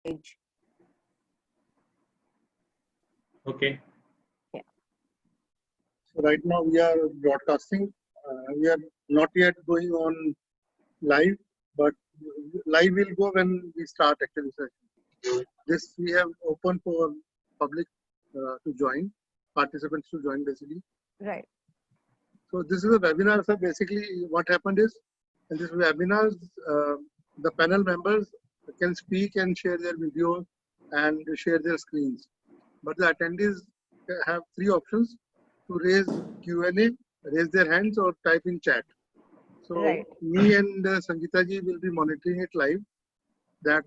page. Okay. Yeah. So right now we are broadcasting. We are not yet going on live, but live will go when we start actually session. This we have open for public to join, participants to join basically. Right. So this is a webinar. So basically what happened is, in this webinar, the panel members can speak and share their videos and share their screens. But the attendees have three options: to raise Q&A, raise their hands, or type in chat. So Right. me and Sangeeta ji will be monitoring it live. That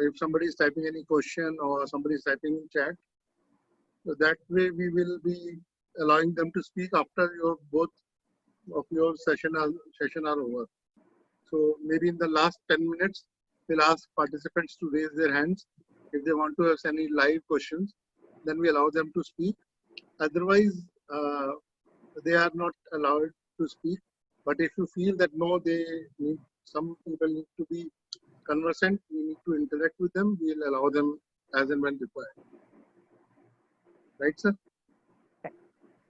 if somebody is typing any question or somebody is typing in chat, so that way we will be allowing them to speak after your both of your session are over. So maybe in the last 10 minutes, we'll ask participants to raise their hands. If they want to ask any live questions, then we allow them to speak. Otherwise, they are not allowed to speak. But if you feel that no, some people need to be conversant, we need to interact with them, we'll allow them as and when required. Right, sir?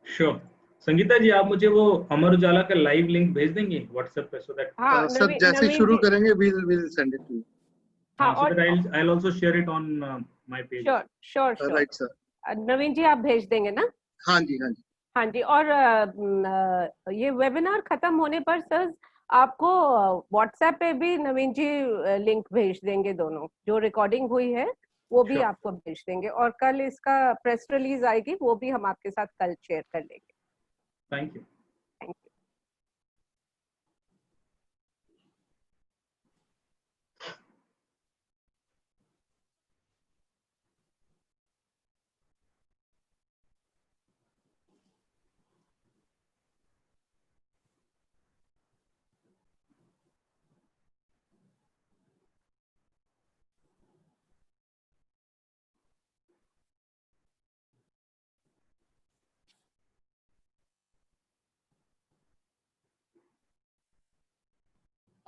Sure. Sangeeta जी आप मुझे वो अमर उजाला का live link भेज देंगे WhatsApp पे so that हाँ, sir जैसे शुरू करेंगे we'll send it to you. हाँ, so that I'll also share it on my page. Sure. Right, sir. नवीन जी आप भेज देंगे ना? हाँ जी, हाँ जी. हाँ जी. और ये वेबिनार खत्म होने पर सर आपको व्हाट्सएप पे भी नवीन जी लिंक भेज देंगे. दोनों जो रिकॉर्डिंग हुई है वो भी आपको भेज देंगे और कल इसका प्रेस रिलीज आएगी वो भी हम आपके साथ कल शेयर कर लेंगे. Thank you. Thank you.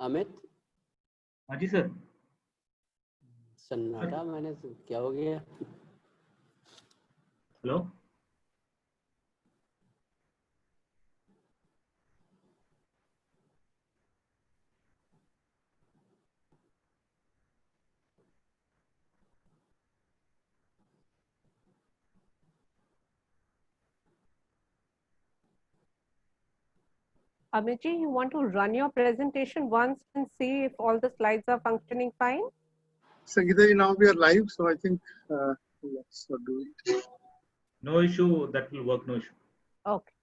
Amit. हाँ जी सर. सन्नाटा मैंने क्या हो गया? Hello. Amit ji, you want to run your presentation once and see if all the slides are functioning fine? Sangeeta ji, now we are live, so I think let's do it. No issue, that will work. No issue. Okay.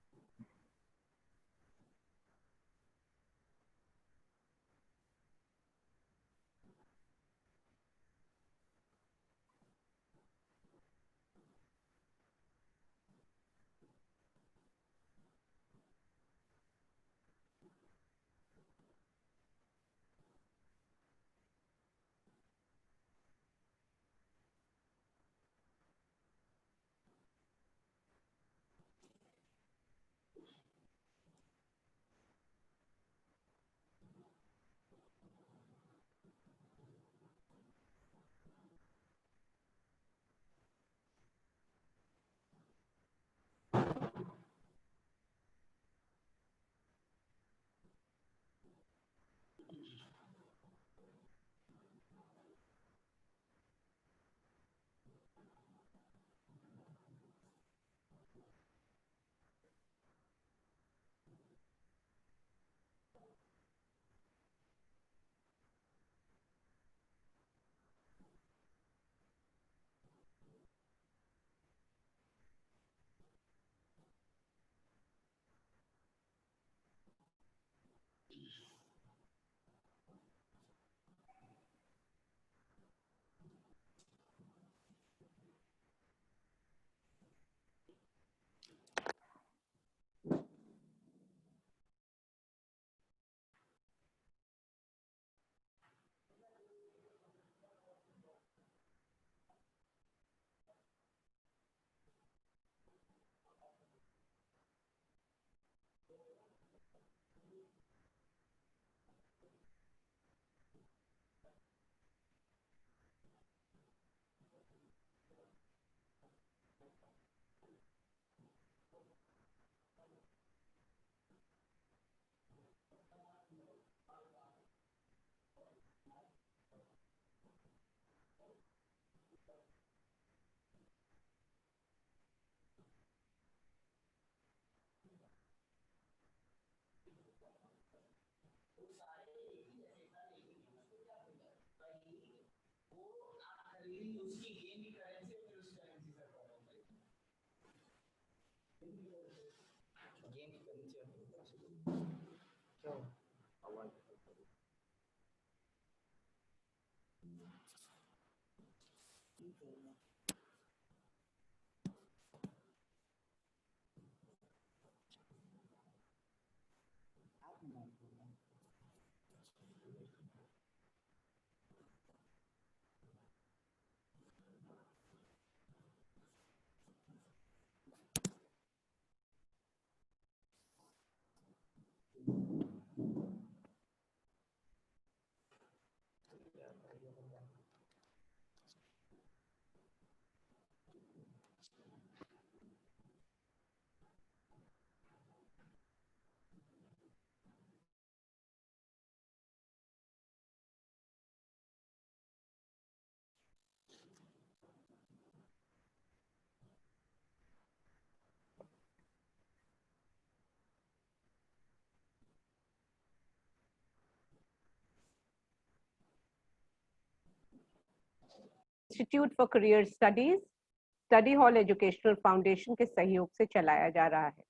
Institute for career studies study hall educational foundation के सहयोग से चलाया जा रहा है।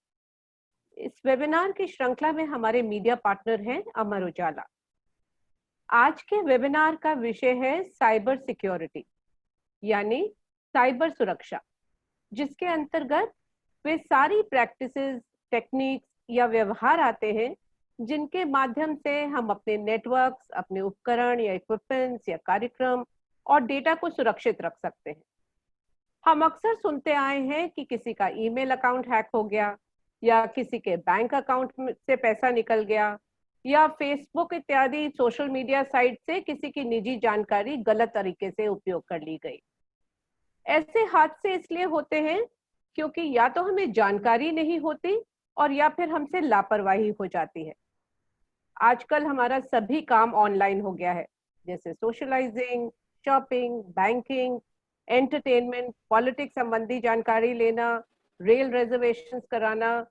इस webinar की श्रृंखला में हमारे मीडिया पार्टनर हैं अमर उजाला। आज के वेबिनार का विषय है साइबर सिक्योरिटी यानी साइबर सुरक्षा, जिसके अंतर्गत वे सारी प्रैक्टिसेस, टेक्निक्स या व्यवहार आते हैं जिनके माध्यम से हम अपने नेटवर्क्स, अपने उपकरण या इक्विपमेंट्स या कार्यक्रम और डेटा को सुरक्षित रख सकते हैं। हम अक्सर सुनते आए हैं कि किसी का ईमेल अकाउंट हैक हो गया या किसी के बैंक अकाउंट से पैसा निकल गया या फेसबुक इत्यादि सोशल मीडिया साइट से किसी की निजी जानकारी गलत तरीके से उपयोग कर ली गई। ऐसे हादसे इसलिए होते हैं क्योंकि या तो हमें जानकारी नहीं होती और या फिर हमसे लापरवाही हो जाती है। आजकल हमारा सभी काम ऑनलाइन हो गया है, जैसे socialising, shopping, banking, entertainment, politics संबंधी जानकारी लेना, रेल रिजर्वेशंस कराना,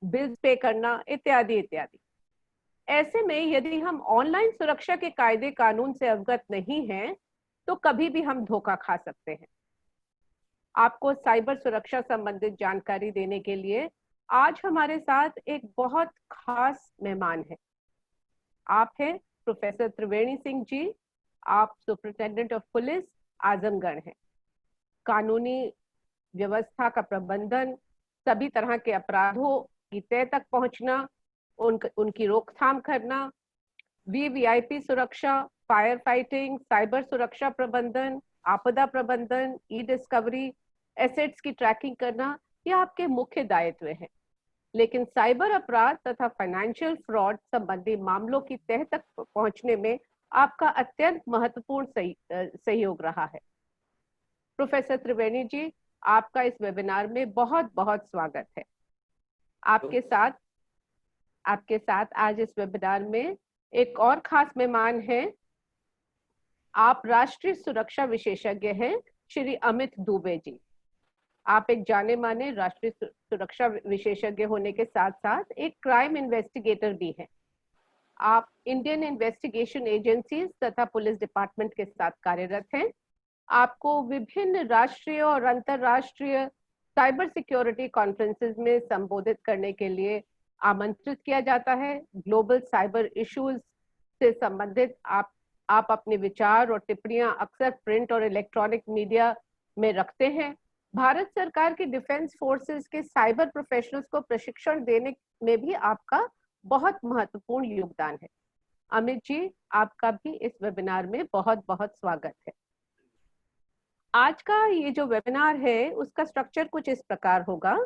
बिल्स पे करना इत्यादि इत्यादि। ऐसे में यदि हम ऑनलाइन सुरक्षा के कायदे कानून से अवगत नहीं हैं, तो कभी भी हम धोखा खा सकते हैं। आपको साइबर सुरक्षा संबंधित जानकारी देने के लिए आज हमारे साथ एक बहुत खास मेहमान है। आप हैं प्रोफेसर त्रिवेणी सिंह जी। आप सुपरिटेंडेंट ऑफ पुलिस आजमगढ़ हैं। कानूनी व्यवस्था का प्रबंधन, सभी तरह के अपराधों की तह तक पहुंचना, उनकी रोकथाम करना, वीवीआईपी सुरक्षा, फायर फाइटिंग, साइबर सुरक्षा प्रबंधन, आपदा प्रबंधन, ई डिस्कवरी, एसेट्स की ट्रैकिंग करना, ये आपके मुख्य दायित्व हैं। लेकिन साइबर अपराध तथा फाइनेंशियल फ्रॉड संबंधी मामलों की तह तक पहुंचने में आपका अत्यंत महत्वपूर्ण सहयोग रहा है। प्रोफेसर त्रिवेणी जी, आपका इस वेबिनार में बहुत बहुत स्वागत है। आपके साथ आज इस वेबिनार में एक और खास मेहमान हैं। आप राष्ट्रीय सुरक्षा विशेषज्ञ हैं श्री अमित दुबे जी। आप एक जाने माने राष्ट्रीय सुरक्षा विशेषज्ञ होने के साथ साथ एक क्राइम इन्वेस्टिगेटर भी हैं। आप इंडियन इन्वेस्टिगेशन एजेंसीज तथा पुलिस डिपार्टमेंट के साथ कार्यरत हैं। आपको विभिन्न राष्ट्रीय और अंतरराष्ट्रीय साइबर सिक्योरिटी कॉन्फ्रेंसेस में संबोधित करने के लिए आमंत्रित किया जाता है। ग्लोबल साइबर इश्यूज से संबंधित आप अपने विचार और टिप्पणियां अक्सर प्रिंट और इलेक्ट्रॉनिक मीडिया में रखते हैं। भारत सरकार की डिफेंस फोर्सेस के साइबर प्रोफेशनल्स को प्रशिक्षण देने में भी आपका बहुत महत्वपूर्ण योगदान है। अमित जी, आपका भी इस वेबिनार में बहुत बहुत स्वागत है। आज का ये जो वेबिनार है उसका स्ट्रक्चर कुछ इस प्रकार होगा।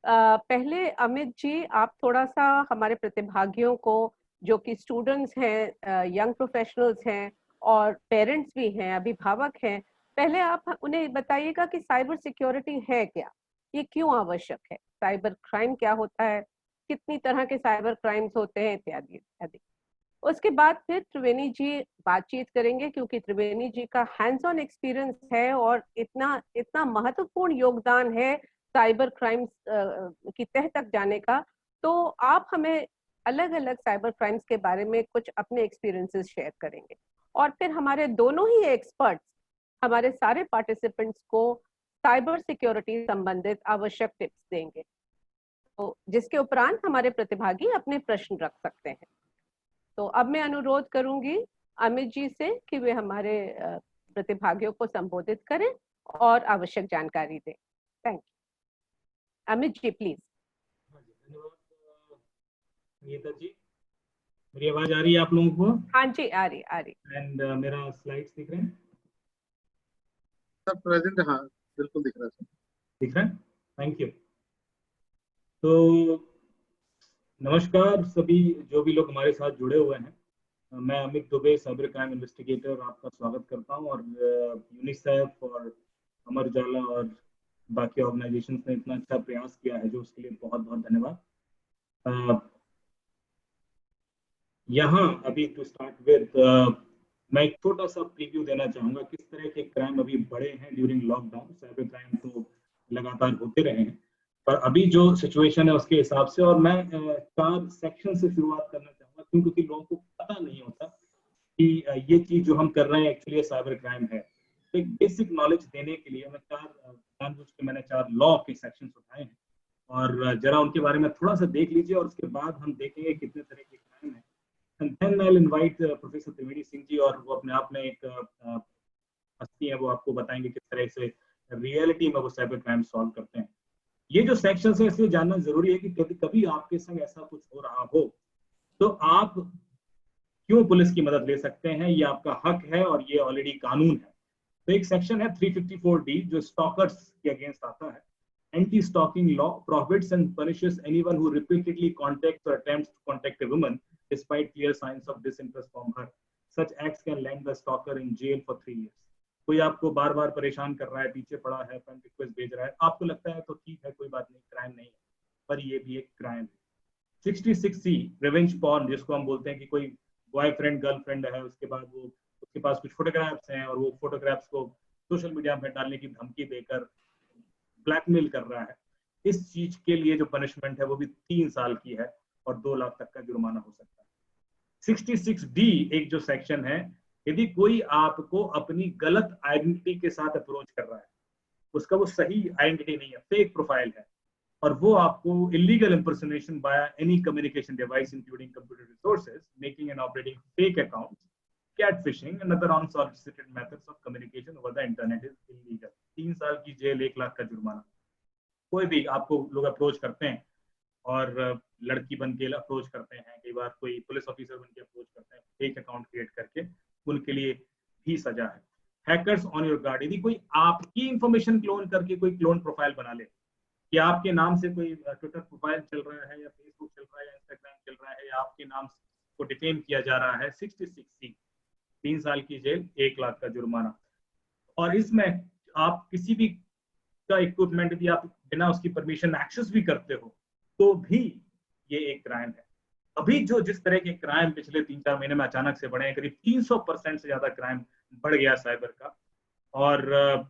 पहले अमित जी, आप थोड़ा सा हमारे प्रतिभागियों को, जो कि स्टूडेंट्स हैं, यंग प्रोफेशनल्स हैं और पेरेंट्स भी हैं, अभिभावक हैं, पहले आप उन्हें बताइएगा कि साइबर सिक्योरिटी है क्या, ये क्यों आवश्यक है, साइबर क्राइम क्या होता है, कितनी तरह के साइबर क्राइम्स होते हैं इत्यादि इत्यादि। उसके बाद फिर त्रिवेणी जी बातचीत करेंगे, क्योंकि त्रिवेणी जी का हैंड्स ऑन एक्सपीरियंस है और इतना महत्वपूर्ण योगदान है साइबर क्राइम्स की तह तक जाने का। तो आप हमें अलग अलग साइबर क्राइम्स के बारे में कुछ अपने एक्सपीरियंसेस शेयर करेंगे और फिर हमारे दोनों ही एक्सपर्ट्स हमारे सारे पार्टिसिपेंट्स को साइबर सिक्योरिटी संबंधित आवश्यक टिप्स देंगे। जिसके उपरांत हमारे प्रतिभागी अपने प्रश्न रख सकते हैं। तो अब मैं अनुरोध करूंगी अमित जी से कि वे हमारे प्रतिभागियों को संबोधित करें और आवश्यक जानकारी दें। Thank you. Amit ji please. धन्यवाद संगीता जी। मेरी आवाज आ रही है आप लोगों को? हाँ जी आ रही। एंड मेरा स्लाइड्स दिख रहे हैं? सर प्रेजेंट, हाँ बिल्कुल दिख रहा है सर। दिख रहा है? Thank you. तो नमस्कार सभी जो भी लोग हमारे साथ जुड़े हुए हैं। मैं Amit Dubey, cyber crime investigator, आपका स्वागत करता हूं। और यूनिसेफ और अमर उजाला और बाकी ऑर्गेनाइजेशंस ने इतना अच्छा प्रयास किया है, जो उसके लिए बहुत बहुत धन्यवाद। यहाँ अभी टू स्टार्ट विद मैं एक छोटा सा प्रीव्यू देना चाहूंगा किस तरह के क्राइम अभी बढ़े हैं ड्यूरिंग लॉकडाउन। साइबर क्राइम तो लगातार होते रहे हैं, पर अभी जो सिचुएशन है उसके हिसाब से, और मैं 4 सेक्शन से शुरुआत करना चाहूंगा क्योंकि लोगों को पता नहीं होता कि ये चीज जो हम कर रहे हैं एक्चुअली साइबर क्राइम है। तो एक बेसिक नॉलेज देने के लिए मैं जानबूझ के मैंने 4 लॉ के सेक्शन उठाए हैं, और जरा उनके बारे में थोड़ा सा देख लीजिए, और उसके बाद हम देखेंगे कितने तरह के क्राइम है। And then I'll invite professor Triveni Singh ji, और वो अपने आप में एक हस्ती है, वो आपको बताएंगे किस तरह से रियलिटी में वो साइबर क्राइम सॉल्व करते हैं। ये जो सेक्शन है इसलिए जानना जरूरी है कि कभी कभी आपके संग ऐसा कुछ हो रहा हो तो आप क्यों पुलिस की मदद ले सकते हैं, ये आपका हक है और ये ऑलरेडी कानून है। तो एक सेक्शन है 354D जो स्टॉकर्स के अगेंस्ट आता है। Anti-stalking law prohibits and punishes anyone who repeatedly contacts or attempts to contact a woman despite clear signs of disinterest from her. Such acts can land the stalker in jail for 3 years. कोई आपको बार बार परेशान कर रहा है, पीछे पड़ा है, friend request भेज रहा है, आपको लगता है तो ठीक है, कोई बात नहीं, क्राइम नहीं है, पर ये भी एक क्राइम है। 66C रिवेंज पॉर्न, जिसको हम बोलते हैं कि कोई बॉयफ्रेंड गर्लफ्रेंड है, उसके बाद वो उसके पास कुछ फोटोग्राफ्स हैं और वो फोटोग्राफ्स को सोशल मीडिया में डालने की धमकी देकर ब्लैकमेल कर रहा है। इस चीज के लिए जो पनिशमेंट है वो भी 3 साल की है और 2 लाख तक का जुर्माना हो सकता है। 66D एक जो सेक्शन है, यदि कोई आपको अपनी गलत आइडेंटिटी के साथ अप्रोच कर रहा है, उसका वो सही आइडेंटिटी नहीं है, फेक प्रोफाइल है, और वो आपको illegal impersonation by any communication device including computer resources, making and operating fake accounts, catfishing and other unsolicited methods of communication over the internet is illegal. 3 साल की जेल, 1 लाख का जुर्माना। कोई भी आपको लोग अप्रोच करते हैं और लड़की बन के अप्रोच करते हैं, कई बार कोई पुलिस ऑफिसर बन के अप्रोच करते हैं फेक अकाउंट क्रिएट करके, उनके लिए भी सजा है। हैकर्स ऑन योर गार्ड, यदि कोई आपकी इंफॉर्मेशन क्लोन करके कोई क्लोन प्रोफाइल बना ले, कि आपके नाम से कोई ट्विटर प्रोफाइल चल रहा है या फेसबुक चल रहा है या इंस्टाग्राम चल रहा है या आपके नाम को डिफेम किया जा रहा है, 66C 3 साल की जेल, 1 लाख का जुर्माना। और इसमें आप किसी भी का इक्विपमेंट यदि आप बिना उसकी परमिशन एक्सेस भी करते हो तो भी ये एक क्राइम है। अभी जो जिस तरह के क्राइम पिछले 3-4 महीने में अचानक से बढ़े हैं, करीब 300% से ज्यादा क्राइम बढ़ गया साइबर का। और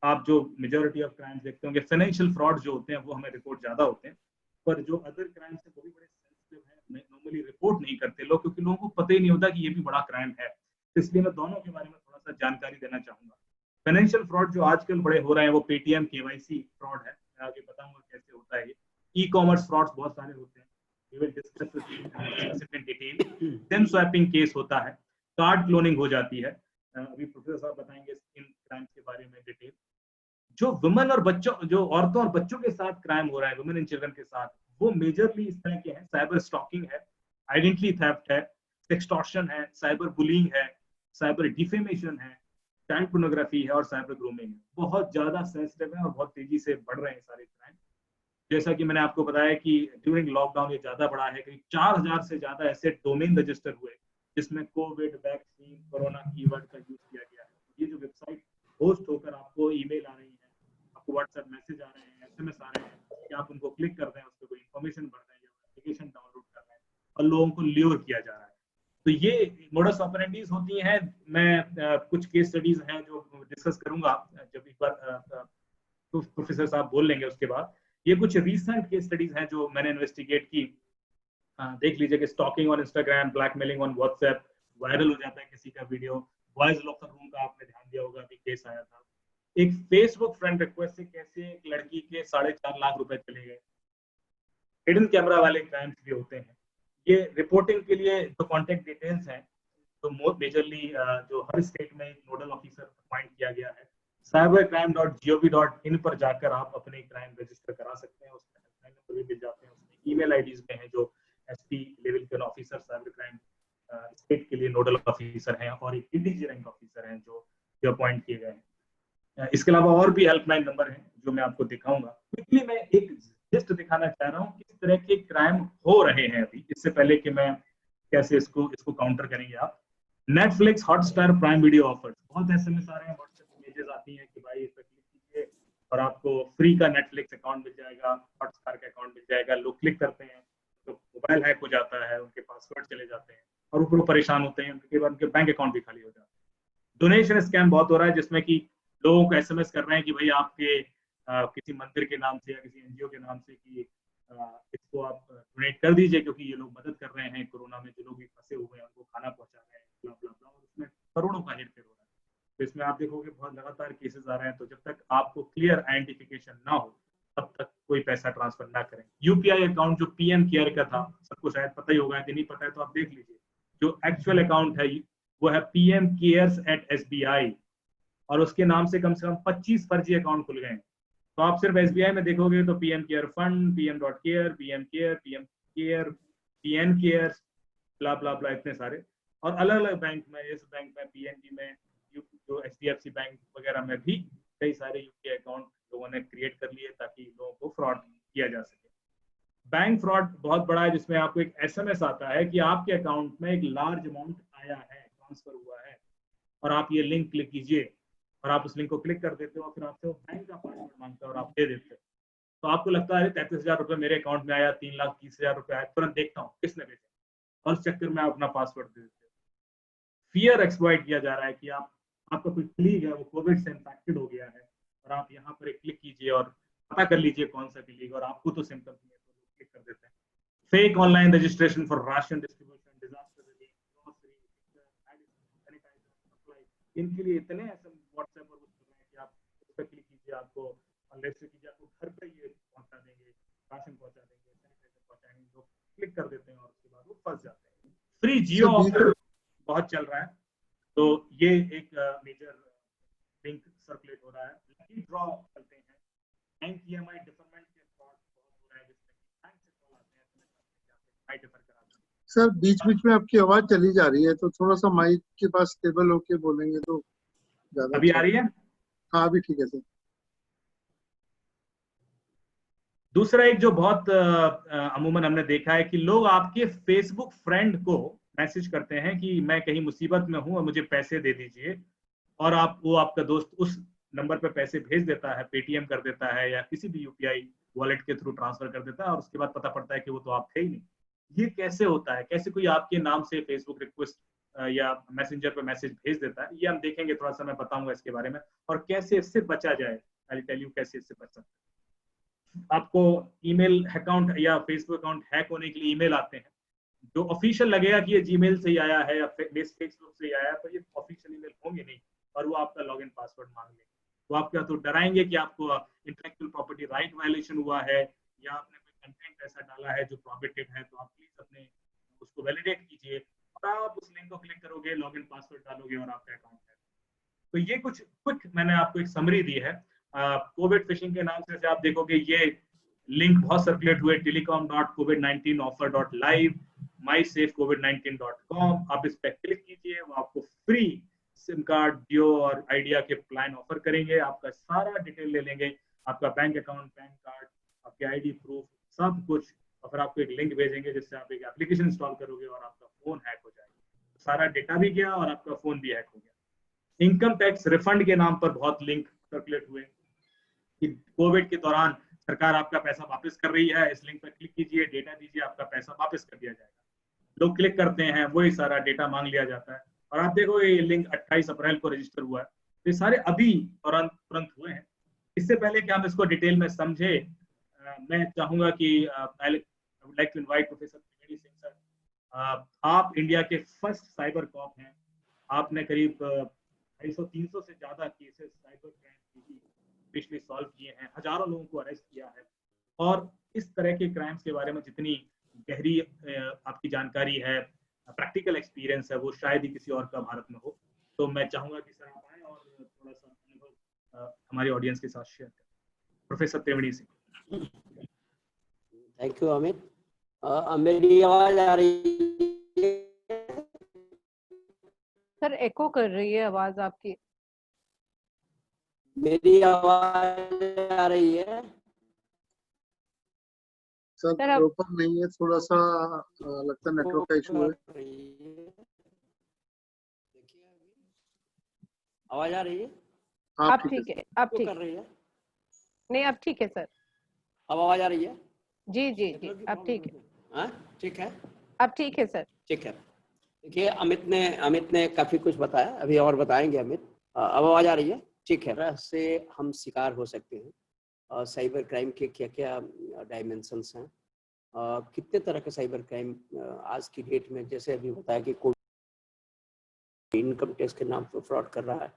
आप जो मेजोरिटी ऑफ क्राइम्स देखते होंगे, फाइनेंशियल फ्रॉड जो होते हैं वो हमें रिपोर्ट ज्यादा होते हैं, पर जो अदर क्राइम्स है वो भी बड़े सेंसिटिव है, नॉर्मली रिपोर्ट नहीं करते लोग, क्योंकि लोगों को पता ही नहीं होता कि ये भी बड़ा क्राइम है। इसलिए मैं दोनों के बारे में थोड़ा सा जानकारी देना चाहूंगा। फाइनेंशियल फ्रॉड जो आजकल बड़े हो रहे हैं वो पेटीएम केवाईसी फ्रॉड है, मैं आगे बताऊंगा कैसे होता है ये। ई कॉमर्स फ्रॉड्स बहुत सारे होते हैं, we will discuss it in detail. SIM swapping case होता है, कार्ड क्लोनिंग हो जाती है, अभी प्रोफेसर साहब बताएंगे इन क्राइम्स के बारे में डिटेल। जो वुमेन और बच्चों, जो औरतों और बच्चों के साथ क्राइम हो रहा है, वुमेन एंड चिल्ड्रन के साथ, वो मेजरली इस तरह के हैं। साइबर स्टॉकिंग है, आइडेंटिटी थेफ्ट है, सेक्सटॉर्शन है, साइबर बुलिंग है, साइबर डिफेमेशन है, चाइल्ड पोर्नोग्राफी है और साइबर ग्रूमिंग है। बहुत ज्यादा सेंसिटिव है और बहुत तेजी से बढ़ रहे हैं सारे क्राइम। जैसा कि मैंने आपको बताया कि ड्यूरिंग लॉकडाउन ये ज्यादा बढ़ा है, करीब 4000 से ज्यादा ऐसे डोमेन रजिस्टर हुए जिसमें कोविड, वैक्सीन, कोरोना कीवर्ड का यूज किया गया है। ये जो वेबसाइट होस्ट होकर आपको ईमेल आ रही है, आपको व्हाट्सएप मैसेज आ रहे हैं, एसएमएस आ रहे हैं, कि आप उनको क्लिक कर रहे हैं, उस पर कोई इन्फॉर्मेशन भर रहे हैं या एप्लीकेशन डाउनलोड कर रहे हैं और लोगों को ल्योर किया जा रहा है। तो ये मोडस ऑपरेंडीज होती हैं। मैं कुछ केस स्टडीज हैं जो डिस्कस करूंगा जब एक बार प्रोफेसर साहब बोल लेंगे उसके बाद। ये कुछ रीसेंट केस स्टडीज हैं जो मैंने इन्वेस्टिगेट की। देख लीजिए कि stalking on Instagram, blackmailing on WhatsApp, viral हो जाता है किसी का वीडियो, बॉयज लॉकर रूम का आपने ध्यान दिया होगा, अभी केस आया था। एक फेसबुक फ्रेंड रिक्वेस्ट से कैसे एक लड़की के 4.5 लाख रुपए चले गए, हिडन कैमरा वाले क्राइम्स भी होते हैं। ये रिपोर्टिंग के लिए जो कॉन्टेक्ट डिटेल्स हैं, तो मेजरली जो हर स्टेट में एक नोडल ऑफिसर अपॉइंट किया गया है। cybercrime.gov.in पर जाकर आप अपने क्राइम रजिस्टर करा सकते हैं। उसमें हेल्पलाइन नंबर भी मिल जाते हैं, उसमें ईमेल आईडीज में है जो एसपी लेवल के ऑफिसर साइबर क्राइम स्टेट के लिए नोडल ऑफिसर हैं, और एक एडीजी रैंक ऑफिसर हैं जो अपॉइंट किए गए हैं। इसके अलावा और भी हेल्पलाइन नंबर हैं जो मैं आपको दिखाऊंगा। क्विकली मैं एक लिस्ट दिखाना चाह रहा हूँ किस तरह के क्राइम हो रहे हैं अभी, इससे पहले कि मैं कैसे इसको काउंटर करेंगे आप। Netflix Hotstar prime video offers, बहुत एसएमएस आ रहे हैं, व्हाट्सएप मैसेजेस आती हैं कि भाई इस पर क्लिक कीजिए और आपको फ्री का नेटफ्लिक्स अकाउंट मिल जाएगा, हॉटस्टार का अकाउंट मिल जाएगा। लोग क्लिक करते हैं तो मोबाइल हैक हो जाता है, उनके पासवर्ड चले जाते हैं और ऊपर परेशान होते हैं, उनके बैंक अकाउंट भी खाली हो जाता है। डोनेशन स्कैम बहुत हो रहा है, जिसमें कि लोगों को एसएमएस कर रहे हैं कि भाई आपके किसी मंदिर के नाम से या किसी एनजीओ के नाम से कि इसको आप डोनेट कर दीजिए, क्योंकि ये लोग मदद कर रहे हैं कोरोना में, जो लोग भी फंसे हुए हैं उनको खाना पहुंचा रहे हैं, ब्ला ब्ला ब्ला, और उसमें करोड़ों का हेरफेर हो रहा है। तो इसमें आप देखोगे बहुत लगातार केसेस आ रहे हैं। तो जब तक आपको क्लियर आइडेंटिफिकेशन ना हो तब तक कोई पैसा ट्रांसफर ना करें। यूपीआई अकाउंट जो पीएम केयर का था, सबको शायद पता ही होगा, यदि नहीं पता है तो आप देख लीजिए। जो एक्चुअल अकाउंट है वो है पीएम केयर्स एट SBI, और उसके नाम से कम 25 फर्जी अकाउंट खुल गए हैं। तो आप सिर्फ SBI में देखोगे तो PM care fund, PM.care, PM care, PN care, blah blah blah, इतने सारे। और अलग अलग बैंक में, इस बैंक में, PNB में, जो HDFC बैंक वगैरह में भी कई सारे यूपीआई अकाउंट लोगों ने क्रिएट कर लिए ताकि लोगों को फ्रॉड किया जा सके। बैंक फ्रॉड बहुत बड़ा है, जिसमें आपको एक एसएमएस आता है कि आपके अकाउंट में एक लार्ज अमाउंट आया है, ट्रांसफर हुआ है, और आप ये लिंक क्लिक कीजिए, और आप उस लिंक को क्लिक कर देते हो और फिर आपसे वो बैंक का पासवर्ड मांगता है और आप दे देते हो। तो आपको लगता है 33,000 रुपए मेरे अकाउंट में आया, 3,30,000 रुपए आया, तुरंत देखता हूँ किसने भेजा, और उस चक्कर में आप अपना पासवर्ड दे देते हो। फियर एक्सप्लॉइट किया जा रहा है कि आपका कोई कलीग है वो कोविड से इन्फेक्टेड हो गया है, और आप यहाँ पर एक क्लिक कीजिए और पता कर लीजिए कौन सा कलीग, और आपको तो सिम्टम्स नहीं है तो लोग क्लिक कर देते हैं। Fake online registration for ration distribution, disaster relief, grocery, sanitiser, supply, इनके लिए इतने ऐसे व्हाट्सएप और कि आप उस पर क्लिक कीजिए, आपको रजिस्टर कीजिए, आपको घर पे ये पहुंचा देंगे, राशन पहुंचा देंगे, सैनिटाइजर पहुंचाएंगे। लोग क्लिक कर देते हैं और उसके बाद वो फंस जाते हैं। फ्री जियो ऑफर बहुत चल रहा है, तो ये एक मेजर लिंक सर्कुलेट हो रहा है। लकी ड्रॉ चलते हैं, बैंक ईएमआई डिफरमेंट के फ्रॉड बहुत हो रहा है, जिसमें बैंक से कॉल आते हैं तुम्हें डिफर कराते हैं। सर बीच बीच में आपकी आवाज चली जा रही है, तो थोड़ा सा माइक के पास स्टेबल होके बोलेंगे तो ज्यादा अभी अच्छा। आ रही है? हाँ अभी ठीक है सर। दूसरा एक जो बहुत अमूमन हमने देखा है कि लोग आपके फेसबुक फ्रेंड को मैसेज करते हैं कि मैं कहीं मुसीबत में हूं और मुझे पैसे दे दीजिए, और वो आपका दोस्त उस नंबर पे पैसे भेज देता है, पेटीएम कर देता है या किसी भी यूपीआई वॉलेट के थ्रू ट्रांसफर कर देता है, और उसके बाद पता पड़ता है कि वो तो आप थे ही नहीं। ये कैसे होता है? कैसे कोई आपके नाम से फेसबुक रिक्वेस्ट या मैसेंजर पे मैसेज भेज देता है? ये हम देखेंगे, थोड़ा सा मैं बताऊंगा इसके बारे में, और कैसे इससे बचा जाए। आई टेल यू कैसे इससे बच सकते हैं। आपको ईमेल अकाउंट या फेसबुक अकाउंट हैक होने के लिए ईमेल आते हैं, जो ऑफिशियल लगेगा कि ये जीमेल से ही आया है या फेसबुक से ही आया है, तो ये ऑफिशियल ईमेल होंगे नहीं, और वो आपका लॉगिन पासवर्ड मांग लेंगे। तो आप क्या तो डराएंगे कि आपको इंटेलेक्चुअल प्रॉपर्टी राइट वायलेशन हुआ है, या आपने कोई कंटेंट ऐसा डाला है जो प्रोहिबिटेड है, तो आप प्लीज अपने उसको वैलिडेट कीजिए, और आप उस लिंक को क्लिक करोगे, लॉगिन पासवर्ड डालोगे और आपका अकाउंट है। तो ये कुछ क्विक मैंने आपको एक समरी दी है। कोविड फिशिंग के नाम से आप देखोगे ये लिंक बहुत सर्कुलेट हुए, telecom.covid19offer.live, mysafecovid19.com। आप इस पर क्लिक कीजिए, वो आपको फ्री सिम कार्ड, जियो और आइडिया के प्लान ऑफर करेंगे। आपका सारा डिटेल ले लेंगे, आपका बैंक अकाउंट, पैन कार्ड, आपके आईडी प्रूफ, सब कुछ, और फिर आपको एक लिंक भेजेंगे जिससे आप एक एप्लीकेशन इंस्टॉल करोगे और आपका फोन हैक हो जाएगा। सारा डेटा भी गया और आपका फोन भी हैक हो गया। इनकम टैक्स रिफंड के नाम पर बहुत लिंक सर्कुलेट हुए कि कोविड के दौरान सरकार आपका पैसा वापस कर रही है, इस लिंक पर क्लिक कीजिए, डेटा दीजिए, आपका पैसा वापस कर दिया जाएगा। लोग क्लिक करते हैं, वही सारा डेटा मांग लिया जाता है, और आप देखो ये लिंक 28 अप्रैल को रजिस्टर हुआ है। तो ये सारे अभी तुरंत हुए हैं। इससे पहले कि हम इसको डिटेल में समझे, मैं चाहूंगा कि I would like to invite professor Triveni Singh sir. आप इंडिया के फर्स्ट साइबर कॉप हैं। आपने करीब 250-300 से ज्यादा केसेस साइबर क्राइम की पिछले सॉल्व किए हैं, हजारों लोगों को अरेस्ट किया है, और इस तरह के क्राइम्स के बारे में जितनी गहरी आपकी जानकारी है, प्रैक्टिकल एक्सपीरियंस है, वो शायद ही किसी और का भारत में हो। तो मैं चाहूंगा कि सर आप आए और थोड़ा सा अनुभव हमारी ऑडियंस के साथ शेयर करें। Professor Triveni Singh. Thank you Amit. मेरी आवाज आ रही है? सर एको कर रही है आवाज आपकी। मेरी आवाज आ रही है? सर सर अब प्रॉपर नहीं है, थोड़ा सा लगता है नेटवर्क का इशू है। आवाज आ रही है? अब ठीक है, अब क्यों ठीक कर रही है? नहीं, अब ठीक है सर। अब आवाज आ रही है? जी जी जी, अब ठीक है। हाँ ठीक है, अब ठीक है सर। ठीक है। देखिए अमित ने काफी कुछ बताया, अभी और बताएंगे अमित। अब आवाज आ रही है? ठीक है। तरह से हम शिकार हो सकते हैं। साइबर क्राइम के क्या क्या डायमेंशंस हैं, कितने तरह के साइबर क्राइम आज की डेट में, जैसे अभी बताया कि कोई इनकम टैक्स के नाम पे फ्रॉड कर रहा है,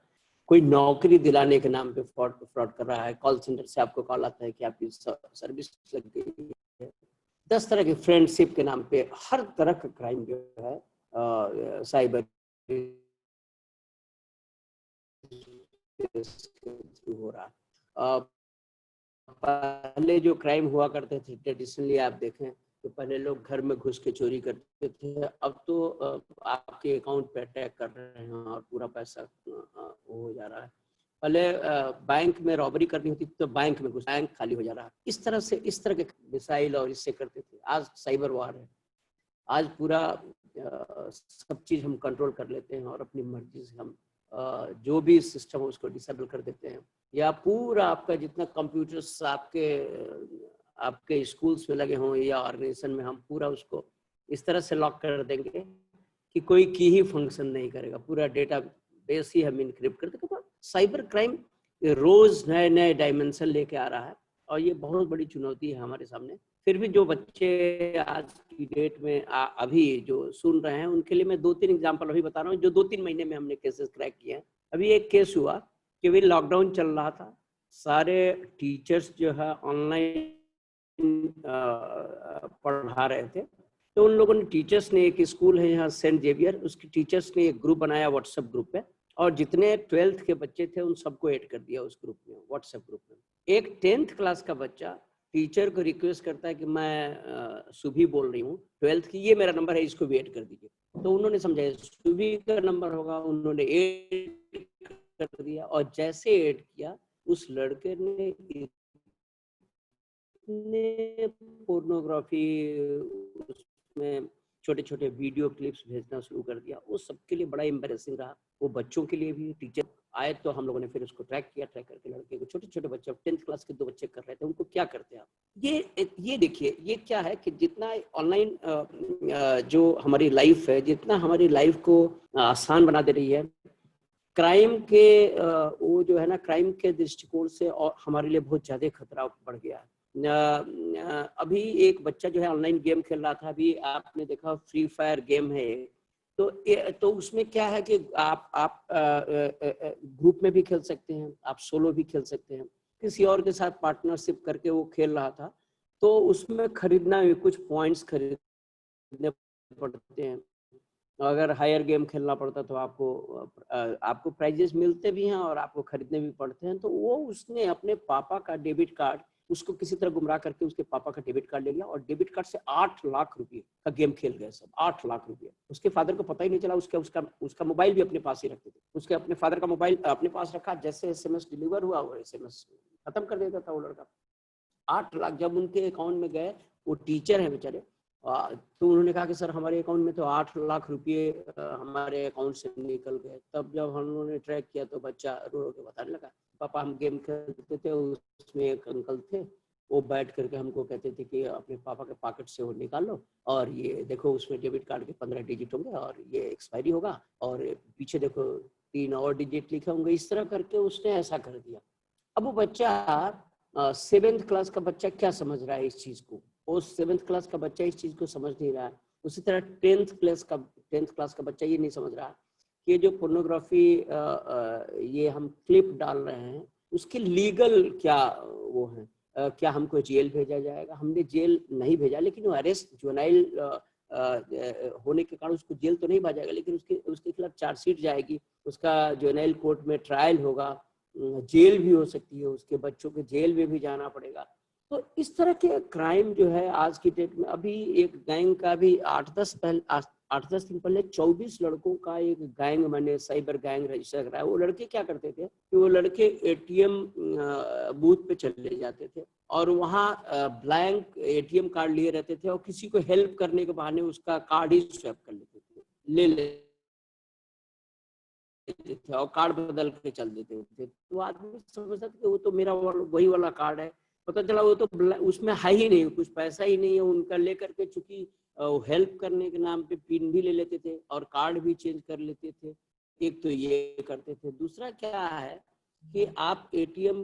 कोई नौकरी दिलाने के नाम पे फ्रॉड कर रहा है, कॉल सेंटर से आपको कॉल आता है कि आपकी सर्विस लग गई है, 10 तरह की फ्रेंडशिप के नाम पे हर तरह का क्राइम जो है साइबर थ्रू हो रहा है। पहले जो क्राइम हुआ करते थे ट्रेडिशनली आप देखें तो पहले लोग घर में घुस के चोरी करते थे, अब तो आपके अकाउंट पे अटैक कर रहे हैं और पूरा पैसा हो जा रहा है। पहले बैंक में रॉबरी करनी होती थी तो बैंक में घुस, बैंक खाली हो जा रहा है। इस तरह के मिसाइल और इससे करते थे। आज साइबर वार है, आज पूरा सब चीज हम कंट्रोल कर लेते हैं और अपनी मर्जी से हम जो भी सिस्टम है उसको डिसेबल कर देते हैं, या पूरा आपका जितना कंप्यूटर्स आपके स्कूल्स में लगे हों या ऑर्गेनाइजेशन में, हम पूरा उसको इस तरह से लॉक कर देंगे कि कोई की ही फंक्शन नहीं करेगा, पूरा डेटा बेस ही हम इनक्रिप्ट कर देंगे। तो साइबर क्राइम रोज नए नए डायमेंशन लेके आ रहा है और ये बहुत बड़ी चुनौती है हमारे सामने। फिर भी जो बच्चे आज की डेट में अभी जो सुन रहे हैं उनके लिए मैं 2-3 एग्जांपल अभी बता रहा हूँ जो 2-3 महीने में हमने केसेस क्रैक किए हैं। अभी एक केस हुआ कि भाई लॉकडाउन चल रहा था, सारे टीचर्स जो है ऑनलाइन पढ़ा रहे थे, तो उन लोगों ने, टीचर्स ने, एक स्कूल है यहाँ सेंट जेवियर, उसकी टीचर्स ने एक ग्रुप बनाया व्हाट्सएप ग्रुप पे और जितने 12th के बच्चे थे उन सबको ऐड कर दिया उस ग्रुप में, व्हाट्सएप ग्रुप में। एक 10th क्लास का बच्चा टीचर को रिक्वेस्ट करता है कि मैं सुभी बोल रही हूँ 12th की, ये मेरा नंबर है, इसको भी ऐड कर दीजिए। तो उन्होंने समझा सुभी का नंबर होगा, उन्होंने ऐड कर दिया और जैसे ऐड किया उस लड़के ने पोर्नोग्राफी उसमें छोटे छोटे वीडियो क्लिप्स भेजना शुरू कर दिया। वो सबके लिए बड़ा एम्बैरेसिंग रहा, वो बच्चों के लिए भी। टीचर आए तो हम लोगों ने फिर उसको ट्रैक किया, ट्रैक करके लड़के को, छोटे छोटे बच्चे, 10th क्लास के 2 बच्चे कर रहे थे, उनको क्या करते हैं आप। ये देखिए, ये क्या है कि जितना ऑनलाइन जो हमारी लाइफ है, जितना हमारी लाइफ को आसान बना दे रही है, क्राइम के वो जो है ना, क्राइम के दृष्टिकोण से और हमारे लिए बहुत ज्यादा खतरा बढ़ गया है। अभी एक बच्चा जो है ऑनलाइन गेम खेल रहा था, अभी आपने देखा फ्री फायर गेम है, तो उसमें क्या है कि आप ग्रुप में भी खेल सकते हैं, आप सोलो भी खेल सकते हैं, किसी और के साथ पार्टनरशिप करके वो खेल रहा था। तो उसमें खरीदना, कुछ पॉइंट्स खरीदने पड़ते हैं, अगर हायर गेम खेलना पड़ता तो आपको प्राइजेस मिलते भी हैं और आपको खरीदने भी पड़ते हैं। तो वो उसने अपने पापा का डेबिट कार्ड, उसको किसी तरह गुमराह करके उसके पापा का डेबिट कार्ड ले लिया और डेबिट कार्ड से 8 लाख रुपए का गेम खेल गए सब, 8 लाख रुपए। उसके फादर को पता ही नहीं चला, उसका मोबाइल भी अपने पास ही रखते थे, उसके अपने फादर का मोबाइल अपने पास रखा, जैसे SMS डिलीवर हुआ वो SMS खत्म कर देता था वो लड़का। 8 लाख जब उनके अकाउंट में गए, वो टीचर है बेचारे, तो उन्होंने कहा कि सर हमारे अकाउंट में तो 8 लाख रुपए हमारे अकाउंट से निकल गए। तब जब हम लोगों ने ट्रैक किया तो बच्चा रो रो के बताने लगा, पापा हम गेम खेलते थे, उसमें एक अंकल थे, वो बैठ करके हमको कहते थे कि अपने पापा के पॉकेट से वो निकालो और ये देखो उसमें डेबिट कार्ड के 15 डिजिट होंगे और ये एक्सपायरी होगा और पीछे देखो 3 और डिजिट लिखे होंगे। इस तरह करके उसने ऐसा कर दिया। अब वो बच्चा 7th क्लास का बच्चा क्या समझ रहा है इस चीज को, वो 7th क्लास का बच्चा इस चीज को समझ नहीं रहा है। उसी तरह 10th क्लास का बच्चा ये नहीं समझ रहा कि जो पोर्नोग्राफी ये हम क्लिप डाल रहे हैं उसके लीगल क्या वो है, क्या हमको जेल भेजा जाएगा? हमने जेल नहीं भेजा, लेकिन वो अरेस्ट जुवेनाइल होने के कारण उसको जेल तो नहीं भेजा जाएगा, लेकिन उसके खिलाफ चार्जशीट जाएगी, उसका जुवेनाइल कोर्ट में ट्रायल होगा, जेल भी हो सकती है, उसके बच्चों के जेल में भी जाना पड़ेगा। तो इस तरह के क्राइम जो है आज की डेट में, अभी एक गैंग का भी 8-10 दिन पहले 24 लड़कों का एक गैंग, मैंने साइबर गैंग रजिस्टर कराया। वो लड़के क्या करते थे कि वो लड़के एटीएम बूथ पे चले जाते थे और वहाँ ब्लैंक एटीएम कार्ड लिए रहते थे और किसी को हेल्प करने के बहाने उसका कार्ड ही स्वैप कर लेते थे, ले लेते थे और कार्ड बदल के चल देते थे। तो आदमी समझता था कि वो तो मेरा वही वाला कार्ड है, पता चला वो तो उसमें है ही नहीं, कुछ पैसा ही नहीं है उनका, लेकर के चूंकि हेल्प करने के नाम पे पिन भी ले लेते थे और कार्ड भी चेंज कर लेते थे। एक तो ये करते थे। दूसरा क्या है कि आप एटीएम,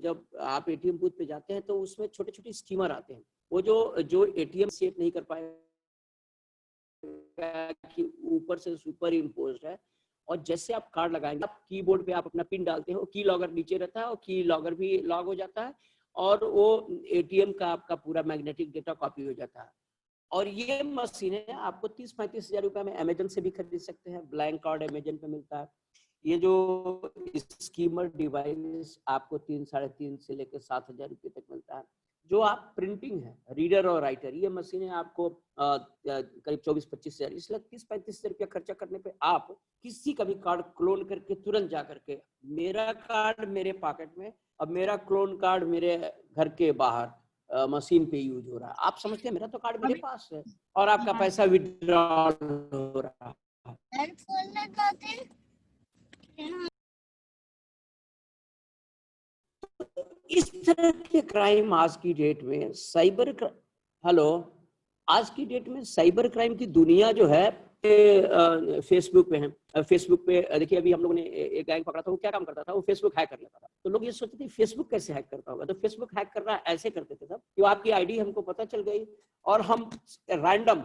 जब आप एटीएम बूथ पे जाते हैं तो उसमें छोटे छोटे स्कीमर आते हैं, वो जो एटीएम सेट नहीं कर पाए कि ऊपर से सुपर इम्पोज्ड है, और जैसे आप कार्ड लगाएंगे, आप कीबोर्ड पे आप अपना पिन डालते हो, की लॉगर नीचे रहता है और की लॉगर भी लॉग हो जाता है और वो एटीएम का आपका पूरा मैग्नेटिक डेटा कॉपी हो जाता है। और ये मशीनें आपको 30-35 हजार रुपए में अमेजन से भी खरीद सकते हैं, ब्लैंक कार्ड अमेजन पे मिलता है। ये जो स्कीमर डिवाइस आपको 3-3.5 से लेकर 7,000 रुपये तक मिलता है। जो आप प्रिंटिंग है, रीडर और राइटर, ये मशीनें आपको करीब 24-25 हजार, इसलिए 30-35 हजार रुपया खर्चा करने पे आप किसी का भी कार्ड क्लोन करके तुरंत जा करके, मेरा कार्ड मेरे पॉकेट में, अब मेरा क्लोन कार्ड मेरे घर के बाहर मशीन पे यूज हो रहा है, आप समझते हैं मेरा तो कार्ड मेरे पास है और आपका पैसा विड्रॉल हो रहा है। इस तरह के क्राइम आज की डेट में आज की डेट में साइबर क्राइम की दुनिया जो है फेसबुक पे है। फेसबुक पे देखिए, अभी हम लोगों ने एक गैंग पकड़ा था, वो क्या काम करता था, वो फेसबुक हैक कर लेता था। तो लोग ये सोचते थे फेसबुक कैसे हैक करता होगा, तो फेसबुक हैक करना ऐसे करते थे सब कि आपकी आईडी हमको पता चल गई और हम रैंडम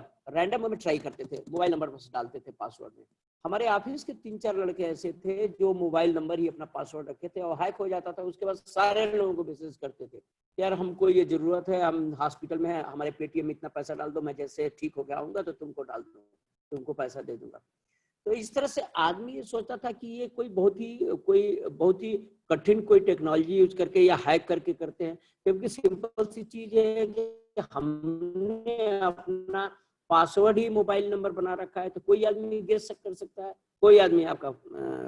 में ट्राई करते थे, मोबाइल नंबर बस डालते थे पासवर्ड में। हमारे ऑफिस के 3-4 लड़के ऐसे थे जो मोबाइल नंबर ही अपना पासवर्ड रखे थे और हैक हो जाता था। उसके बाद सारे लोगों को मैसेज करते थे, यार हमको ये जरूरत है, हम हॉस्पिटल में है, हमारे पेटीएम में इतना पैसा डाल दो, मैं जैसे ठीक हो गया आऊंगा तो तुमको डाल दूंगा, तुमको पैसा दे दूंगा। तो इस तरह से आदमी ये सोचता था कि ये कोई बहुत ही कठिन कोई टेक्नोलॉजी यूज करके या हैक करके करते हैं, क्योंकि सिंपल सी चीज है कि हमने अपना पासवर्ड ही मोबाइल नंबर बना रखा है, तो कोई आदमी गेस कर सकता है, कोई आदमी आपका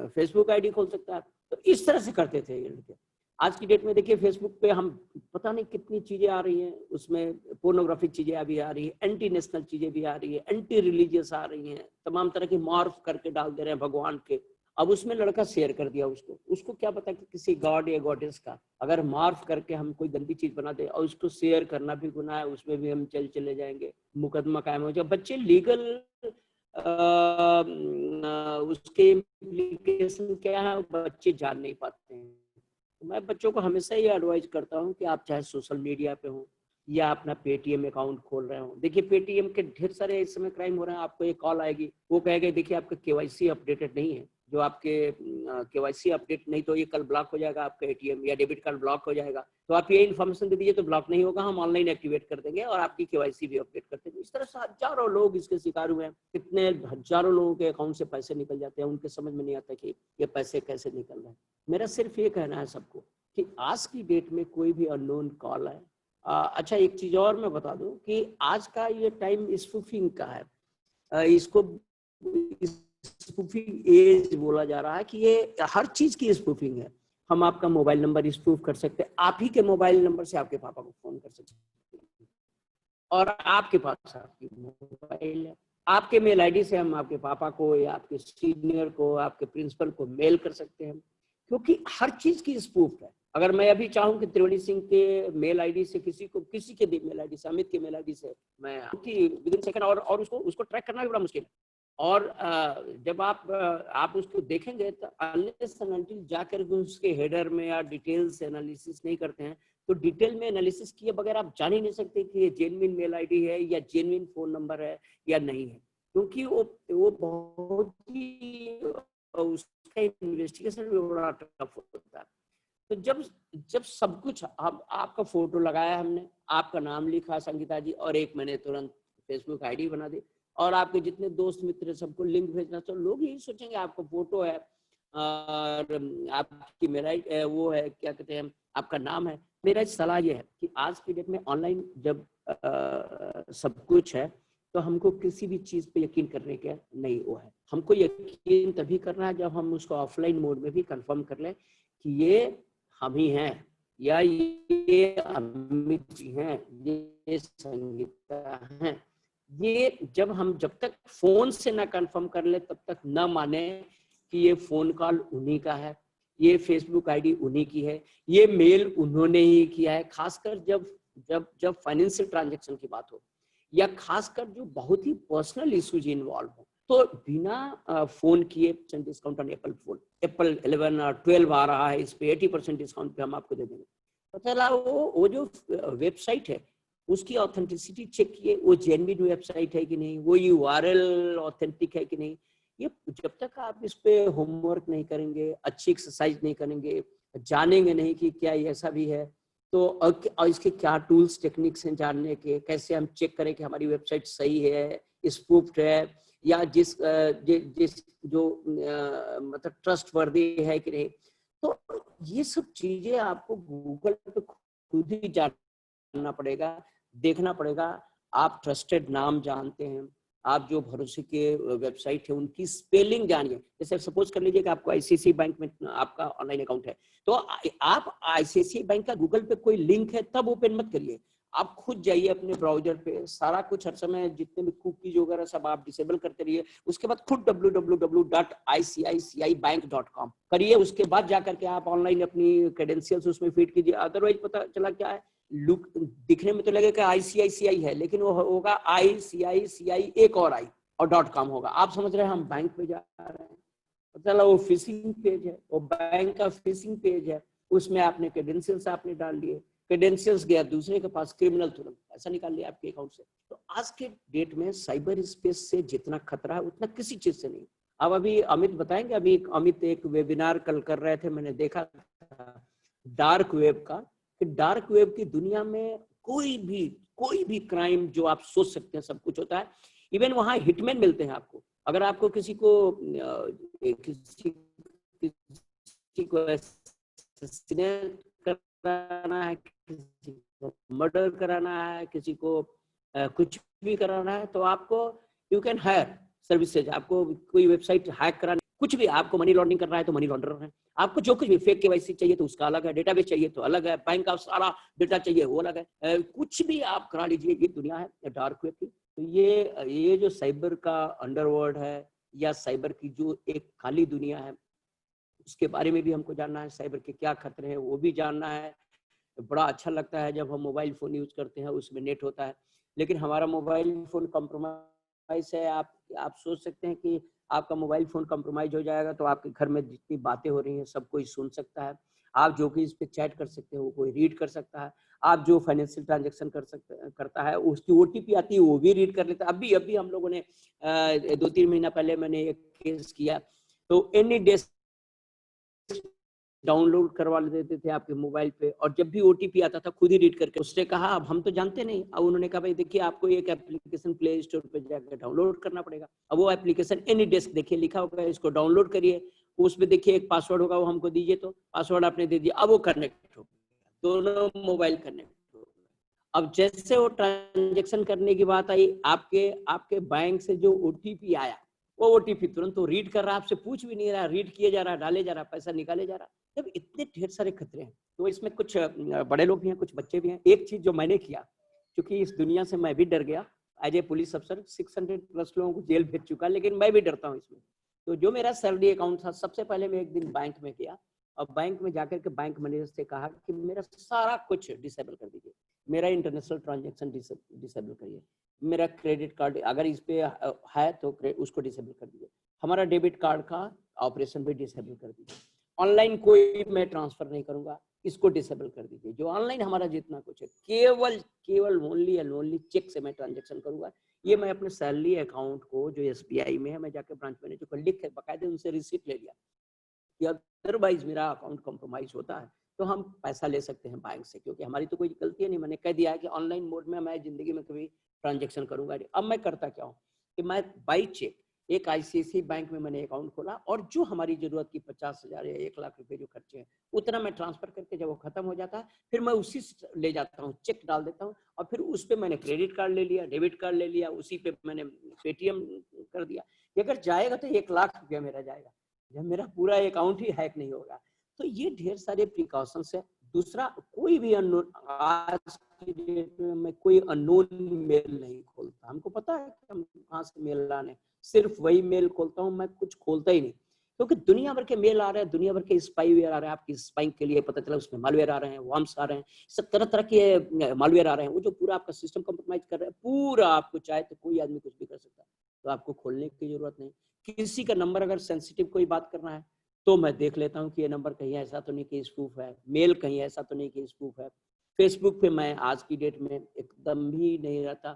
फेसबुक आईडी खोल सकता है। तो इस तरह से करते थे ये लड़के। आज की डेट में देखिए फेसबुक पे हम पता नहीं कितनी चीजें आ रही हैं, उसमें पोर्नोग्राफिक चीजें अभी आ रही है, एंटी नेशनल चीजें भी आ रही है, एंटी रिलीजियस आ रही हैं, तमाम तरह की मॉर्फ करके डाल दे रहे हैं भगवान के। अब उसमें लड़का शेयर कर दिया, उसको क्या पता कि किसी गॉड या गॉडेस का अगर मॉर्फ करके हम कोई गंदी चीज बना दे और उसको शेयर करना भी गुनाह है, उसमें भी हम चले जाएंगे, मुकदमा कायम हो जाए। बच्चे लीगल उसके इम्प्लीकेशन क्या है बच्चे जान नहीं पाते हैं। मैं बच्चों को हमेशा ये एडवाइस करता हूँ कि आप चाहे सोशल मीडिया पे हो या अपना पेटीएम अकाउंट खोल रहे हो, देखिए पेटीएम के ढेर सारे इस समय क्राइम हो रहे हैं। आपको एक कॉल आएगी, वो कहेगा देखिए आपका केवाईसी अपडेटेड नहीं है, जो आपके केवाईसी अपडेट नहीं तो ये कल ब्लॉक हो जाएगा, आपका एटीएम या डेबिट कार्ड ब्लॉक हो जाएगा, तो आप ये इन्फॉर्मेशन दे दीजिए तो ब्लॉक नहीं होगा, हम ऑनलाइन एक्टिवेट कर देंगे और आपकी केवाईसी भी अपडेट कर देंगे। इस तरह से हजारों लोग इसके शिकार हुए हैं, कितने हजारों लोगों के अकाउंट से पैसे निकल जाते हैं, उनके समझ में नहीं आता कि ये पैसे कैसे निकल रहे हैं। मेरा सिर्फ ये कहना है सबको कि आज की डेट में कोई भी अननोन कॉल है। अच्छा एक चीज और मैं बता दूं कि आज का ये टाइम स्पूफिंग का है, इसको स्पूफिंग एज बोला जा रहा है कि ये हर चीज की स्पूफिंग है। हम आपका मोबाइल नंबर स्पूफ कर सकते हैं, आप ही के मोबाइल नंबर से आपके पापा को फोन कर सकते हैं और आपके पास आपकी मोबाइल है, आपके मेल आईडी से हम आपके पापा को या आपके सीनियर को, आपके प्रिंसिपल को मेल कर सकते हैं, क्योंकि हर चीज की स्पूफ है। अगर मैं अभी चाहूं कि त्रिवेणी सिंह के मेल आईडी से किसी के मेल आईडी से, अमित के मेल आईडी से मैं विद इन सेकंड और उसको ट्रैक करना भी बड़ा मुश्किल है। और जब आप उसको देखेंगे तो अनलेस एंड अनटिल जाकर उसके हेडर में या डिटेल्स एनालिसिस नहीं करते हैं, तो डिटेल में एनालिसिस किए बगैर आप जान ही नहीं सकते कि ये जेन्युइन मेल आईडी है या जेन्युइन फोन नंबर है या नहीं है, क्योंकि वो बहुत ही उसका इन्वेस्टिगेशन भी बड़ा टफ होता है। तो जब सब कुछ आपका फोटो लगाया हमने, आपका नाम लिखा संगीता जी, और एक मैंने तुरंत फेसबुक आईडी बना दी, और आपके जितने दोस्त मित्र सबको लिंक भेजना, तो लोग यही सोचेंगे आपका फोटो है और आपकी मेरा वो है, क्या कहते हैं, आपका नाम है। मेरा सलाह ये है कि आज की डेट में ऑनलाइन जब सब कुछ है, तो हमको किसी भी चीज पे यकीन करने का नहीं वो है। हमको यकीन तभी करना है जब हम उसको ऑफलाइन मोड में भी कंफर्म कर लें कि ये हम ही हैं, या ये अमित जी हैं, ये संगीता हैं। ये जब तक फोन से ना कंफर्म कर ले तब तक ना माने कि ये फोन कॉल उन्हीं का है, ये फेसबुक आईडी उन्हीं की है, ये मेल उन्होंने ही किया है। खासकर जब फाइनेंशियल ट्रांजैक्शन की बात हो, या खासकर जो बहुत ही पर्सनल इश्यूज इन्वॉल्व हो, तो बिना फोन किए discount on Apple phone, Apple 11 और 12 आ रहा है, इस पे 80% डिस्काउंट पे हम आपको दे देंगे। पता चला वो जो वेबसाइट है उसकी ऑथेंटिसिटी चेक किए, वो जेन्युइन वेबसाइट है कि नहीं, वो यूआरएल ऑथेंटिक है कि नहीं। ये जब तक आप इस पे होमवर्क नहीं करेंगे, अच्छी एक्सरसाइज नहीं करेंगे, जानेंगे नहीं कि क्या ऐसा भी है, तो और इसके क्या टूल्स टेक्निक्स हैं जानने के, कैसे हम चेक करें कि हमारी वेबसाइट सही है, स्पूफ्ड है, या जिस जो मतलब ट्रस्टवर्दी है कि नहीं। तो ये सब चीजें आपको गूगल पे खुद ही जानना पड़ेगा, देखना पड़ेगा। आप ट्रस्टेड नाम जानते हैं, आप जो भरोसे के वेबसाइट है उनकी स्पेलिंग जानिए। जैसे सपोज कर लीजिए कि आपको आईसीआईसीआई बैंक में आपका ऑनलाइन अकाउंट है, तो आप आईसीआईसीआई बैंक का गूगल पे कोई लिंक है तब ओपन मत करिए, आप खुद जाइए अपने ब्राउजर पे, सारा कुछ हर समय जितने भी कुकीज वगैरह सब आप डिसेबल करते रहिए। उसके बाद खुद www.icicibank.com करिए, उसके बाद जाकर के आप ऑनलाइन अपनी क्रेडेंशियल्स उसमें फीड कीजिए। अदरवाइज पता चला क्या है, लुक दिखने में तो लगेगा आईसीआईसीआई है, लेकिन वो होगा आईसीआईसीआई एक और आई और .com होगा। आप समझ रहे हैं हम बैंक पे जा रहे हैं, पता चला वो फिशिंग पेज है, वो बैंक का फिशिंग पेज है, उसमें आपने क्रेडेंशियल्स आपने डाल दिए, क्रेडेंशियल्स गया दूसरे के पास, क्रिमिनल तुरंत पैसा निकाल लिया आपके अकाउंट से। तो आज के डेट में साइबर स्पेस से जितना खतरा है उतना किसी चीज से नहीं। अब अभी अमित बताएंगे, अभी अमित एक वेबिनार कल कर रहे थे, मैंने देखा था डार्क वेब का, कि डार्क वेब की दुनिया में कोई भी क्राइम जो आप सोच सकते हैं सब कुछ होता है। इवन वहां हिटमैन मिलते हैं आपको, अगर आपको किसी को कराना है, किसी को मर्डर कराना है, किसी को कुछ भी कराना है, तो आपको यू कैन हायर सर्विसेज। आपको कोई वेबसाइट हैक कराना, कुछ भी, आपको मनी लॉन्ड्रिंग करना है तो मनी लॉन्ड्रर है, आपको जो कुछ भी फेक केवाईसी चाहिए तो उसका अलग है, डेटाबेस चाहिए तो अलग है, बैंक का सारा डेटा चाहिए वो अलग है, कुछ भी आप करा लीजिए। ये दुनिया है डार्क वेब की। तो ये जो साइबर का अंडरवर्ल्ड है, या साइबर की जो एक काली दुनिया है, उसके बारे में भी हमको जानना है, साइबर के क्या खतरे हैं वो भी जानना है। बड़ा अच्छा लगता है जब हम मोबाइल फोन यूज करते हैं, उसमें नेट होता है, लेकिन हमारा मोबाइल फोन कॉम्प्रोमाइज है। आप सोच सकते हैं कि आपका मोबाइल फोन कॉम्प्रोमाइज हो जाएगा तो आपके घर में जितनी बातें हो रही हैं सब कोई सुन सकता है, आप जो कि इस पे चैट कर सकते हैं वो कोई रीड कर सकता है, आप जो फाइनेंशियल ट्रांजेक्शन करता है उसकी ओटीपी आती है वो भी रीड कर लेता है। अभी हम लोगों ने 2-3 महीना पहले मैंने एक केस किया, तो एनी डेस्क डाउनलोड करवा देते थे आपके मोबाइल पे, और जब भी ओटीपी आता था खुद ही रीड करके उसने कहा, अब हम तो जानते नहीं, अब उन्होंने कहा भाई देखिए आपको एक एप्लीकेशन प्ले स्टोर पे जाकर डाउनलोड करना पड़ेगा। अब वो एप्लीकेशन एनी डेस्क देखिए लिखा होगा, इसको डाउनलोड करिए, उसमें देखिए एक पासवर्ड होगा, वो हमको दीजिए, तो पासवर्ड आपने दे दिया, अब वो कनेक्ट हो गया, दोनों मोबाइल कनेक्ट हो गए। अब जैसे वो ट्रांजेक्शन करने की बात आई, आपके बैंक से जो ओटीपी आया, वो ओटीपी तुरंत वो रीड कर रहा है, आपसे पूछ भी नहीं रहा, रीड किए जा रहा है, डाले जा रहा है, पैसा निकाले जा रहा है। जब इतने ढेर सारे खतरे हैं, तो इसमें कुछ बड़े लोग भी हैं, कुछ बच्चे भी हैं। एक चीज जो मैंने किया, क्योंकि इस दुनिया से मैं भी डर गया, एज ए पुलिस अफसर 600+ लोगों को जेल भेज चुका, लेकिन मैं भी डरता हूँ इसमें। तो जो मेरा सैलरी अकाउंट था, सबसे पहले मैं एक दिन बैंक में गया, और बैंक में जाकर के बैंक मैनेजर से कहा कि मेरा सारा कुछ डिसेबल कर दीजिए, मेरा इंटरनेशनल ट्रांजेक्शन डिसेबल करिए, मेरा क्रेडिट कार्ड अगर इस पे है तो उसको डिसेबल कर दीजिए, हमारा डेबिट कार्ड का ऑपरेशन भी डिसेबल कर दीजिए, ऑनलाइन कोई मैं ट्रांसफर नहीं करूंगा, इसको डिसेबल कर दीजिए। जो ऑनलाइन हमारा जितना कुछ है, केवल ओनली एंड ओनली चेक से मैं ट्रांजेक्शन करूंगा। ये मैं अपने सैलरी अकाउंट को जो एसबीआई में है, मैं जाकर ब्रांच मैनेजर को लिख के बकायदे उनसे रिसीट ले लिया, कि अदरवाइज मेरा अकाउंट कॉम्प्रोमाइज होता है तो हम पैसा ले सकते हैं बैंक से, क्योंकि हमारी तो कोई गलती नहीं। मैंने कह दिया है कि ऑनलाइन मोड में मैं जिंदगी में कभी ट्रांजेक्शन करूंगा नहीं। अब मैं करता क्या हूँ कि मैं बाई चेक एक आईसीआईसीआई बैंक में मैंने अकाउंट खोला और जो हमारी जरूरत की 50,000 या 1 लाख रुपए जो खर्चे हैं उतना मैं ट्रांसफर करके जब वो खत्म हो जाता है फिर मैं उसी से ले जाता हूँ, चेक डाल देता हूँ और फिर उस पे मैंने क्रेडिट कार्ड ले लिया, डेबिट कार्ड ले लिया, उसी पे मैंने पेटीएम कर दिया। अगर जाएगा तो 1 लाख रुपया मेरा जाएगा, जब मेरा पूरा अकाउंट ही हैक नहीं होगा। तो ये ढेर सारे प्रिकॉशंस है। दूसरा, कोई भी अननोन, आज की डेट में मैं कोई अननोन मेल नहीं खोलता। हमको पता है कि हम कहाँ से मेल लाने, सिर्फ वही मेल खोलता हूँ, मैं कुछ खोलता ही नहीं, क्योंकि दुनिया भर के मेल आ रहे हैं, दुनिया भर के स्पाईवेयर आ रहे हैं। आपकी स्पाइंग के लिए पता चला उसमें मालवेयर आ रहे हैं, वर्म्स आ रहे हैं, सब तरह तरह के मालवेयर आ रहे हैं, वो जो पूरा आपका सिस्टम कॉम्प्रोमाइज कर रहे हैं पूरा। आपको चाहे तो कोई आदमी कुछ भी कर सकता है, तो आपको खोलने की जरूरत नहीं। किसी का नंबर अगर सेंसिटिव कोई बात करना है तो मैं देख लेता हूँ कि ये नंबर कहीं ऐसा तो नहीं कि स्पूफ है, मेल कहीं ऐसा तो नहीं कि स्पूफ है। फेसबुक पे मैं आज की डेट में एकदम भी नहीं रहता,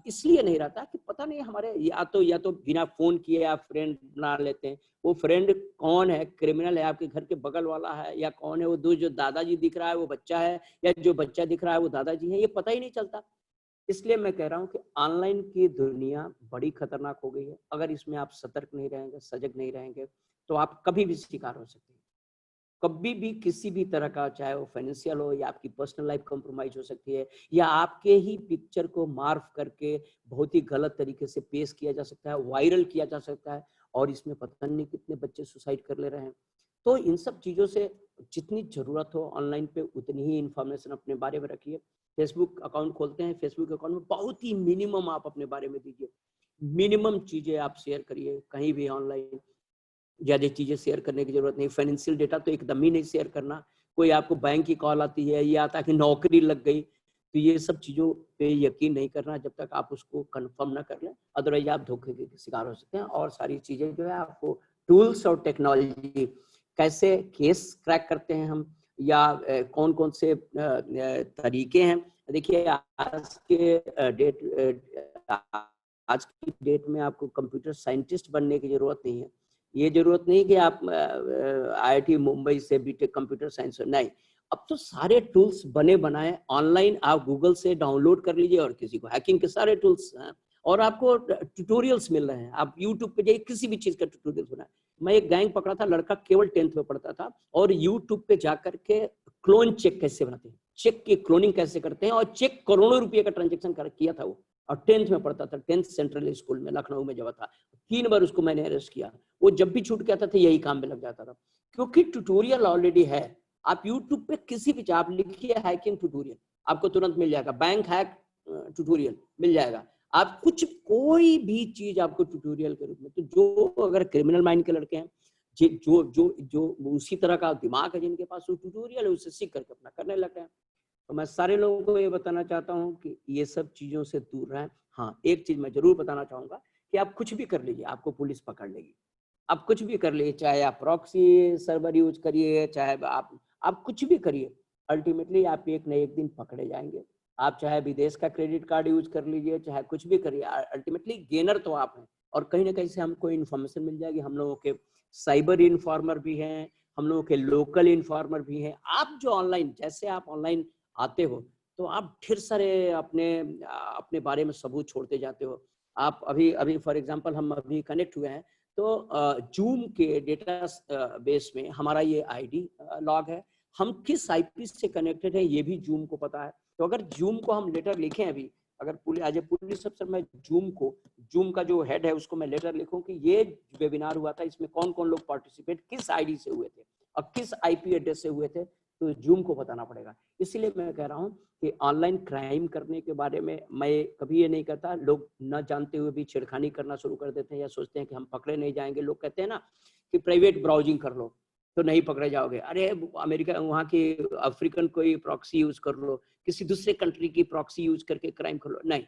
इसलिए नहीं रहता कि पता नहीं हमारे या तो बिना फोन किए आप फ्रेंड बना लेते हैं। वो फ्रेंड कौन है, क्रिमिनल है, आपके घर के बगल वाला है, या कौन है वो, जो दादाजी दिख रहा है वो बच्चा है, या जो बच्चा दिख रहा है वो दादाजी है, ये पता ही नहीं चलता। इसलिए मैं कह रहा हूँ कि ऑनलाइन की दुनिया बड़ी खतरनाक हो गई है। अगर इसमें आप सतर्क नहीं रहेंगे, सजग नहीं रहेंगे, तो आप कभी भी शिकार हो सकते हैं। कभी भी किसी भी तरह का, चाहे वो फाइनेंशियल हो या आपकी पर्सनल लाइफ कॉम्प्रोमाइज हो सकती है, या आपके ही पिक्चर को मार्फ करके बहुत ही गलत तरीके से पेश किया जा सकता है, वायरल किया जा सकता है, और इसमें पता नहीं कितने बच्चे सुसाइड कर ले रहे हैं। तो इन सब चीजों से जितनी जरूरत हो ऑनलाइन पे उतनी ही इंफॉर्मेशन अपने बारे में रखिए। फेसबुक अकाउंट खोलते हैं, फेसबुक अकाउंट में बहुत ही मिनिमम आप अपने बारे में दीजिए, मिनिमम चीजें आप शेयर करिए। कहीं भी ऑनलाइन ज्यादा चीजें शेयर करने की जरूरत नहीं। फाइनेंशियल डेटा तो एकदम ही नहीं शेयर करना। कोई आपको बैंक की कॉल आती है, ये आता है कि नौकरी लग गई, तो ये सब चीजों पे यकीन नहीं करना जब तक आप उसको कंफर्म ना कर लें, अदरवाइज आप धोखे के शिकार हो सकते हैं। और सारी चीजें जो है आपको टूल्स और टेक्नोलॉजी, कैसे केस क्रैक करते हैं हम, या कौन कौन से तरीके हैं। देखिए आज की डेट में आपको कंप्यूटर साइंटिस्ट बनने की जरूरत नहीं है। ये जरूरत नहीं कि आप आईआईटी मुंबई से बीटेक कंप्यूटर साइंस, नहीं। अब तो सारे टूल्स बने बनाए ऑनलाइन आप गूगल से डाउनलोड कर लीजिए, और किसी को हैकिंग के सारे टूल्स हैं, और आपको ट्यूटोरियल्स मिल रहे हैं। आप यूट्यूब पे जाइए, किसी भी चीज का ट्यूटोरियल बनाए। मैं एक गैंग पकड़ा था, लड़का केवल 10th में पढ़ता था, और यूट्यूब पे जाकर के क्लोन चेक कैसे बनाते हैं, चेक की क्लोनिंग कैसे करते हैं, और चेक करोड़ों रुपए का ट्रांजेक्शन किया था वो, और 10th में पढ़ता था, 10th सेंट्रल स्कूल में लखनऊ में जब था। 3 बार उसको मैंने अरेस्ट किया। वो जब भी छूट गया था तो यही काम में लग जाता था, क्योंकि ट्यूटोरियल ऑलरेडी है। आप यूट्यूब पे किसी भी आप लिखिए हैकिंग ट्यूटोरियल, आपको तुरंत मिल जाएगा। बैंक हैक ट्यूटोरियल मिल जाएगा। आप कोई भी चीज आपको ट्यूटोरियल के रूप में, तो जो अगर क्रिमिनल माइंड के लड़के हैं, जो जो जो उसी तरह का दिमाग है जिनके पास, वो ट्यूटोरियल है, उससे सीख करके अपना करने लग गए। तो मैं सारे लोगों को ये बताना चाहता हूँ कि ये सब चीजों से दूर रहें। हाँ, एक चीज मैं जरूर बताना चाहूंगा कि आप कुछ भी कर लीजिए, आपको पुलिस पकड़ लेगी। आप कुछ भी कर लीजिए, चाहे आप प्रॉक्सी सर्वर यूज करिए, चाहे आप कुछ भी करिए, अल्टीमेटली आप एक न एक दिन पकड़े जाएंगे। आप चाहे विदेश का क्रेडिट कार्ड यूज कर लीजिए, चाहे कुछ भी करिए, अल्टीमेटली गेनर तो आप हैं। और कहीं ना कहीं से हमको इन्फॉर्मेशन मिल जाएगी। हम लोगों के साइबर इन्फॉर्मर भी हैं, हम लोगों के लोकल इन्फॉर्मर भी हैं। आप जो ऑनलाइन, जैसे आप ऑनलाइन आते हो तो आप ढेर सारे अपने बारे में सबूत छोड़ते जाते हो। आप अभी फॉर एग्जांपल हम अभी कनेक्ट हुए हैं, तो जूम के डेटा बेस में हमारा ये आईडी लॉग है। हम किस आईपी से कनेक्टेड है ये भी जूम को पता है। तो अगर जूम को हम लेटर लिखें, अभी अगर पुलिस अफसर, मैं जूम का जो हेड है उसको मैं लेटर लिखूं कि ये वेबिनार हुआ था, इसमें कौन कौन लोग पार्टिसिपेट किस आईडी से हुए थे और किस आईपी एड्रेस से हुए थे, तो जूम को बताना पड़ेगा। इसलिए मैं कह रहा हूँ कि ऑनलाइन क्राइम करने के बारे में मैं कभी ये नहीं कहता। लोग न जानते हुए भी छेड़खानी करना शुरू कर देते हैं, या सोचते हैं कि हम पकड़े नहीं जाएंगे। लोग कहते हैं ना कि प्राइवेट ब्राउजिंग कर लो तो नहीं पकड़े जाओगे। अरे अमेरिका, वहाँ की अफ्रीकन कोई प्रॉक्सी यूज कर लो, किसी दूसरे कंट्री की प्रॉक्सी यूज करके क्राइम कर लो, नहीं।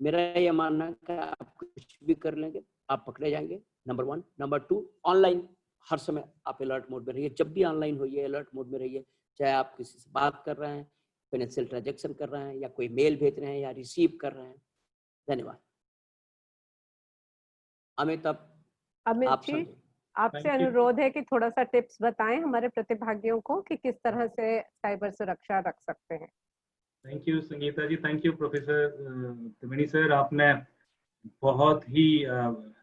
मेरा ये मानना है कि आप कुछ भी कर लेंगे आप पकड़े जाएंगे, नंबर 1। नंबर 2, ऑनलाइन हर समय आप अलर्ट मोड में रहिए। जब भी ऑनलाइन होइए अलर्ट मोड में रहिए। चाहे आप किसी से बात कर रहे हैं, फाइनेंशियल ट्रांजैक्शन कर रहे हैं, या कोई मेल भेज रहे हैं या रिसीव कर रहे हैं। धन्यवाद। अमित, आप अमित जी, समझे। आपसे Thank you. अनुरोध है कि थोड़ा सा टिप्स बताएं हमारे प्रतिभागियों को कि किस तरह से साइबर सुरक्षा रख सकते हैं। Thank you Sangeeta ji, thank you professor Triveni sir, आपने बहुत ही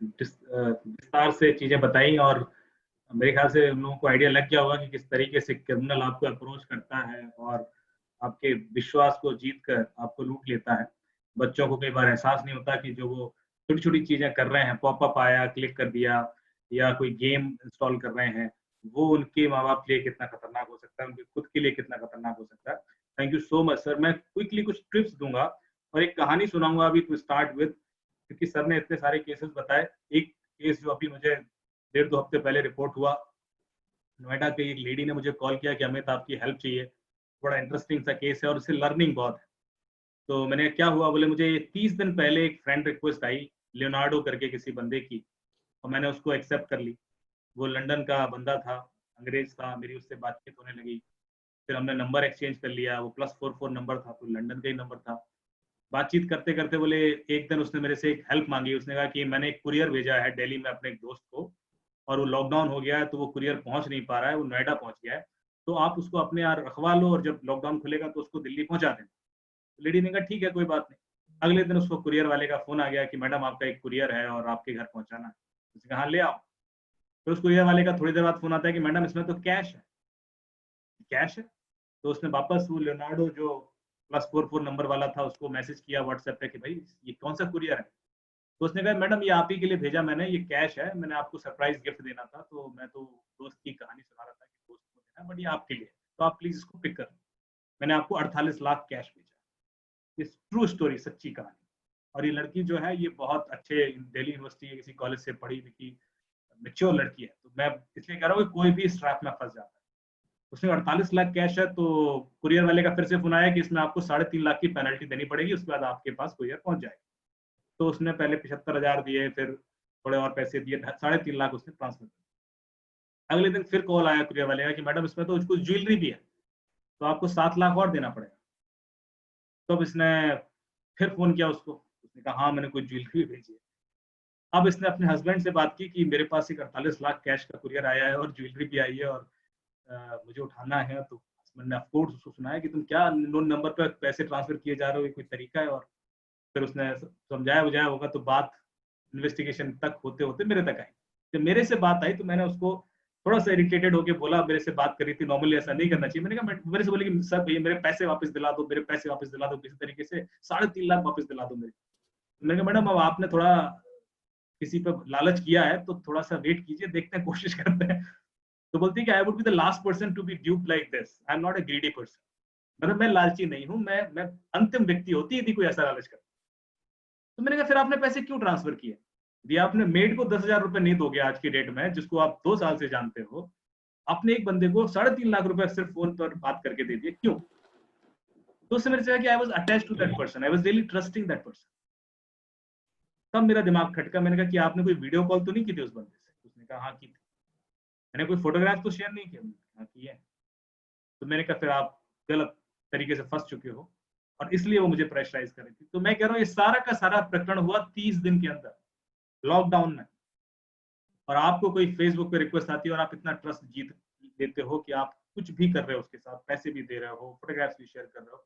विस्तार से चीजें बताई और मेरे ख्याल से उन लोगों को आइडिया लग गया होगा कि किस तरीके से क्रिमिनल आपको अप्रोच करता है और आपके विश्वास को जीत कर आपको लूट लेता है। बच्चों को कई बार एहसास नहीं होता कि जो वो छोटी छोटी चीजें कर रहे हैं, पॉपअप आया क्लिक कर दिया या कोई गेम इंस्टॉल कर रहे हैं, वो उनके माँ बाप के लिए कितना खतरनाक हो सकता है, उनके खुद के लिए कितना खतरनाक हो सकता है। Thank you so much sir. मैं क्विकली कुछ टिप्स दूंगा और एक कहानी सुनाऊंगा अभी टू स्टार्ट विद, क्योंकि सर ने इतने सारे केसेस बताए। एक केस जो अभी मुझे 1.5-2 हफ्ते पहले रिपोर्ट हुआ, नोएडा के एक लेडी ने मुझे कॉल किया कि अमित आपकी हेल्प चाहिए, बड़ा इंटरेस्टिंग सा केस है और इससे लर्निंग बहुत है। तो मैंने क्या हुआ, बोले मुझे 30 दिन पहले एक फ्रेंड रिक्वेस्ट आई लियोनार्डो करके किसी बंदे की, और मैंने उसको एक्सेप्ट कर ली। वो लंदन का बंदा था, अंग्रेज था, मेरी उससे बातचीत होने लगी, फिर हमने नंबर एक्सचेंज कर लिया, वो +44 नंबर था, तो लंदन का ही नंबर था। बातचीत करते करते बोले एक दिन उसने मेरे से एक हेल्प मांगी। उसने कहा कि मैंने एक कुरियर भेजा है दिल्ली में अपने एक दोस्त को और वो लॉकडाउन हो गया है तो वो कुरियर पहुंच नहीं पा रहा है, वो नोएडा पहुंच गया है, तो आप उसको अपने यहाँ रखवा लो और जब लॉकडाउन खुलेगा तो उसको दिल्ली पहुंचा दें। लेडी ने कहा ठीक है कोई बात नहीं। अगले दिन उसको कुरियर वाले का फोन आ गया कि मैडम आपका एक कुरियर है और आपके घर पहुंचाना है। उसने कहा हाँ ले आओ। तो उस कुरियर वाले का थोड़ी देर बाद फोन आता है कि मैडम इसमें तो कैश है। कैश है? तो उसने वापस वो लियोनार्डो जो +44 नंबर वाला था उसको मैसेज किया व्हाट्सएप पे कि भाई ये कौन सा कुरियर है। तो उसने कहा मैडम ये आप ही के लिए भेजा मैंने, ये कैश है, मैंने आपको सरप्राइज गिफ्ट देना था, तो मैं तो दोस्त की कहानी सुना रहा था कि दोस्त को देना, बट ये आपके लिए, तो आप प्लीज इसको पिक कर लो। मैंने आपको 48 लाख कैश भेजा। ये ट्रू स्टोरी, सच्ची कहानी। और ये लड़की जो है ये बहुत अच्छे दिल्ली यूनिवर्सिटी के किसी कॉलेज से पढ़ी लिखी मैच्योर लड़की है। तो मैं इसलिए कह रहा हूँ कि कोई भी इस ट्रैप में फंस जाता है। उसने 48 लाख कैश है, तो कुरियर वाले का फिर से फोन आया कि इसमें आपको 3.5 लाख की पेनल्टी देनी पड़ेगी, उसके बाद आपके पास कुरियर पहुंच जाएगा। तो उसने पहले 75,000 दिए, फिर थोड़े और पैसे दिए, 3.5 लाख उसने ट्रांसफर किया। अगले दिन फिर कॉल आया कुरियर वाले का कि मैडम इसमें तो कुछ ज्वेलरी भी है, तो आपको 7 लाख और देना पड़ेगा। तो अब इसने फिर फोन किया उसको, उसने कहा हाँ मैंने कोई ज्वेलरी भेजी है। अब इसने अपने हस्बैंड से बात की कि मेरे पास एक 48 लाख कैश का कुरियर आया है और ज्वेलरी भी आई है और मुझे उठाना है। तो हस्बैंड ने ऑफकोर्स उसको सुनाया कि तुम क्या नोन नंबर पर पैसे ट्रांसफर किए जा रहे हो, ये कोई तरीका है। और फिर उसने समझाया बुझाया होगा, तो बात इन्वेस्टिगेशन तक होते होते मेरे तक आई। जब मेरे से बात आई तो मैंने उसको थोड़ा सा इरिटेटेड होकर बोला, मेरे से बात करी थी, नॉर्मली ऐसा नहीं करना चाहिए। मैंने कहा मेरे से बोले कि सर भैया मेरे पैसे वापस दिला दो, मेरे पैसे वापस दिला दो, किसी तरीके से 3.5 लाख वापस दिला दो मेरे। मैंने कहा मैडम अब आपने थोड़ा किसी पर लालच किया है तो थोड़ा सा वेट कीजिए, देखते हैं, कोशिश करते हैं। तो बोलती है कि I would be the last person to be dupe like this, I am not a greedy person. मतलब मैं लालची नहीं हूं, मैं अंतिम व्यक्ति होती है यदि कोई ऐसा लालच करता। तो मैंने कहा फिर आपने पैसे क्यों ट्रांसफर किए? यदि आपने मेड को 10,000 रुपए नहीं दोगे आज की डेट में, जिसको आप 2 साल से जानते हो, अपने एक बंदे को 3.5 लाख रुपए सिर्फ फोन पर बात करके दे दिए, क्यों? तो उससे मेरे से कि I was attached to that person, I was really trusting that person. तब मेरा दिमाग खटका, मैंने कहा कि आपने कोई वीडियो कॉल तो नहीं की थी उस बंदे से? उसने कहा हाँ की थी। मैंने कोई फोटोग्राफ तो शेयर नहीं किया? हाँ की है। तो मैंने कहा फिर आप गलत तरीके से फंस चुके हो और इसलिए वो मुझे प्रेशराइज कर रही थी। तो मैं कह रहा हूँ ये सारा का सारा प्रकरण हुआ 30 दिन के अंदर लॉकडाउन में। और आपको कोई फेसबुक पे रिक्वेस्ट आती है और आप इतना ट्रस्ट जीत लेते हो कि आप कुछ भी कर रहे हो उसके साथ, पैसे भी दे रहे हो, फोटोग्राफ्स भी शेयर कर रहे हो।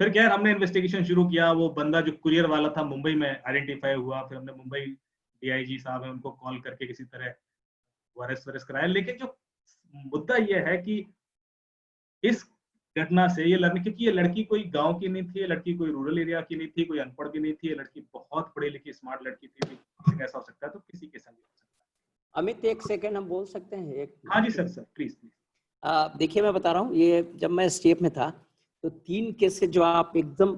फिर क्या, हमने इन्वेस्टिगेशन शुरू किया। वो बंदा जो कुरियर वाला था मुंबई में आइडेंटिफाई हुआ। फिर हमने मुंबई डीआईजी साहब है उनको कॉल करके किसी तरह अरेस्ट कराया। लेकिन जो मुद्दा ये है कि इस घटना से ये लड़की, क्योंकि ये लड़की कोई गांव की नहीं थी, ये लड़की कोई रूरल एरिया की नहीं थी, कोई अनपढ़ भी नहीं थी, ये लड़की बहुत पढ़ी लिखी स्मार्ट लड़की थी। ऐसा हो सकता है तो किसी के संग हो सकता है। अमित एक सेकंड हम बोल सकते हैं? एक हाँ जी सर प्लीज प्लीज। देखिए मैं बता रहा हूँ, ये जब मैं स्टेप में था तो 3 केसेस जो आप एकदम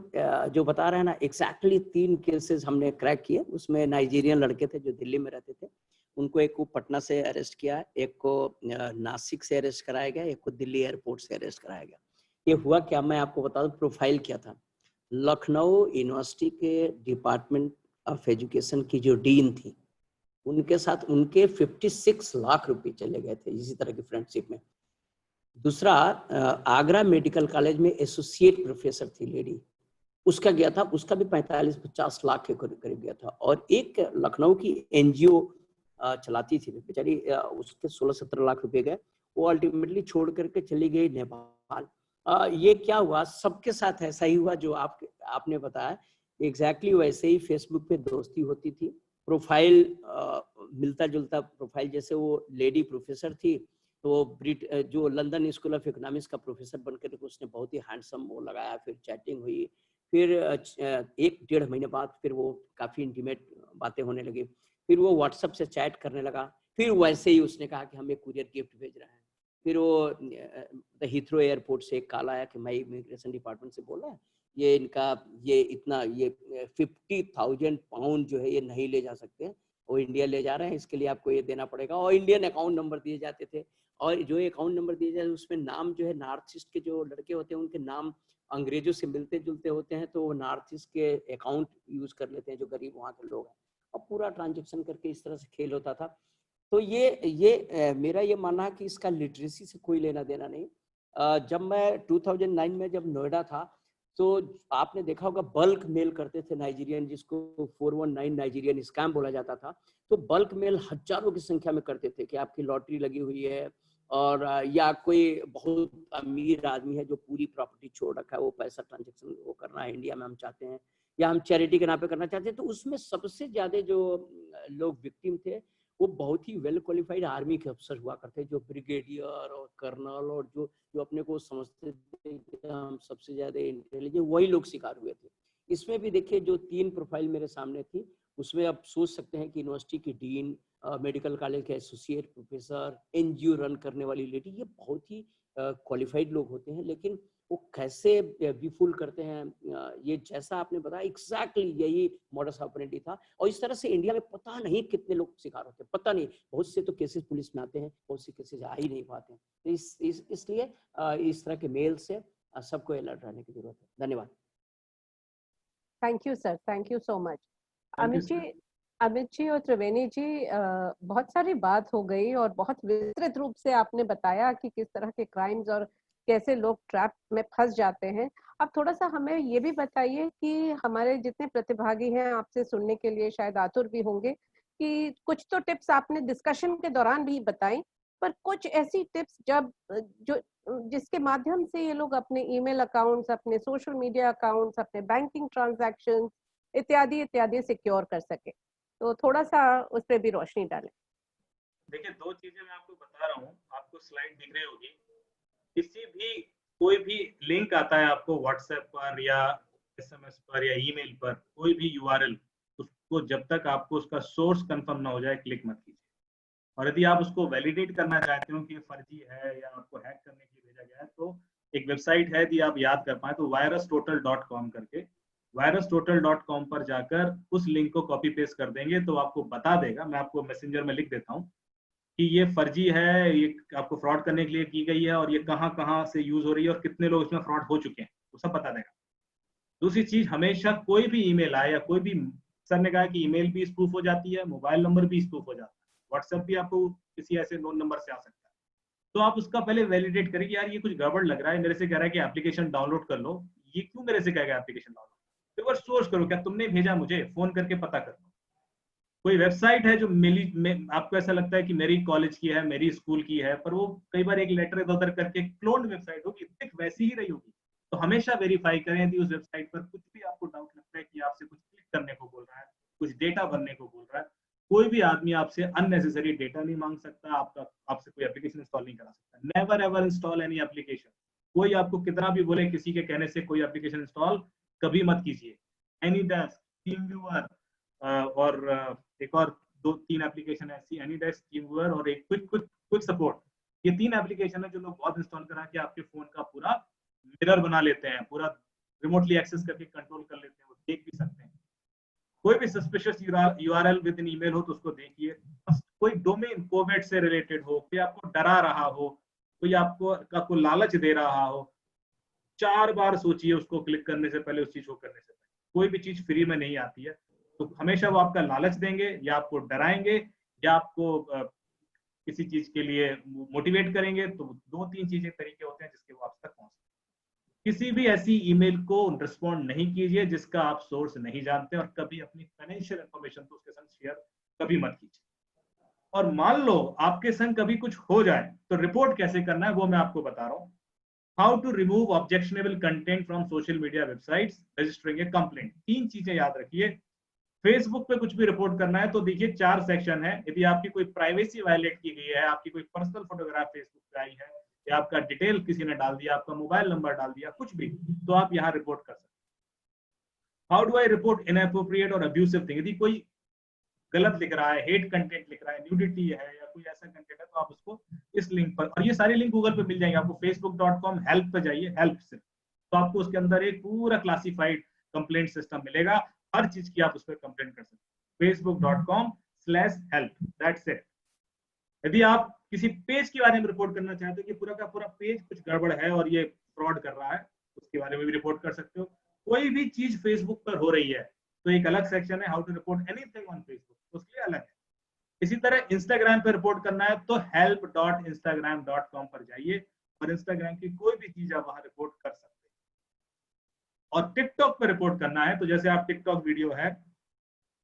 जो बता रहे हैं ना, एग्जैक्टली 3 केसेस हमने क्रैक किए। उसमें नाइजीरियन लड़के थे जो दिल्ली में रहते थे, उनको एक को पटना से अरेस्ट किया, एक को नासिक से अरेस्ट कराया गया, एक को दिल्ली एयरपोर्ट से अरेस्ट कराया गया। ये हुआ क्या, मैं आपको बता दूं, प्रोफाइल क्या था। लखनऊ यूनिवर्सिटी के डिपार्टमेंट ऑफ एजुकेशन की जो डीन थी, उनके साथ उनके 56 लाख रुपए चले गए थे इसी तरह की फ्रेंडशिप में। दूसरा, आगरा मेडिकल कॉलेज में एसोसिएट प्रोफेसर थी लेडी, उसका गया था, उसका भी 45-50 लाख के करीब गया था। और एक लखनऊ की एनजीओ चलाती थी बेचारी, उसके 16-17 लाख रुपए गए। वो अल्टीमेटली छोड़ करके चली गई नेपाल। ये क्या हुआ, सबके साथ ऐसा ही हुआ जो आपने बताया, एग्जैक्टली वैसे ही फेसबुक पे दोस्ती होती थी, प्रोफाइल मिलता जुलता प्रोफाइल, जैसे वो लेडी प्रोफेसर थी तो जो लंदन स्कूल ऑफ इकोनॉमिक्स का प्रोफेसर बनकर उसने बहुत ही हैंडसम वो लगाया, फिर चैटिंग हुई, फिर 1-1.5 महीने बाद फिर वो काफ़ी इंटीमेट बातें होने लगी, फिर वो व्हाट्सएप से चैट करने लगा, फिर वैसे ही उसने कहा कि हम एक कुरियर गिफ्ट भेज रहे हैं। फिर वो हीथ्रो एयरपोर्ट से एक कॉल आया कि मैं इमिग्रेशन डिपार्टमेंट से बोल रहा है, ये इनका ये 50,000 पाउंड जो है ये नहीं ले जा सकते, वो इंडिया ले जा रहे हैं, इसके लिए आपको ये देना पड़ेगा। और इंडियन अकाउंट नंबर दिए जाते थे, और जो अकाउंट नंबर दिए जाते उसमें नाम जो है नॉर्थ ईस्ट के जो लड़के होते हैं उनके नाम अंग्रेजों से मिलते जुलते होते हैं, तो वो नॉर्थ ईस्ट के अकाउंट यूज कर लेते हैं जो गरीब वहाँ के लोग हैं, और पूरा ट्रांजेक्शन करके इस तरह से खेल होता था। तो ये मेरा ये मानना है कि इसका लिटरेसी से कोई लेना देना नहीं। जब मैं 2009 में जब नोएडा था तो आपने देखा होगा बल्क मेल करते थे नाइजीरियन, जिसको 419 नाइजीरियन स्कैम बोला जाता था। तो बल्क मेल हजारों की संख्या में करते थे कि आपकी लॉटरी लगी हुई है, और या कोई बहुत अमीर आदमी है जो पूरी प्रॉपर्टी छोड़ रखा है, वो पैसा ट्रांजेक्शन वो करना है इंडिया में हम चाहते हैं, या हम चैरिटी के नाम पे करना चाहते हैं। तो उसमें सबसे ज्यादा जो लोग विक्टिम थे वो बहुत ही वेल क्वालिफाइड आर्मी के अफसर हुआ करते, जो ब्रिगेडियर और कर्नल और जो अपने को समझते थे कि हम सबसे ज्यादा इंटेलिजेंट, वही लोग शिकार हुए थे। इसमें भी देखिए जो 3 प्रोफाइल मेरे सामने थी, उसमें आप सोच सकते हैं कि यूनिवर्सिटी की डीन, मेडिकल कॉलेज के एसोसिएट प्रोफेसर, एनजीओ रन करने वाली लेडी, ये बहुत ही क्वालिफाइड लोग होते हैं, लेकिन वो कैसे विफुल करते हैं, ये जैसा आपने बताया एग्जैक्टली यही मॉडस ऑपरेंडी था। और इस तरह से इंडिया में पता नहीं कितने लोग शिकार होते हैं, पता नहीं, बहुत से तो केसेस पुलिस में आते हैं, बहुत से केसेस आ ही नहीं पाते हैं। तो इसलिए इस तरह के मेल से सबको अलर्ट रहने की जरूरत है। धन्यवाद। Thank you sir, thank you so much. Amit ji और त्रिवेणी जी, बहुत सारी बात हो गई और बहुत विस्तृत रूप से आपने बताया कि किस तरह के क्राइम्स और कैसे लोग ट्रैप में फंस जाते हैं। अब थोड़ा सा हमें ये भी बताइए कि हमारे जितने प्रतिभागी हैं आपसे सुनने के लिए शायद आतुर भी होंगे कि कुछ तो टिप्स आपने डिस्कशन के दौरान भी बताई, पर कुछ ऐसी टिप्स जिसके माध्यम से ये लोग अपने ईमेल अकाउंट्स, अपने सोशल मीडिया अकाउंट्स, अपने बैंकिंग ट्रांजैक्शंस इत्यादि इत्यादि सिक्योर कर सके, तो थोड़ा सा उस पर भी रोशनी डालें। देखिए 2 चीजें मैं आपको बता रहा हूँ, आपको स्लाइड दिख रही होगी। किसी भी कोई भी लिंक आता है आपको व्हाट्सएप पर या एसएमएस पर या ईमेल पर, कोई भी यूआरएल, उसको जब तक आपको उसका सोर्स कंफर्म ना हो जाए क्लिक मत कीजिए। और यदि आप उसको वैलिडेट करना चाहते हो कि ये फर्जी है या आपको हैक करने के लिए भेजा गया है, तो एक वेबसाइट है, यदि आप याद कर पाए तो virustotal.com करके, virustotal.com पर जाकर उस लिंक को कॉपी पेस्ट कर देंगे तो आपको बता देगा, मैं आपको मैसेंजर में लिख देता हूँ कि ये फर्जी है, ये आपको फ्रॉड करने के लिए की गई है और ये कहाँ कहाँ से यूज हो रही है और कितने लोग इसमें फ्रॉड हो चुके हैं, वो सब बता देगा। दूसरी चीज, हमेशा कोई भी ईमेल आए या कोई भी, सर ने कहा कि ईमेल भी स्पूफ हो जाती है, मोबाइल नंबर भी स्पूफ हो जाता है, व्हाट्सएप भी आपको किसी ऐसे नोन नंबर से आ सकता है। तो आप उसका पहले वैलिडेट करें कि यार ये कुछ गड़बड़ लग रहा है, मेरे से कह रहा है कि एप्लीकेशन डाउनलोड कर लो, ये क्यों मेरे से कहेगा एप्लीकेशन डाउनलोड, तो एक बार सोच करो क्या तुमने भेजा, मुझे फोन करके पता कर लो। कोई वेबसाइट है जो आपको ऐसा लगता है कि मेरी कॉलेज की है, मेरी स्कूल की है, पर वो कई बार एक लेटर इधर उधर करके क्लोन्ड वेबसाइट होगी, वैसी ही रही होगी, तो हमेशा वेरीफाई करें यदि उस वेबसाइट पर कुछ भी आपको डाउट लगता है कि आपसे कुछ क्लिक करने को बोल रहा है, कुछ डेटा भरने को बोल रहा है। कोई भी आदमी आपसे अननेसेसरी डेटा नहीं मांग सकता, आपसे कोई एप्लीकेशन इंस्टॉल नहीं करा सकता। Never ever install any application. कोई आपको कितना भी बोले, किसी के कहने से कोई एप्लीकेशन इंस्टॉल कभी मत कीजिए। एनीडेस्क, टीमव्यूअर और एक और 2-3 एप्लीकेशन ऐसी, एनीडेस्क, टीमव्यूअर और एक क्विक सपोर्ट, ये 3 एप्लीकेशन है जो लोग बहुत इंस्टॉल करा के आपके फोन का पूरा मिरर बना लेते हैं, पूरा रिमोटली एक्सेस करके कंट्रोल कर लेते हैं, वो देख भी सकते हैं। कोई भी suspicious URL with in email हो तो उसको देखिए। कोई डोमेन कोविड से रिलेटेड हो, कोई आपको डरा रहा हो, कोई आपको लालच दे रहा हो, 4 बार सोचिए उसको क्लिक करने से पहले, उस चीज को करने से पहले। कोई भी चीज फ्री में नहीं आती है, तो हमेशा वो आपका लालच देंगे या आपको डराएंगे या आपको किसी चीज के लिए मोटिवेट करेंगे। तो 2-3 चीजें तरीके होते हैं जिसके वो आप तक पहुंच। किसी भी ऐसी ईमेल को रिस्पॉन्ड नहीं कीजिए जिसका आप सोर्स नहीं जानते, और कभी अपनी फाइनेंशियल इंफॉर्मेशन तो उसके साथ शेयर कभी मत कीजिए। और मान लो आपके संग कभी कुछ हो जाए तो रिपोर्ट कैसे करना है वो मैं आपको बता रहा हूँ। How to remove objectionable content from social media websites, registering a complaint. 3 चीजें याद रखिए। फेसबुक पे कुछ भी रिपोर्ट करना है तो देखिए 4 सेक्शन है। यदि आपकी कोई प्राइवेसी वायलेट की गई है, आपकी कोई पर्सनल फोटोग्राफ फेसबुक पे आई है, या आपका डिटेल किसी ने डाल दिया, आपका मोबाइल नंबर डाल दिया, कुछ भी, तो आप यहाँ रिपोर्ट कर सकते हैं। How do I report inappropriate और अब्यूसिव थिंग। यदि कोई गलत लिख रहा है, हेट कंटेंट लिख रहा है, न्यूडिटी है या कोई ऐसा कंटेंट है, तो आप उसको इस लिंक पर, और ये सारी लिंक गूगल पे मिल जाएंगे आपको, facebook.com हेल्प पे जाइए, हेल्प से, तो आपको उसके अंदर एक पूरा क्लासिफाइड कंप्लेंट सिस्टम मिलेगा। हर चीज की आप उस पर कंप्लेंट कर सकते हैं। facebook.com/help, that's it. यदि आप किसी पेज के बारे में रिपोर्ट करना चाहते हो कि पूरा का पूरा पेज कुछ गड़बड़ है और ये फ्रॉड कर रहा है, उसके बारे में भी रिपोर्ट कर सकते हो। कोई भी चीज फेसबुक पर हो रही है तो एक अलग सेक्शन है, how to report anything on Facebook, उसके लिए अलग है। इसी तरह इंस्टाग्राम पे रिपोर्ट करना है तो help.instagram.com पर जाइए और इंस्टाग्राम की कोई भी चीज आप वहां रिपोर्ट कर सकते हैं। और टिकटॉक पे रिपोर्ट करना है तो जैसे आप टिकटॉक वीडियो है,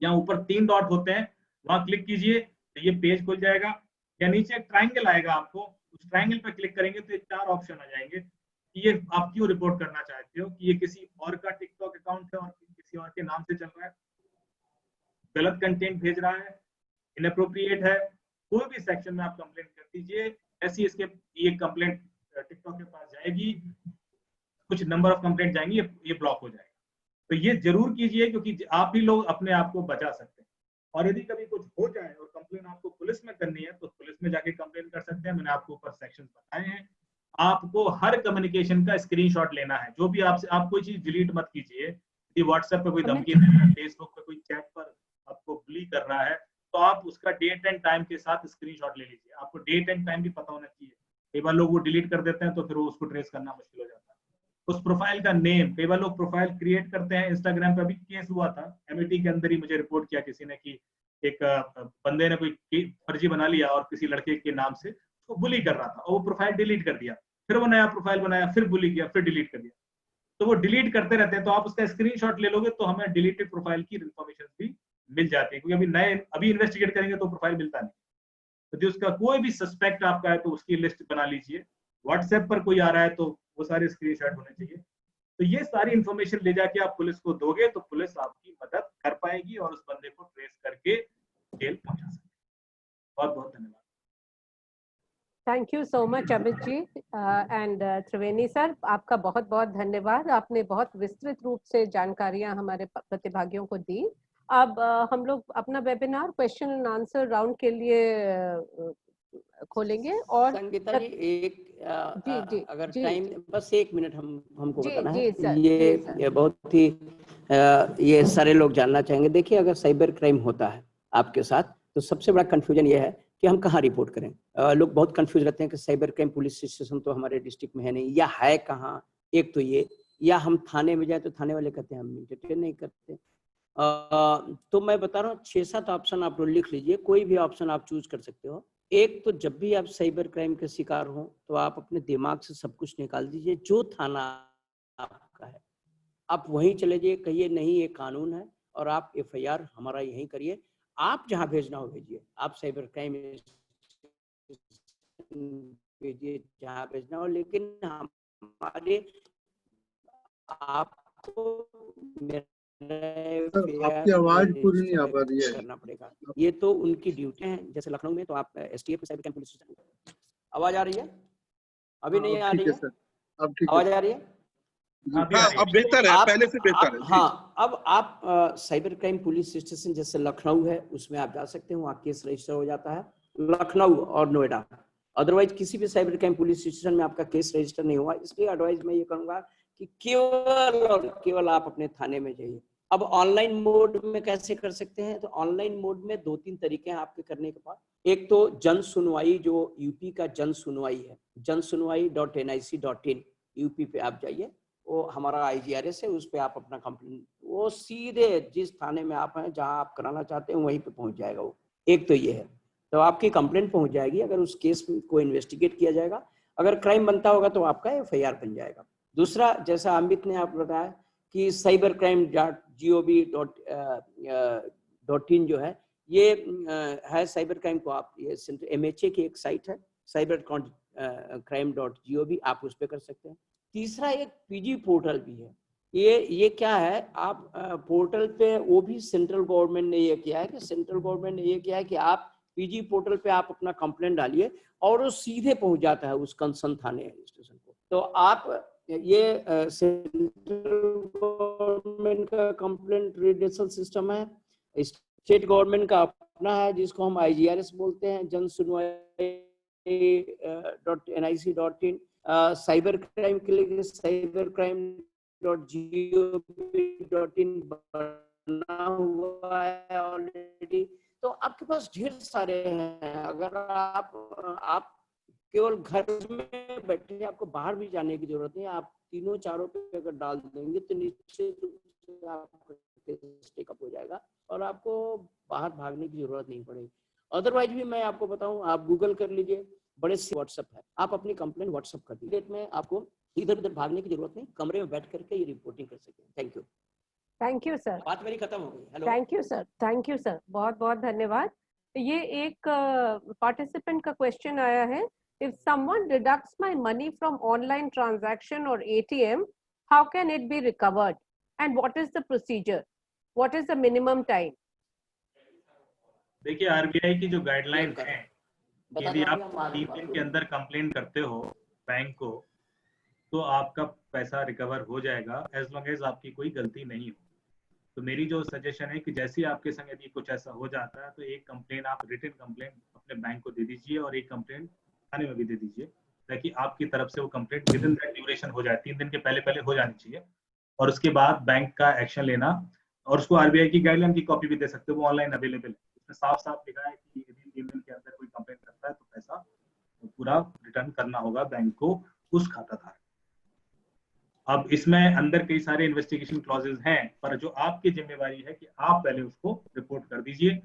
यहाँ ऊपर 3 डॉट होते हैं, वहां क्लिक कीजिए तो ये पेज खुल जाएगा, या नीचे एक ट्राइंगल आएगा, आपको उस ट्राइंगल पे क्लिक करेंगे तो ये 4 ऑप्शन आ जाएंगे कि ये आप क्यों रिपोर्ट करना चाहते हो, कि ये किसी और का टिकटॉक अकाउंट है और किसी और के नाम से चल रहा है, गलत कंटेंट भेज रहा है, इनअप्रोप्रिएट है, कोई भी सेक्शन में आप कंप्लेंट कर दीजिए। ऐसी इसके ये कंप्लेंट टिकटॉक के पास जाएगी, कुछ नंबर ऑफ कंप्लेंट जाएंगी, ये ब्लॉक हो जाएगा। तो ये जरूर कीजिए क्योंकि आप ही लोग अपने आप को बचा सकते हैं। और यदि कभी कुछ हो जाए और कंप्लेन आपको पुलिस में करनी है तो पुलिस में जाके कंप्लेन कर सकते हैं। मैंने आपको ऊपर सेक्शन बताए हैं। आपको हर कम्युनिकेशन का स्क्रीनशॉट लेना है। जो भी आपसे, आप कोई चीज डिलीट मत कीजिए। यदि व्हाट्सएप पे कोई धमकी दे रहा है, फेसबुक पे कोई चैट पर आपको बुली कर रहा है, तो आप उसका डेट एंड टाइम के साथ स्क्रीनशॉट ले लीजिए। आपको डेट एंड टाइम भी पता होना चाहिए। कई बार लोग वो डिलीट कर देते हैं तो फिर वो उसको ट्रेस करना मुश्किल हो जाता है। उस प्रोफाइल का नेम, कई बार लोग प्रोफाइल क्रिएट करते हैं। इंस्टाग्राम पे अभी केस हुआ था, एमईटी के अंदर ही मुझे रिपोर्ट किया किसी ने कि एक बंदे ने कोई फर्जी बना लिया और किसी लड़के के नाम से उसको बुली कर रहा था और वो प्रोफाइल डिलीट कर दिया, फिर वो नया प्रोफाइल बनाया, फिर बुली किया, फिर डिलीट कर दिया। तो वो डिलीट करते रहते हैं। तो आप उसका स्क्रीनशॉट ले लोगे तो हमें डिलीटेड प्रोफाइल की इन्फॉर्मेशन भी मिल जाती है, क्योंकि अभी इन्वेस्टिगेट करेंगे तो प्रोफाइल मिलता नहीं। तो जो उसका कोई भी सस्पेक्ट आपका है तो उसकी लिस्ट बना लीजिए। व्हाट्सएप पर कोई आ रहा है तो वो सारे स्क्रीनशॉट होने चाहिए। तो ये सारी इंफॉर्मेशन ले जाके आप पुलिस को दोगे तो पुलिस आपकी मदद कर पाएगी और उस बंदे को ट्रेस करके जेल पहुंचा सकेगी। बहुत बहुत धन्यवाद। Thank you so much Amit ji and Triveni sir, आपका बहुत बहुत धन्यवाद। आपने बहुत विस्तृत रूप से जानकारियां हमारे प्रतिभागियों को दी। अब हम लोग अपना webinar question and answer round के लिए खोलेंगे। और संगीता जी एक जी अगर जी टाइम बस 1 मिनट हमको जी बताना जी है। सर, ये बहुत ही ये सारे लोग जानना चाहेंगे। देखिए, अगर साइबर क्राइम होता है आपके साथ तो सबसे बड़ा कंफ्यूजन ये है कि हम कहाँ रिपोर्ट करें। लोग बहुत कंफ्यूज रहते हैं कि साइबर क्राइम पुलिस स्टेशन तो हमारे डिस्ट्रिक्ट में है नहीं, या है कहाँ। एक तो ये, या हम थाने में जाए तो थाने वाले कहते हैं हम इंटरटेन नहीं करते। तो मैं बता रहा हूँ 6-7 ऑप्शन आप लोग लिख लीजिए, कोई भी ऑप्शन आप चूज कर सकते हो। एक तो जब भी आप साइबर क्राइम के शिकार हो तो आप अपने दिमाग से सब कुछ निकाल दीजिए। जो थाना आपका है आप वहीं चले जाइए, कहिए नहीं ये कानून है, और आप एफआईआर हमारा यहीं करिए। आप जहां भेजना हो भेजिए, आप साइबर क्राइम भेजिए जहां भेजना हो, लेकिन हमारे आपको आपकी आवाज पूरी नहीं आ पा रही है। करना पड़ेगा। ये तो उनकी ड्यूटी है। जैसे लखनऊ में तो आप STF cyber crime police station. आवाज आ रही है? अभी नहीं आ रही है? सर, अब ठीक है। आवाज आ रही है? अब बेहतर है, पहले से बेहतर है। हाँ, अब आप साइबर क्राइम पुलिस स्टेशन जैसे लखनऊ है उसमें आप जा सकते हैं, वहाँ केस रजिस्टर हो जाता है, लखनऊ और नोएडा। अदरवाइज किसी भी साइबर क्राइम पुलिस स्टेशन में आपका केस रजिस्टर नहीं हुआ। इसलिए एडवाइस मैं ये करूंगा कि केवल और केवल आप अपने थाने में जाइए। अब ऑनलाइन मोड में कैसे कर सकते हैं? तो ऑनलाइन मोड में 2-3 तरीके हैं आपके करने के पास। एक तो जन सुनवाई, जो यूपी का जन सुनवाई है, jansunwai.nic.in, यूपी पे आप जाइए, वो हमारा IGRS है, उस पर आप अपना कंप्लेंट, वो सीधे जिस थाने में आप हैं जहां आप कराना चाहते हैं वहीं पे पहुंच जाएगा वो। एक तो ये है, तो आपकी कंप्लेंट पहुंच जाएगी। अगर उस केस को इन्वेस्टिगेट किया जाएगा, अगर क्राइम बनता होगा तो आपका FIR बन जाएगा। दूसरा, जैसा अमित ने आप बताया कि cybercrime.gov.in जो है, ये है साइबर क्राइम को आप ये MHA की एक साइट है cybercrime.gov, आप उस पर कर सकते हैं। तीसरा एक PG पोर्टल भी है। ये क्या है, आप पोर्टल पे, वो भी सेंट्रल गवर्नमेंट ने ये किया है कि आप PG पोर्टल पे आप अपना कंप्लेंट डालिए और वो सीधे पहुंच जाता है उस कंसर्न थाने स्टेशन को। तो आप ये सेंट्रल गवर्नमेंट का कंप्लेंट रिड्रेसल सिस्टम है, स्टेट गवर्नमेंट का अपना है जिसको हम IGRS बोलते हैं, जन सुनवाई.nic.in। साइबर क्राइम के लिए cybercrime.gov.in बना हुआ है ऑलरेडी। तो आपके पास ढेर सारे हैं। अगर आप केवल घर में बैठे, आपको बाहर भी जाने की जरूरत नहीं, आप तीनों चारों पे अगर डाल देंगे तो निश्चित रूप से आपका केस टेकअप हो जाएगा और आपको बाहर भागने की जरूरत नहीं पड़ेगी। अदरवाइज भी मैं आपको बताऊं, आप गूगल कर लीजिए, बड़े से व्हाट्सएप है, आप अपनी कंप्लेंट व्हाट्सएप कर दीजिए। डेट में आपको इधर उधर भागने की जरूरत नहीं, कमरे में बैठ करके ये रिपोर्टिंग कर सकते हैं। Thank you. Thank you sir. बात मेरी खत्म हो गई। हेलो। थैंक यू सर, बहुत बहुत धन्यवाद। ये एक पार्टिसिपेंट का क्वेश्चन आया है, if someone deducts my money from online transaction or ATM, how can it be recovered and what is the procedure, what is the minimum time? देखिए, RBI की जो गाइडलाइंस है, यदि आप 3 दिन के अंदर कंप्लेन करते हो बैंक को तो आपका पैसा रिकवर हो जाएगा, एज लॉन्ग एज आपकी कोई गलती नहीं हो। तो मेरी जो सजेशन है कि जैसे ही आपके संग यदि कुछ ऐसा हो जाता है तो एक कंप्लेन आप रिटन कंप्लेन अपने बैंक को दे दीजिए और एक कंप्लेन थाने में भी दे दीजिए, ताकि आपकी तरफ से वो complaint with in that duration हो जाए। 3 दिन के पहले हो जानी चाहिए और उसके बाद बैंक का एक्शन लेना। और उसको RBI की गाइडलाइन की कॉपी भी दे सकते हो, वो ऑनलाइन अवेलेबल है। उसमें साफ साफ लिखा है कि यदि 3 दिन के अंदर कोई कंप्लेंट करता है तो पैसा पूरा रिटर्न करना होगा बैंक को उस खाता धारक। अब इसमें अंदर कई सारे इन्वेस्टिगेशन क्लॉजेस हैं, पर जो आपकी जिम्मेवारी है कि आप पहले उसको रिपोर्ट कर दीजिए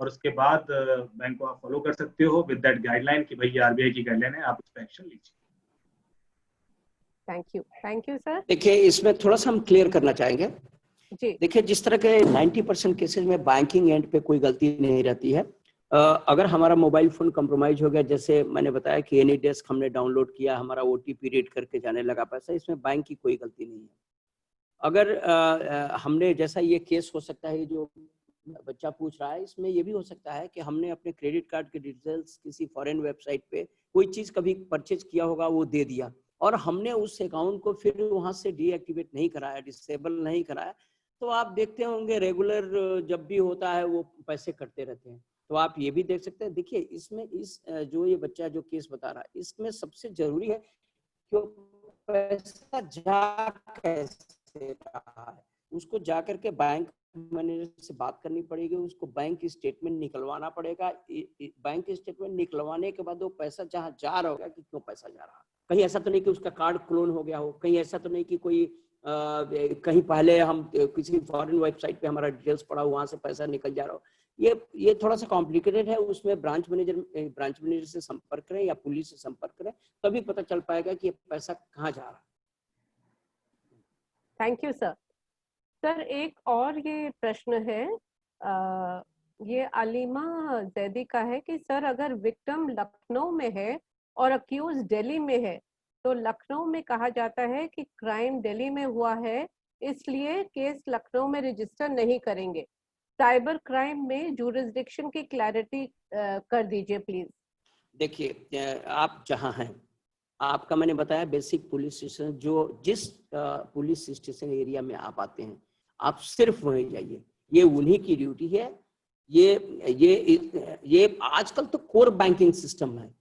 और उसके बाद बैंक को आप फॉलो कर सकते हो विद दैट गाइडलाइन कि भाई ये RBI की गाइडलाइन है, आप उस पर एक्शन लीजिए। Thank you sir. देखिए, इसमें थोड़ा सा हम क्लियर करना चाहेंगे जी। देखिए, जिस तरह के 90% केसेस में बैंकिंग एंड पे कोई गलती नहीं रहती है। अगर हमारा मोबाइल फोन कंप्रोमाइज हो गया, जैसे मैंने बताया कि एनी डेस्क हमने डाउनलोड किया, हमारा OTP रीड करके जाने लगा पैसा, इसमें बैंक की कोई गलती नहीं है। अगर हमने, जैसा ये केस हो सकता है जो बच्चा पूछ रहा है, इसमें ये भी हो सकता है कि हमने अपने क्रेडिट कार्ड के डिटेल्स किसी फॉरेन वेबसाइट पे कोई चीज कभी परचेज किया होगा, वो दे दिया और हमने उस अकाउंट को फिर वहां से डीएक्टिवेट नहीं कराया, डिसेबल नहीं कराया, तो आप देखते होंगे रेगुलर जब भी होता है वो पैसे कटते रहते हैं। तो आप ये भी देख सकते हैं। देखिए, इसमें जो ये बच्चा जो केस बता रहा है, इसमें सबसे जरूरी है कि पैसा जा कैसे रहा है, उसको जा करके बैंक मैनेजर से बात करनी पड़ेगी, उसको बैंक स्टेटमेंट निकलवाना पड़ेगा। बैंक स्टेटमेंट निकलवाने के बाद वो पैसा जहाँ जा रहा होगा कि क्यों पैसा जा रहा है, कहीं ऐसा तो नहीं कि उसका कार्ड क्लोन हो गया हो, कहीं ऐसा तो नहीं कि कोई कहीं पहले हम किसी फॉरेन वेबसाइट पे हमारा डिटेल्स पड़ा हो, वहां से पैसा निकल जा रहा हो। ये थोड़ा सा कॉम्प्लिकेटेड है। उसमें ब्रांच मैनेजर से संपर्क करें या पुलिस से संपर्क करें, तभी पता चल पाएगा कि ये पैसा कहाँ जा रहा है। Thank you sir. सर, एक और ये प्रश्न है, ये अलीमा जैदी का है कि सर, अगर विक्टिम लखनऊ में है और अक्यूज दिल्ली में है, तो लखनऊ में कहा जाता है कि क्राइम दिल्ली में हुआ है, इसलिए केस लखनऊ में रजिस्टर नहीं करेंगे। साइबर क्राइम में जुरिस्डिक्शन की क्लैरिटी कर दीजिए प्लीज। देखिए, आप जहाँ हैं, आपका मैंने बताया बेसिक पुलिस स्टेशन, जो जिस पुलिस स्टेशन एरिया में आप आते हैं, आप सिर्फ वहीं जाइए। ये उन्हीं की ड्यूटी है। ये आजकल तो कोर बैंकिंग सिस्टम है।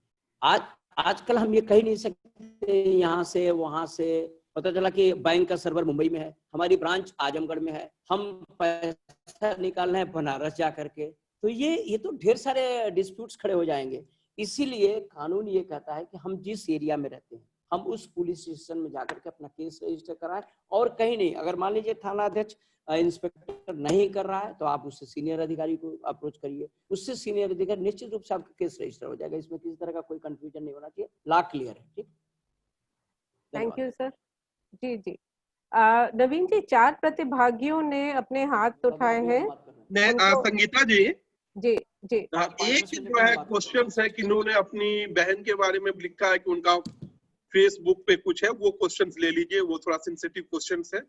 आजकल हम ये कह नहीं सकते यहाँ से वहां से। पता चला कि बैंक का सर्वर मुंबई में है, हमारी ब्रांच आजमगढ़ में है, हम पैसा निकाल रहे हैं बनारस जा करके, तो ये तो ढेर सारे डिस्प्यूट्स खड़े हो जाएंगे। इसीलिए कानून ये कहता है कि हम जिस एरिया में रहते हैं, हम उस पुलिस स्टेशन में जाकर के अपना केस रजिस्टर कराएं और कहीं नहीं। अगर मान लीजिए थाना अध्यक्ष इंस्पेक्टर नहीं कर रहा है, तो आप उससे सीनियर अधिकारी को अप्रोच करिए, उससे सीनियर अधिकारी निश्चित रूप से आपका केस रजिस्टर हो जाएगा। इसमें किसी तरह का कोई कंफ्यूजन नहीं होना चाहिए, लॉ क्लियर है। ठीक, थैंक यू सर। जी नवीन जी, 4 प्रतिभागियों ने अपने हाथ उठाए हैं। संगीता जी, जी जी हाँ, एक जो है क्वेश्चन है कि इन्होंने अपनी बहन के बारे में लिखा है कि उनका फेसबुक पे कुछ है, वो क्वेश्चंस ले लीजिए, वो थोड़ा सेंसिटिव क्वेश्चंस है।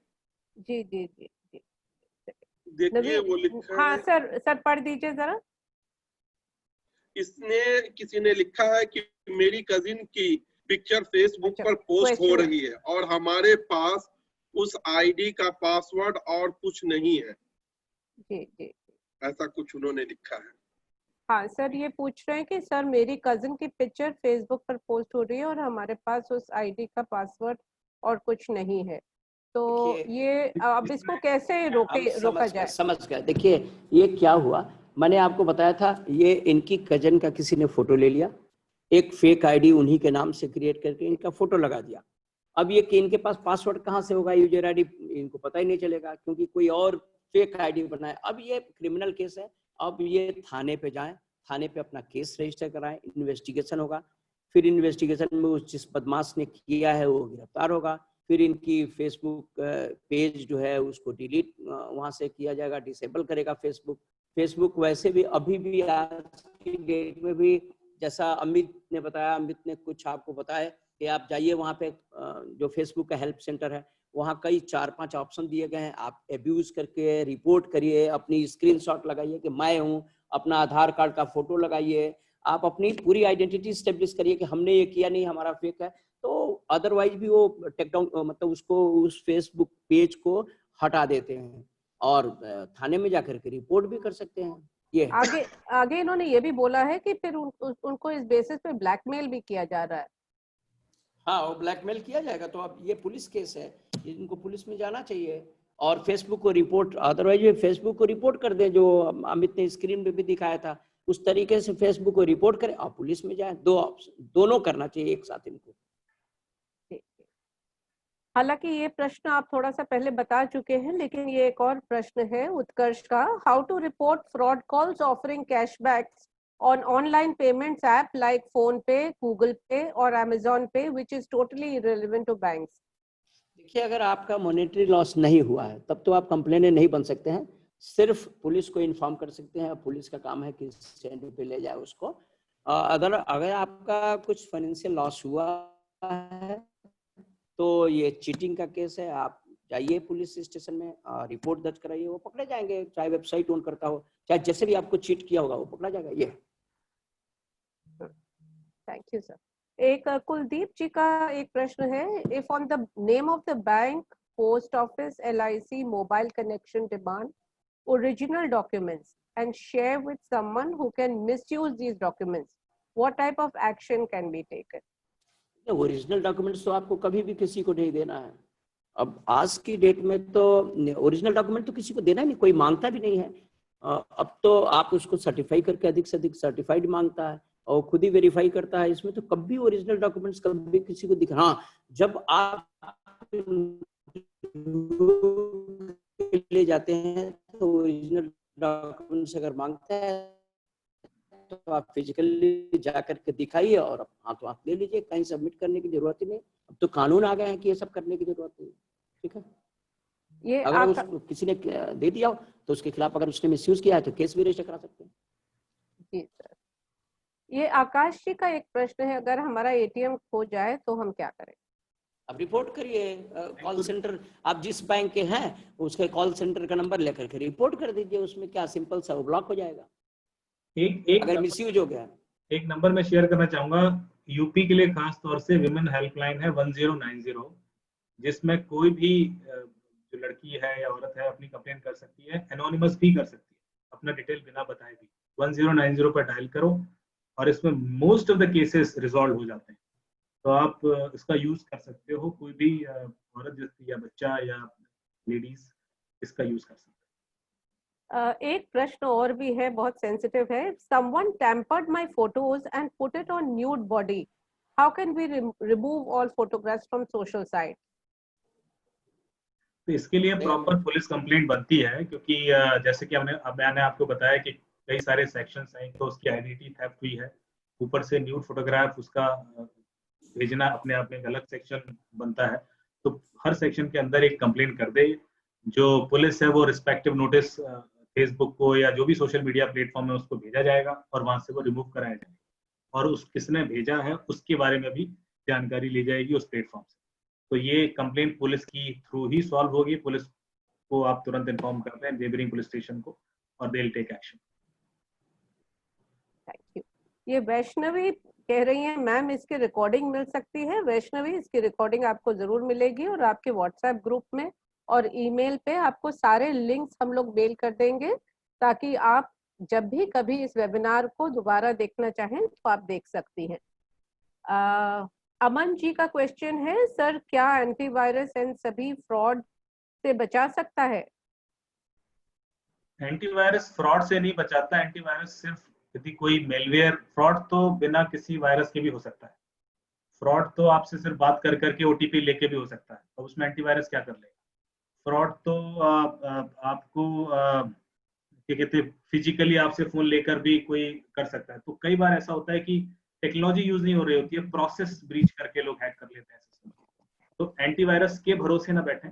जी जी जी जी देखिए वो लिखा हाँ है, सर पढ़ दीजिए जरा। इसने किसी ने लिखा है कि मेरी कजिन की पिक्चर फेसबुक अच्छा, पर पोस्ट हो क्वेश्चन है। रही है और हमारे पास उस आईडी का पासवर्ड और कुछ नहीं है, जी जी ऐसा कुछ उन्होंने लिखा है। हाँ सर, ये पूछ रहे हैं कि सर मेरी कजिन की पिक्चर फेसबुक पर पोस्ट हो रही है और हमारे पास उस आईडी का पासवर्ड और कुछ नहीं है, तो देखिए ये अब इसको कैसे रोका जाए? समझ गए। देखिए ये क्या हुआ, मैंने आपको बताया था, ये इनकी कजन का किसी ने फोटो ले लिया, एक फेक आईडी उन्हीं के नाम से क्रिएट करके इनका फोटो लगा दिया। अब ये कि इनके पास पासवर्ड कहाँ से होगा, यूजर आईडी इनको पता ही नहीं चलेगा क्योंकि कोई और फेक आईडी बनाए। अब ये क्रिमिनल केस है, अब ये थाने पे जाएं, थाने पे अपना केस रजिस्टर कराएं, इन्वेस्टिगेशन होगा, फिर इन्वेस्टिगेशन में उस जिस बदमाश ने किया है वो गिरफ्तार होगा, फिर इनकी फेसबुक पेज जो है उसको डिलीट वहां से किया जाएगा, डिसेबल करेगा फेसबुक वैसे भी अभी भी आज की डेट में भी, जैसा अमित ने बताया, अमित ने कुछ आपको बताया कि आप जाइए वहाँ पे जो फेसबुक का हेल्प सेंटर है, वहाँ कई 4-5 ऑप्शन दिए गए हैं, आप अब्यूज करके रिपोर्ट करिए, अपनी स्क्रीनशॉट लगाइए कि मैं हूँ, अपना आधार कार्ड का फोटो लगाइए, आप अपनी पूरी आइडेंटिटी स्टेब्लिश करिए कि हमने ये किया नहीं, हमारा फेक है, तो अदरवाइज भी वो टेक डाउन मतलब उसको उस फेसबुक पेज को हटा देते हैं और थाने में जाकर के रिपोर्ट भी कर सकते हैं। ये आगे आगे इन्होंने ये भी बोला है कि फिर उनको इस बेसिस पे ब्लैकमेल भी किया जा रहा है। हाँ, वो ब्लैकमेल किया जाएगा, तो अब ये पुलिस केस है, इनको पुलिस में जाना चाहिए और फेसबुक को रिपोर्ट, अदरवाइज ये फेसबुक को रिपोर्ट कर दे, जो अमित ने स्क्रीन पे भी दिखाया था उस तरीके से फेसबुक को रिपोर्ट करें और पुलिस में जाए। दो ऑप्शन, दोनों करना चाहिए एक साथ इनको। हालांकि ये प्रश्न आप थोड़ा सा पहले बता चुके हैं, लेकिन ये एक और प्रश्न है उत्कर्ष का। How to report fraud calls offering cashbacks on online payments app like PhonePe, Google Pay और Amazon Pay which is totally irrelevant to banks? देखिए, अगर आपका मॉनेटरी लॉस नहीं हुआ है तब तो आप कंप्लेन नहीं बन सकते हैं, सिर्फ पुलिस को इन्फॉर्म कर सकते हैं, पुलिस का काम है कि सेंटर पे ले जाए उसको। अगर आपका कुछ फाइनेंशियल लॉस हुआ है तो ये चीटिंग का केस है, आप जाइए पुलिस स्टेशन में, रिपोर्ट दर्ज कराइए, वो पकड़े जाएंगे, चाहे वेबसाइट ऑन करता हो, चाहे जैसे भी आपको चीट किया होगा वो पकड़ा जाएगा। ये थैंक यू सर। एक कुलदीप जी का एक प्रश्न है, if on the name of the bank, post office, LIC, mobile connection demand original documents and share with someone who can misuse these documents, what type of action can be taken? Original documents तो आपको कभी भी किसी को नहीं देना है। अब आज की डेट में तो ओरिजिनल डॉक्यूमेंट तो किसी को देना ही नहीं, कोई मांगता भी नहीं है। अब तो आप उसको सर्टिफाई करके अधिक से अधिक सर्टिफाइड मांगता है और खुद ही वेरीफाई करता है, इसमें तो कभी ओरिजिनल डॉक्यूमेंट्स कभी किसी को दिख, हाँ जब आप ले जाते हैं तो ओरिजिनल डॉक्यूमेंट्स अगर मांगता है तो आप फिजिकली जाकर के दिखाइए और हाँ तो आप ले लीजिए, कहीं सबमिट करने की जरूरत ही नहीं। अब तो कानून आ गए हैं कि ये सब करने की जरूरत नहीं, ठीक है। ये अगर उसको किसी ने दे दिया हो तो उसके खिलाफ अगर उसने मिसयूज किया है तो केस भी रजिस्टर करा सकते हैं। जी सर। ये आकाश जी का एक प्रश्न है, अगर हमारा ATM खो जाए तो हम क्या करें? अब रिपोर्ट करिए, कॉल सेंटर, आप जिस बैंक के हैं उसके कॉल सेंटर का नंबर लेकर के रिपोर्ट कर दीजिए, उसमें क्या सिंपल सा वो ब्लॉक हो जाएगा अगर मिसयूज हो गया। एक नंबर मैं शेयर करना चाहूंगा, यूपी के लिए खास तौर से विमेन हेल्पलाइन है 1090, जिसमें कोई भी जो लड़की है या औरत है अपनी कंप्लेन कर सकती है, एनोनिमस भी कर सकती है, अपना डिटेल बिना बताए भी 1090 पर डायल करो और इसमें most of the cases resolve हो जाते हैं। तो आप इसका यूज कर सकते हो, कोई भी औरत या बच्चा या लेडीज इसका यूज कर सकते हैं। एक प्रश्न और भी है, बहुत सेंसिटिव है। Someone tampered my photos and put it on nude body. How can we remove all photographs from social site? तो इसके लिए प्रॉपर पुलिस कंप्लेंट बनती है, क्योंकि जैसे कि मैंने आपको बताया कि कई सारे सेक्शंस हैं, तो उसकी आइडेंटिटी थेफ्ट हुई है, ऊपर से न्यूड फोटोग्राफ उसका भेजना अपने आप में एक अलग सेक्शन बनता है। तो हर सेक्शन के अंदर एक कंप्लेंट कर दे, जो पुलिस है वो रिस्पेक्टिव नोटिस फेसबुक को या जो भी सोशल मीडिया प्लेटफॉर्म है उसको भेजा जाएगा और वहां से वो रिमूव कराया जाएगा, और उस किसने भेजा है उसके बारे में भी जानकारी ली जाएगी उस प्लेटफॉर्म से। तो ये कंप्लेंट पुलिस की थ्रू ही सॉल्व होगी। पुलिस को आप तुरंत इन्फॉर्म करते हैं, नेबरिंग पुलिस स्टेशन को, और they will take action. Thank you. ये वैष्णवी कह रही हैं मैम इसकी रिकॉर्डिंग मिल सकती है। वैष्णवी, इसकी रिकॉर्डिंग आपको जरूर मिलेगी और आपके व्हाट्सएप ग्रुप में और ईमेल पे आपको सारे लिंक्स हम लोग मेल कर देंगे, ताकि आप जब भी कभी इस वेबिनार को दोबारा देखना चाहें तो आप देख सकती हैं। अमन जी का क्वेश्चन है, सर क्या एंटीवायरस इन सभी फ्रॉड से बचा सकता है? एंटीवायरस फ्रॉड से नहीं बचाता। एंटीवायरस सिर्फ यदि कोई मेलवेयर, फ्रॉड तो बिना किसी वायरस के भी हो सकता है। फ्रॉड तो आपसे सिर्फ बात कर करके ओटीपी लेके भी हो सकता है, तो उसमें एंटीवायरस क्या कर लेगा। फ्रॉड तो आपको क्या कहते हैं, फिजिकली आपसे फोन लेकर भी कोई कर सकता है। तो कई बार ऐसा होता है कि टेक्नोलॉजी यूज नहीं हो रही होती है, प्रोसेस ब्रीच करके लोग हैक कर लेते हैं सिस्टम। तो एंटीवायरस के भरोसे ना बैठें।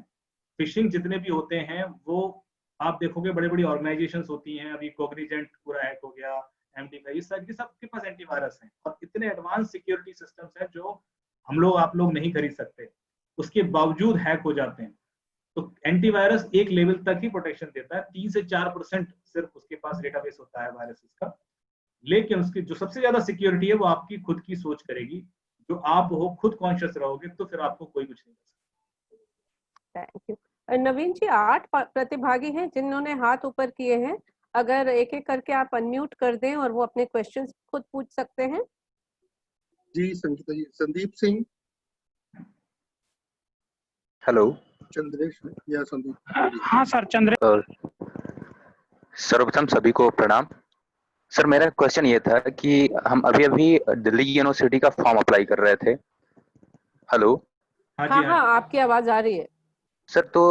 फिशिंग जितने भी होते हैं वो आप देखोगे बड़ी बड़ी ऑर्गेनाइजेशंस होती हैं, अभी कॉग्निजेंट पूरा हैक हो गया, MD5, इस सबके सबके पास एंटीवायरस हैं, और इतने एडवांस सिक्योरिटी सिस्टम्स हैं जो हम लोग आप लोग नहीं खरीद सकते, उसके बावजूद हैक हो जाते हैं। तो एंटीवायरस एक लेवल तक ही प्रोटेक्शन देता है, 3 से 4% सिर्फ उसके पास डेटाबेस होता है वायरसेस का। लेकिन उसकी जो सबसे ज्यादा सिक्योरिटी है वो आपकी खुद की सोच करेगी। जो आप हो, खुद कॉन्शियस रहोगे तो फिर आपको कोई कुछ नहीं कर सकता। Thank you. नवीन जी, 8 प्रतिभागी हैं जिन्होंने हाथ ऊपर किए हैं। अगर एक एक करके आप अनम्यूट कर दें और वो अपने क्वेश्चंस खुद पूछ सकते हैं। जी संगीता जी, संदीप सिंह, हेलो, चंद्रेश या संदीप? हाँ सर, चंद्रेश। सर्वप्रथम सभी को प्रणाम। सर मेरा क्वेश्चन ये था कि हम अभी अभी दिल्ली यूनिवर्सिटी का फॉर्म अप्लाई कर रहे थे। हेलो। हाँ, आपकी आवाज आ रही है सर। तो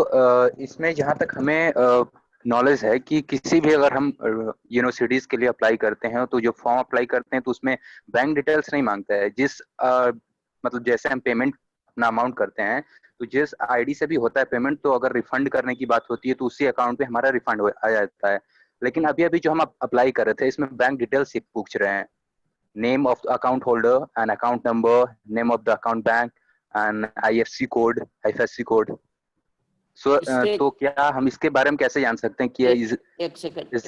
इसमें जहाँ तक हमें नॉलेज है कि किसी भी अगर हम यूनिवर्सिटीज के लिए अप्लाई करते हैं तो जो फॉर्म अप्लाई करते हैं तो उसमें बैंक डिटेल्स नहीं मांगता है। जिस मतलब जैसे हम पेमेंट अपना अमाउंट करते हैं तो जिस आईडी से भी होता है पेमेंट, तो अगर रिफंड करने की बात होती है तो उसी अकाउंट पे हमारा रिफंड आ जाता है। लेकिन अभी अभी जो हम अप्लाई कर रहे थे इसमें बैंक डिटेल्स पूछ रहे हैं, name of account holder and account number, name of the account bank and IFSC code, IFSC code. तो क्या हम इसके बारे में कैसे जान सकते हैं कि एक सेकंड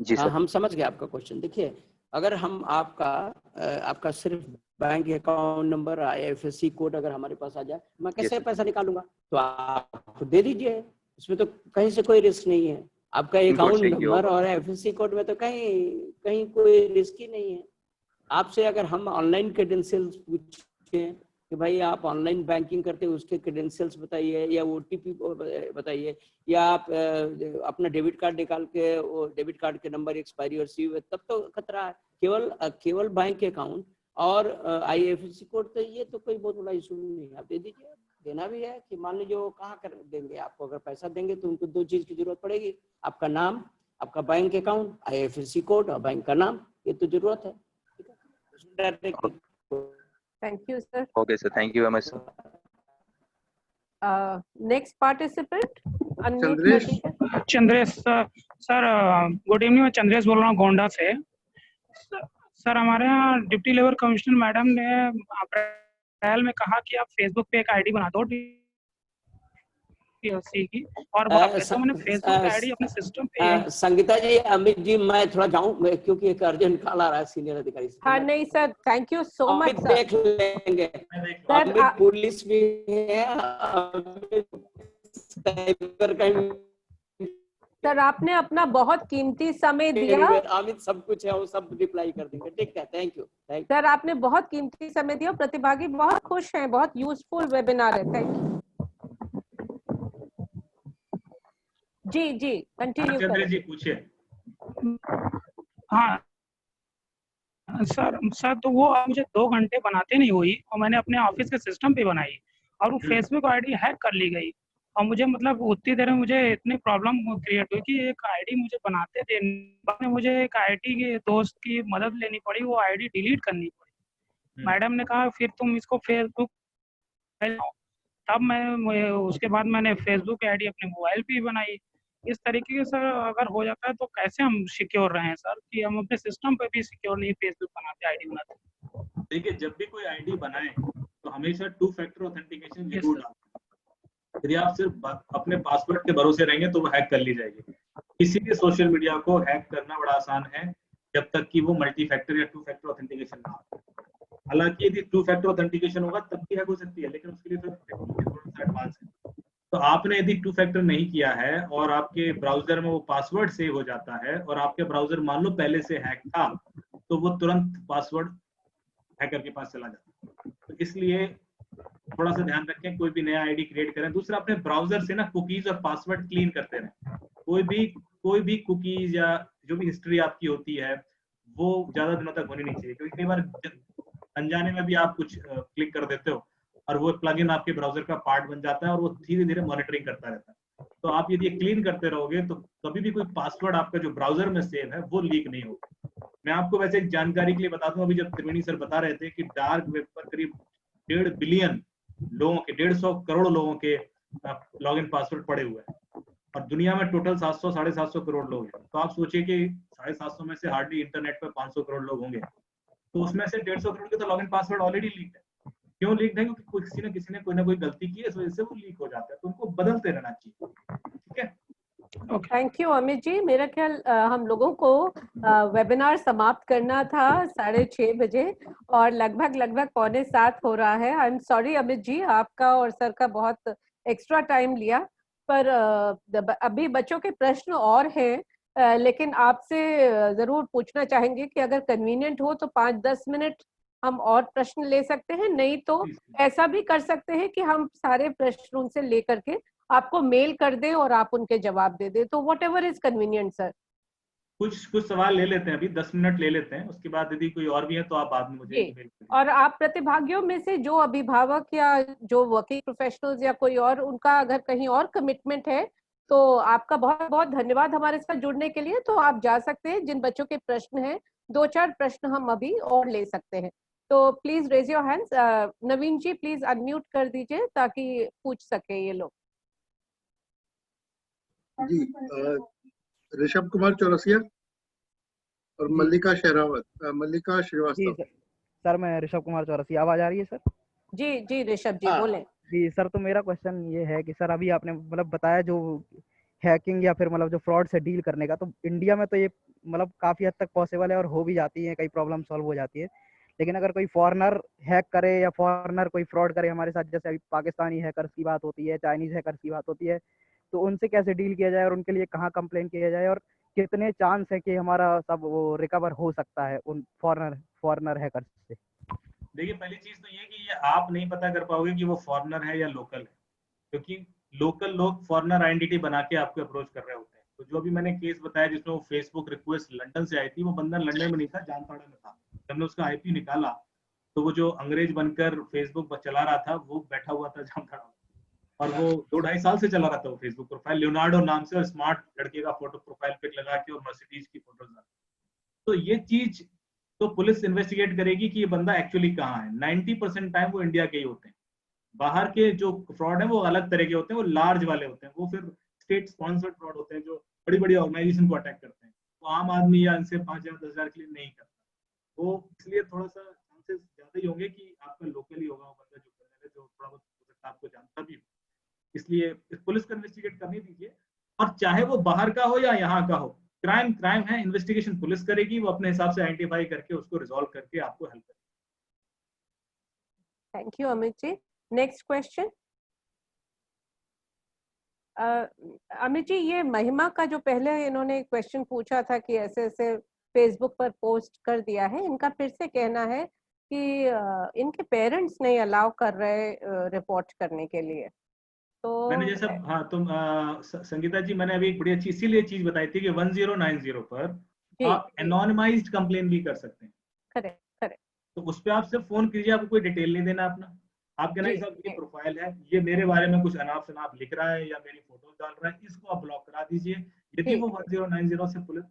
जी सर। हम समझ गए आपका क्वेश्चन। देखिए, अगर हम आपका सिर्फ bank account number, IFSC code अगर हमारे पास आ जाए, मैं कैसे पैसा निकालूंगा? तो आप दे दीजिए, इसमें तो कहीं से कोई रिस्क नहीं है। आपका अकाउंट नंबर और IFSC कोड में तो कहीं कोई रिस्क ही नहीं है। आपसे अगर हम ऑनलाइन क्रेडेंशियल्स पूछें कि भाई आप ऑनलाइन बैंकिंग करते हैं उसके क्रेडेंशियल्स बताइए, या OTP बताइए, या आप अपना डेबिट कार्ड निकाल के वो डेबिट कार्ड के नंबर एक्सपायरी और सी, तब तो खतरा है। केवल बैंक अकाउंट और IFSC कोड, तो ये तो कोई बहुत बड़ा इशू नहीं है, आप दे दीजिए। देना भी है कि मान लीजिए वो कहाँ कर देंगे आपको, अगर पैसा देंगे तो उनको 2 चीज की जरूरत पड़ेगी, आपका नाम, आपका बैंक अकाउंट, IFSC कोड और बैंक का नाम, ये तो जरूरत है। Thank you sir. Okay sir, thank you very much sir. Next participant Chandresh sir, good evening. मैं चंद्रेश बोल रहा हूँ गोंडा से। सर हमारे यहाँ डिप्टी लेबर कमिश्नर मैडम ने अप्रैल में कहा कि आप फेसबुक पे एक आईडी बना दो DPLC की, और मैंने फेसबुक आईडी अपने सिस्टम पे। संगीता जी, अमित जी, मैं थोड़ा जाऊं क्योंकि एक अर्जेंट कॉल आ रहा है सीनियर अधिकारी से। हाँ नहीं sir, thank you so much sir. देख लेंगे सर, पुलिस भी है, सर आपने अपना बहुत कीमती समय दिया। अमित सब कुछ है, वो सब रिप्लाई कर देंगे। ठीक है, थैंक यू सर, आपने बहुत कीमती समय दिया। प्रतिभागी बहुत खुश हैं, बहुत यूजफुल वेबिनार है। थैंक यू जी कंटिन्यू करें। जी पूछिए। हाँ सर, तो वो मुझे 2 घंटे बनाते नहीं हुई, और मैंने अपने ऑफिस के सिस्टम पे बनाई, और वो फेसबुक आईडी हैक कर ली गई। और मुझे मतलब उतनी देर में मुझे इतनी प्रॉब्लम क्रिएट हुई कि एक आईडी मुझे बनाते थे, बाद में मुझे एक आईडी के दोस्त की मदद लेनी पड़ी, वो आईडी डिलीट करनी पड़ी। मैडम ने कहा फिर तुम इसको फेसबुक, तब मैं उसके बाद मैंने फेसबुक आईडी अपने मोबाइल पे ही बनाई। इस तरीके के सर अगर हो जाता है तो कैसे हम सिक्योर रहें सर, कि हम अपने सिस्टम पे भी सिक्योर नहीं फेसबुक बनाते, आईडी बनाते? देखिए, जब भी कोई आईडी बनाए तो हमेशा 2 फैक्टर ऑथेंटिकेशन यस जरूर सर। डालें। यदि आप सिर्फ अपने पासवर्ड के भरोसे रहेंगे तो वो हैक कर ली जाएगी। किसी भी सोशल मीडिया को हैक करना बड़ा आसान है जब तक कि वो मल्टी फैक्टर या 2 फैक्टर ऑथेंटिकेशन ना हो। हालांकि यदि 2 फैक्टर ऑथेंटिकेशन होगा तब भी हैक हो सकती है, लेकिन उसके लिए फिर टेक्नोलॉजी थोड़ा सा एडवांस है। तो आपने यदि 2 फैक्टर नहीं किया है और आपके ब्राउजर में वो पासवर्ड सेव हो जाता है और आपके ब्राउजर मान लो पहले से हैक था, तो वो तुरंत पासवर्ड हैकर के पास चला जाता है। तो इसलिए थोड़ा सा ध्यान रखें, कोई भी नया आईडी क्रिएट करें। दूसरा, अपने ब्राउजर से ना कुकीज और पासवर्ड क्लीन करते रहें। कोई भी कुकीज या जो भी हिस्ट्री आपकी होती है वो ज्यादा दिनों तक होनी नहीं चाहिए, क्योंकि कई बार अनजाने में भी आप कुछ क्लिक कर देते हो और वो प्लगइन आपके ब्राउजर का पार्ट बन जाता है और वो धीरे धीरे मॉनिटरिंग करता रहता है। तो आप यदि क्लीन करते रहोगे तो कभी भी कोई पासवर्ड आपका जो ब्राउजर में सेव है वो लीक नहीं होगा। मैं आपको वैसे एक जानकारी के लिए बता दूं, अभी जब त्रिवेणी सर बता रहे थे कि डार्क वेब पर करीब 1.5 बिलियन लोगों के, 150 करोड़ लोगों के लॉगिन पासवर्ड पड़े हुए हैं और दुनिया में टोटल 700-750 करोड़ लोग हैं। तो आप सोचिए कि 750 में से हार्डली इंटरनेट पर 500 करोड़ लोग होंगे, तो उसमें से 150 करोड़ के तो लॉगिन पासवर्ड ऑलरेडी लीक है। क्यों लीक है? क्योंकि किसी ने कोई ना कोई गलती की है, इस वजह से वो लीक हो जाता है। तो उनको बदलते रहना चाहिए। ठीक है, थैंक यू अमित जी। मेरा ख्याल हम लोगों को वेबिनार समाप्त करना था 6:30 बजे और लगभग 6:45 हो रहा है। I am sorry Amit ji, आपका और सर का बहुत एक्स्ट्रा टाइम लिया, पर अभी बच्चों के प्रश्न और हैं, लेकिन आपसे जरूर पूछना चाहेंगे कि अगर कन्वीनियंट हो तो 5-10 मिनट हम और प्रश्न ले सकते हैं, नहीं तो ऐसा भी कर सकते हैं कि हम सारे प्रश्न उनसे लेकर के आपको मेल कर दें और आप उनके जवाब दे दें। तो what ever is convenient sir. कुछ सवाल ले लेते हैं, अभी 10 मिनट ले लेते हैं, उसके बाद यदि कोई और भी है तो आप बाद में मुझे ईमेल करिए। और आप प्रतिभागियों में से जो अभिभावक या जो वर्किंग प्रोफेशनल्स या कोई और, उनका अगर कहीं और कमिटमेंट है तो आपका बहुत बहुत धन्यवाद हमारे साथ जुड़ने के लिए। तो आप जा सकते हैं, जिन बच्चों के प्रश्न हैं 2-4 प्रश्न हम अभी और ले सकते हैं। तो please raise your hands. Naveen ji please unmute कर दीजिए ताकि पूछ सके ये लोग। जी, ऋषभ कुमार चौरसिया और मल्लिका श्रीवास्तव। सर मैं ऋषभ कुमार चौरसिया, आवाज आ रही है सर? जी ऋषभ जी बोले। जी सर, तो मेरा क्वेश्चन ये है कि सर अभी आपने मतलब बताया जो हैकिंग या फिर मतलब जो फ्रॉड से डील करने का, तो इंडिया में तो ये मतलब काफी हद तक पॉसिबल है और हो भी जाती है, कई प्रॉब्लम सॉल्व हो जाती है। लेकिन अगर कोई फॉरेनर हैक करे या फॉरेनर कोई फ्रॉड करे हमारे साथ, जैसे अभी पाकिस्तानी हैकर्स की बात होती है, चाइनीज हैकर्स की बात होती है, तो उनसे कैसे डील किया जाए और उनके लिए कहाँ कंप्लेन किया जाए और कितने चांस है कि हमारा सब वो रिकवर हो सकता है उन फॉरेनर हैकर्स से? देखिए, पहली चीज तो ये कि ये आप नहीं पता कर पाओगे कि वो फॉरेनर है या लोकल है, क्योंकि लोकल लोग फॉरेनर आइडेंटिटी बना के आपको अप्रोच कर रहे होते हैं। तो जो भी मैंने केस बताया जिसमें वो फेसबुक रिक्वेस्ट लंदन से आई थी, वो बंदा लंदन में नहीं था, जामताड़ा में था। हमने उसका आईपी निकाला तो वो जो अंग्रेज बनकर फेसबुक चला रहा था वो बैठा हुआ था जामताड़ा में, और वो 2-2.5 साल से चला रहा था वो फेसबुक प्रोफाइल लियोनार्डो नाम से, और स्मार्ट लड़के का फोटो प्रोफाइल पिक लगा के और मर्सिडीज की फोटोज लगा। तो ये चीज तो पुलिस इन्वेस्टिगेट करेगी कि ये बंदा एक्चुअली कहाँ है। 90% टाइम वो इंडिया के ही होते हैं। बाहर के जो फ्रॉड है वो अलग तरह के होते हैं, वो लार्ज वाले होते हैं, वो फिर स्टेट स्पॉन्सर्ड फ्रॉड होते हैं जो बड़ी बड़ी ऑर्गेनाइजेशन को अटैक करते हैं। वो आम आदमी या इनसे 5,000-10,000 के लिए नहीं करता। वो इसलिए थोड़ा सा चांसेस ज्यादा ही होंगे कि आपका लोकल ही होगा वो बंदा जो करने जो थोड़ा बहुत हो सकता है आपको जानता भी हो। इसलिए पुलिस को इन्वेस्टिगेट करने दीजिए, और चाहे वो बाहर का हो या यहाँ का हो, क्राइम है, इन्वेस्टिगेशन पुलिस करेगी, वो अपने हिसाब से आइडेंटिफाई करके उसको रिजॉल्व करके आपको हेल्प करेगी। Thank you Amit ji. Next question. Amit ji, ये महिमा का जो पहले इन्होंने क्वेश्चन पूछा था कि ऐसे ऐसे फेसबुक पर पोस्ट कर दिया है, इनका फिर से कहना है कि इनके पेरेंट्स नहीं अलाउ कर रहे रिपोर्ट करने के लिए। तो मैंने जैसा, हाँ तुम संगीता जी, मैंने अभी एक बड़ी अच्छी इसीलिए चीज बताई थी कि 1090 पर आप एनोनिमाइज्ड कंप्लेन भी कर सकते हैं। करेक्ट। तो उस पर आप सिर्फ फोन कीजिए, आपको कोई डिटेल नहीं देना अपना। आप कहना साहब ये प्रोफाइल है, ये मेरे बारे में कुछ अनाप शनाप लिख रहा है या मेरी फोटो डाल रहा है, इसको आप ब्लॉक करा दीजिए। यदि वो 1090 से पुलिस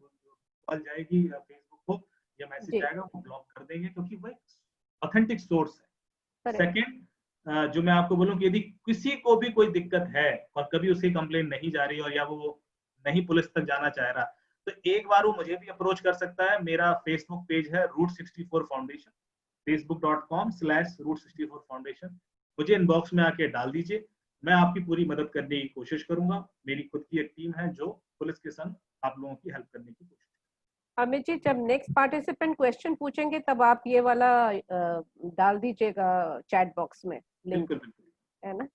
कॉल जाएगी या फेसबुक को या मैसेज आएगा, वो ब्लॉक कर देंगे, क्योंकि वो ऑथेंटिक सोर्स है। सेकेंड, जो मैं आपको बोलूं कि यदि किसी को भी कोई दिक्कत है और कभी उसकी कंप्लेन नहीं जा रही और या वो नहीं पुलिस तक जाना चाह रहा, तो एक बार वो मुझे भी अप्रोच कर सकता है। मेरा फेसबुक पेज है रूट 64 फाउंडेशन, facebook.com/root64 फाउंडेशन। मुझे इनबॉक्स में आके डाल दीजिए, मैं आपकी पूरी मदद करने की कोशिश करूंगा। मेरी खुद की एक टीम है जो पुलिस के संग आप लोगों की हेल्प करने की कोशिश। अमित जी, जब नेक्स्ट पार्टिसिपेंट क्वेश्चन पूछेंगे तब आप ये वाला डाल दीजिएगा चैट बॉक्स में लिंक, बिल्कुल बिल्कुल, है ना?